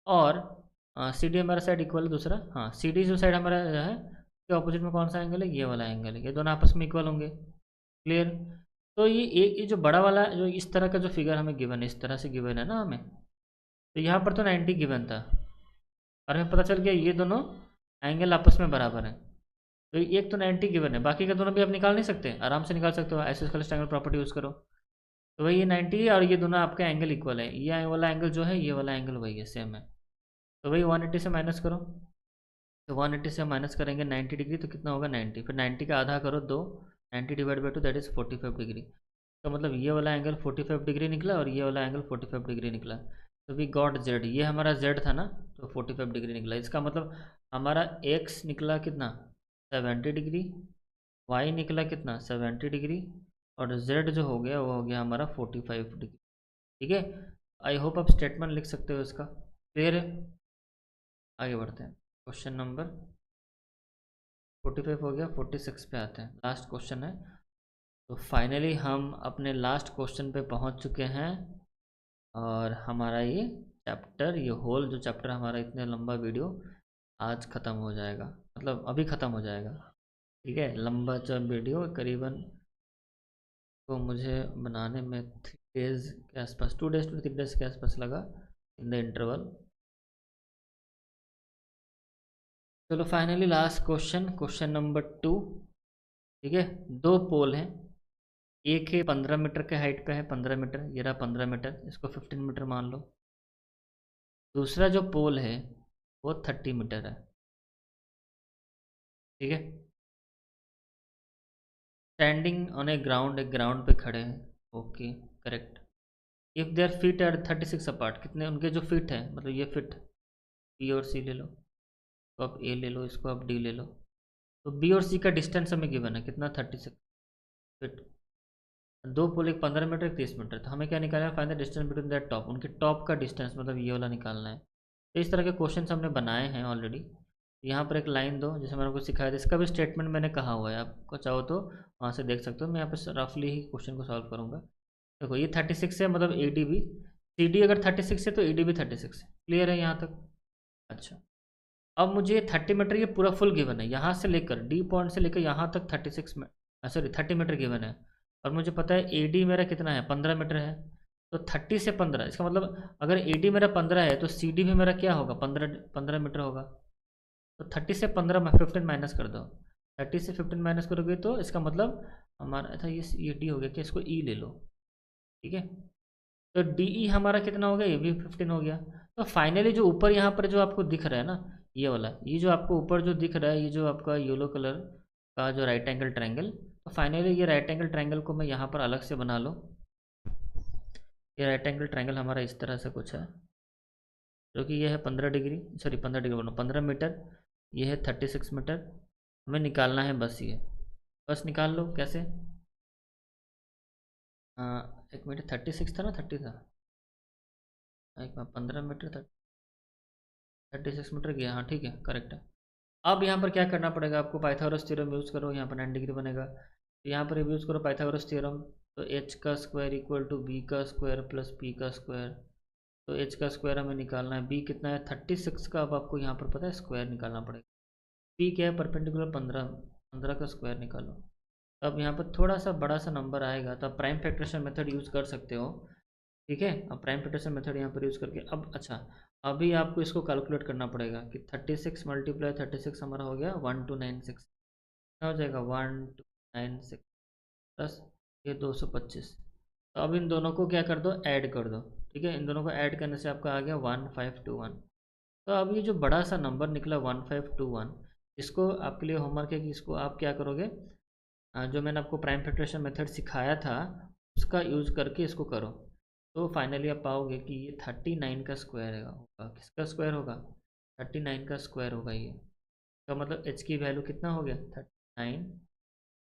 और CD हमारा साइड इक्वल है दूसरा, हाँ CD जो साइड हमारा है के ऑपोजिट में कौन सा एंगल है, ये वाला एंगल है, ये दोनों आपस में इक्वल होंगे, क्लियर। तो ये जो बड़ा वाला जो इस तरह का जो फिगर हमें गिवन है, इस तरह से गिवन है ना हमें, तो यहाँ पर तो 90 गिवन था और हमें पता चल गया ये दोनों एंगल आपस में बराबर हैं, तो एक तो 90 गिवन है, बाकी के दोनों भी आप निकाल नहीं सकते, आराम से निकाल सकते हो, आइसोस्केलेस ट्रायंगल प्रॉपर्टी यूज़ करो। तो वही ये 90 है और ये दोनों आपका एंगल इक्वल है, ये वाला एंगल जो है ये वाला एंगल वही है, सेम है, तो वही 180 से माइनस करो, तो 180 से माइनस करेंगे 90 डिग्री तो कितना होगा 90, फिर 90 का आधा करो 2, 90 divide by 2 that is 45 degree, तो मतलब ये वाला एंगल 45 डिग्री निकला और ये वाला एंगल 45 डिग्री निकला, तो वी गॉट जेड, ये हमारा जेड था ना तो 45 डिग्री निकला, इसका मतलब हमारा एक्स निकला कितना 70 डिग्री, वाई निकला कितना 70 डिग्री और जेड जो हो गया वो हो गया हमारा 45 डिग्री, ठीक है। आई होप आप स्टेटमेंट लिख सकते हो इसका, क्लियर है। आगे बढ़ते हैं, क्वेश्चन नंबर 45 हो गया, 46 पे आते हैं, लास्ट क्वेश्चन है। तो फाइनली हम अपने लास्ट क्वेश्चन पे पहुंच चुके हैं, और हमारा ये चैप्टर, ये होल जो चैप्टर हमारा इतना लंबा वीडियो आज ख़त्म हो जाएगा, मतलब अभी ख़त्म हो जाएगा। ठीक है, लंबा जब वीडियो करीबन तो मुझे बनाने में 3 डेज़ के आसपास, 2 डेज़ टू 3 डेज़ के आसपास लगा इन द इंटरवल। चलो finally last question, question number 2। ठीक है, 2 पोल हैं, एक है 15 मीटर के हाइट पे है, 15 मीटर, ये रहा 15 मीटर, इसको 15 मीटर मान लो। दूसरा जो पोल है वो 30 मीटर है। ठीक है, स्टैंडिंग ऑन ए ग्राउंड, एक ग्राउंड पे खड़े हैं। Okay, correct. If their feet are 36 apart, कितने उनके जो फीट हैं, मतलब ये फीट, बी और सी ले लो, तो आप ए ले लो, इसको आप डी ले लो। तो बी और सी का डिस्टेंस हमें गिवन है कितना, 36 फीट। 2 पोल, एक 15 मीटर, एक 30 मीटर, तो हमें क्या निकालना है, find the distance between that top, उनके टॉप का डिस्टेंस, मतलब ये वाला निकालना है। तो इस तरह के क्वेश्चंस हमने बनाए हैं ऑलरेडी। यहाँ पर एक लाइन दो, जैसे मैंने आपको सिखाया था, इसका भी स्टेटमेंट मैंने कहा हुआ है, आपको चाहो तो वहाँ से देख सकते हो। मैं यहाँ पर रफली ही क्वेश्चन को सॉल्व करूँगा। देखो ये 36 है, मतलब ए डी भी, सी डी अगर 36 है तो ए डी भी 36 है। क्लियर है यहाँ तक? अच्छा, अब मुझे 30 मीटर ये पूरा फुल गिवन है, यहाँ से लेकर डी पॉइंट से लेकर यहाँ तक 36 में, सॉरी 30 मीटर गिवन है। और मुझे पता है ए डी मेरा कितना है, 15 मीटर है। तो 30 से 15, इसका मतलब अगर ए डी मेरा 15 है तो सी डी भी मेरा क्या होगा, 15 मीटर होगा। तो 30 से 15 15 माइनस कर दो, 30 से 15 माइनस करोगे तो इसका मतलब हमारा था ये डी हो गया, कि इसको ई ले लो। ठीक है, तो डी ई हमारा कितना हो गया, ये भी 15 हो गया। तो फाइनली जो ऊपर यहाँ पर जो आपको दिख रहा है ना, ये वाला, ये जो आपको ऊपर जो दिख रहा है, ये जो आपका येलो कलर का जो राइट एंगल ट्रायंगल, तो फाइनली ये राइट एंगल ट्रायंगल को मैं यहाँ पर अलग से बना लो। ये राइट एंगल ट्रायंगल हमारा इस तरह से कुछ है, जो कि ये है 15 डिग्री, सॉरी 15 डिग्री बोलो, 15 मीटर, ये है 36 मीटर। हमें निकालना है बस ये, बस निकाल लो। कैसे? एक मिनट, 36 था ना, 30 था, एक मिनट, 15 मीटर 36 मीटर गया, हाँ ठीक है, करेक्ट है। अब यहाँ पर क्या करना पड़ेगा आपको, पाइथागोरस थ्योरम यूज़ करो, यहाँ पर 90 डिग्री बनेगा, तो यहाँ पर यूज़ करो पाइथागोरस थ्योरम। तो एच का स्क्वायर इक्वल टू बी का स्क्वायर प्लस पी का स्क्वायर। तो एच का स्क्वायर हमें निकालना है, बी कितना है 36 का, अब आपको यहाँ पर पता है स्क्वायर निकालना पड़ेगा। पी क्या है, परपेंडिकुलर 15, 15 का स्क्वायर निकालो। अब यहाँ पर थोड़ा सा बड़ा सा नंबर आएगा, तो आप प्राइम फैक्टरेशन मेथड यूज़ कर सकते हो। ठीक है, अब प्राइम फैक्टरेशन मेथड यहाँ पर यूज़ करके, अब अच्छा, अभी आपको इसको कैलकुलेट करना पड़ेगा कि 36 मल्टीप्लाई 36 हमारा हो गया 1296, क्या हो जाएगा 1296 प्लस ये 225। तो अब इन दोनों को क्या कर दो, ऐड कर दो। ठीक है, इन दोनों को ऐड करने से आपका आ गया 1521। तो अब ये जो बड़ा सा नंबर निकला 1521, इसको आपके लिए होमवर्क है कि इसको आप क्या करोगे, जो मैंने आपको प्राइम फैक्टरेशन मेथड सिखाया था उसका यूज़ करके इसको करो। तो फाइनली आप पाओगे कि ये 39 का स्क्वायर होगा। किसका स्क्वायर होगा, 39 का स्क्वायर होगा ये। तो मतलब एच की वैल्यू कितना हो गया, 39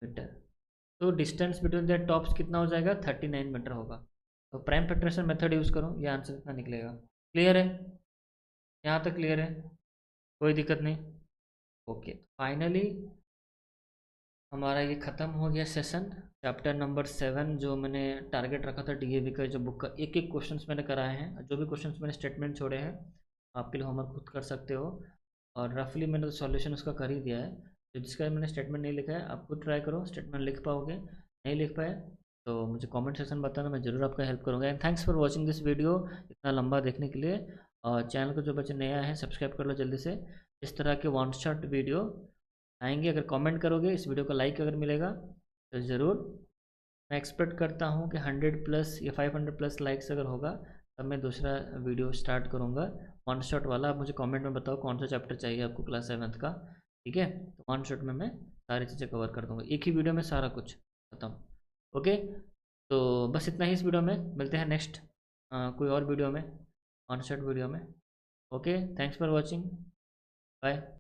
मीटर। तो डिस्टेंस बिटवीन द टॉप्स कितना हो जाएगा, 39 मीटर होगा। तो प्राइम फैक्टरेशन मेथड यूज़ करो, ये आंसर कितना निकलेगा। क्लियर है? यहाँ तक क्लियर है, कोई दिक्कत नहीं? ओके, फाइनली हमारा ये ख़त्म हो गया सेशन, चैप्टर नंबर 7, जो मैंने टारगेट रखा था डीएवी का, जो बुक का एक एक क्वेश्चंस मैंने कराए हैं, जो भी क्वेश्चंस मैंने स्टेटमेंट छोड़े हैं आपके लिए होमवर्क खुद कर सकते हो। और रफली मैंने तो सॉल्यूशन उसका कर ही दिया है, तो जिसका मैंने स्टेटमेंट नहीं लिखा है आप खुद ट्राई करो, स्टेटमेंट लिख पाओगे, नहीं लिख पाए तो मुझे कॉमेंट सेक्शन बताना, मैं ज़रूर आपका हेल्प करूँगा। And thanks for watching this video, इतना लंबा देखने के लिए। और चैनल को जो बच्चे नया है सब्सक्राइब कर लो जल्दी से, इस तरह के वन शॉट वीडियो आएंगे। अगर कमेंट करोगे, इस वीडियो को लाइक अगर मिलेगा तो ज़रूर, मैं एक्सपेक्ट करता हूँ कि 100 प्लस या 500 प्लस लाइक्स अगर होगा तब मैं दूसरा वीडियो स्टार्ट करूँगा वन शॉट वाला। आप मुझे कमेंट में बताओ कौन सा चैप्टर चाहिए आपको क्लास 7 का। ठीक है, तो वन शॉट में मैं सारी चीज़ें कवर कर दूँगा, एक ही वीडियो में सारा कुछ खत्म। ओके, तो बस इतना ही इस वीडियो में, मिलते हैं नेक्स्ट कोई और वीडियो में, वन शॉट वीडियो में। Okay, thanks for watching, bye.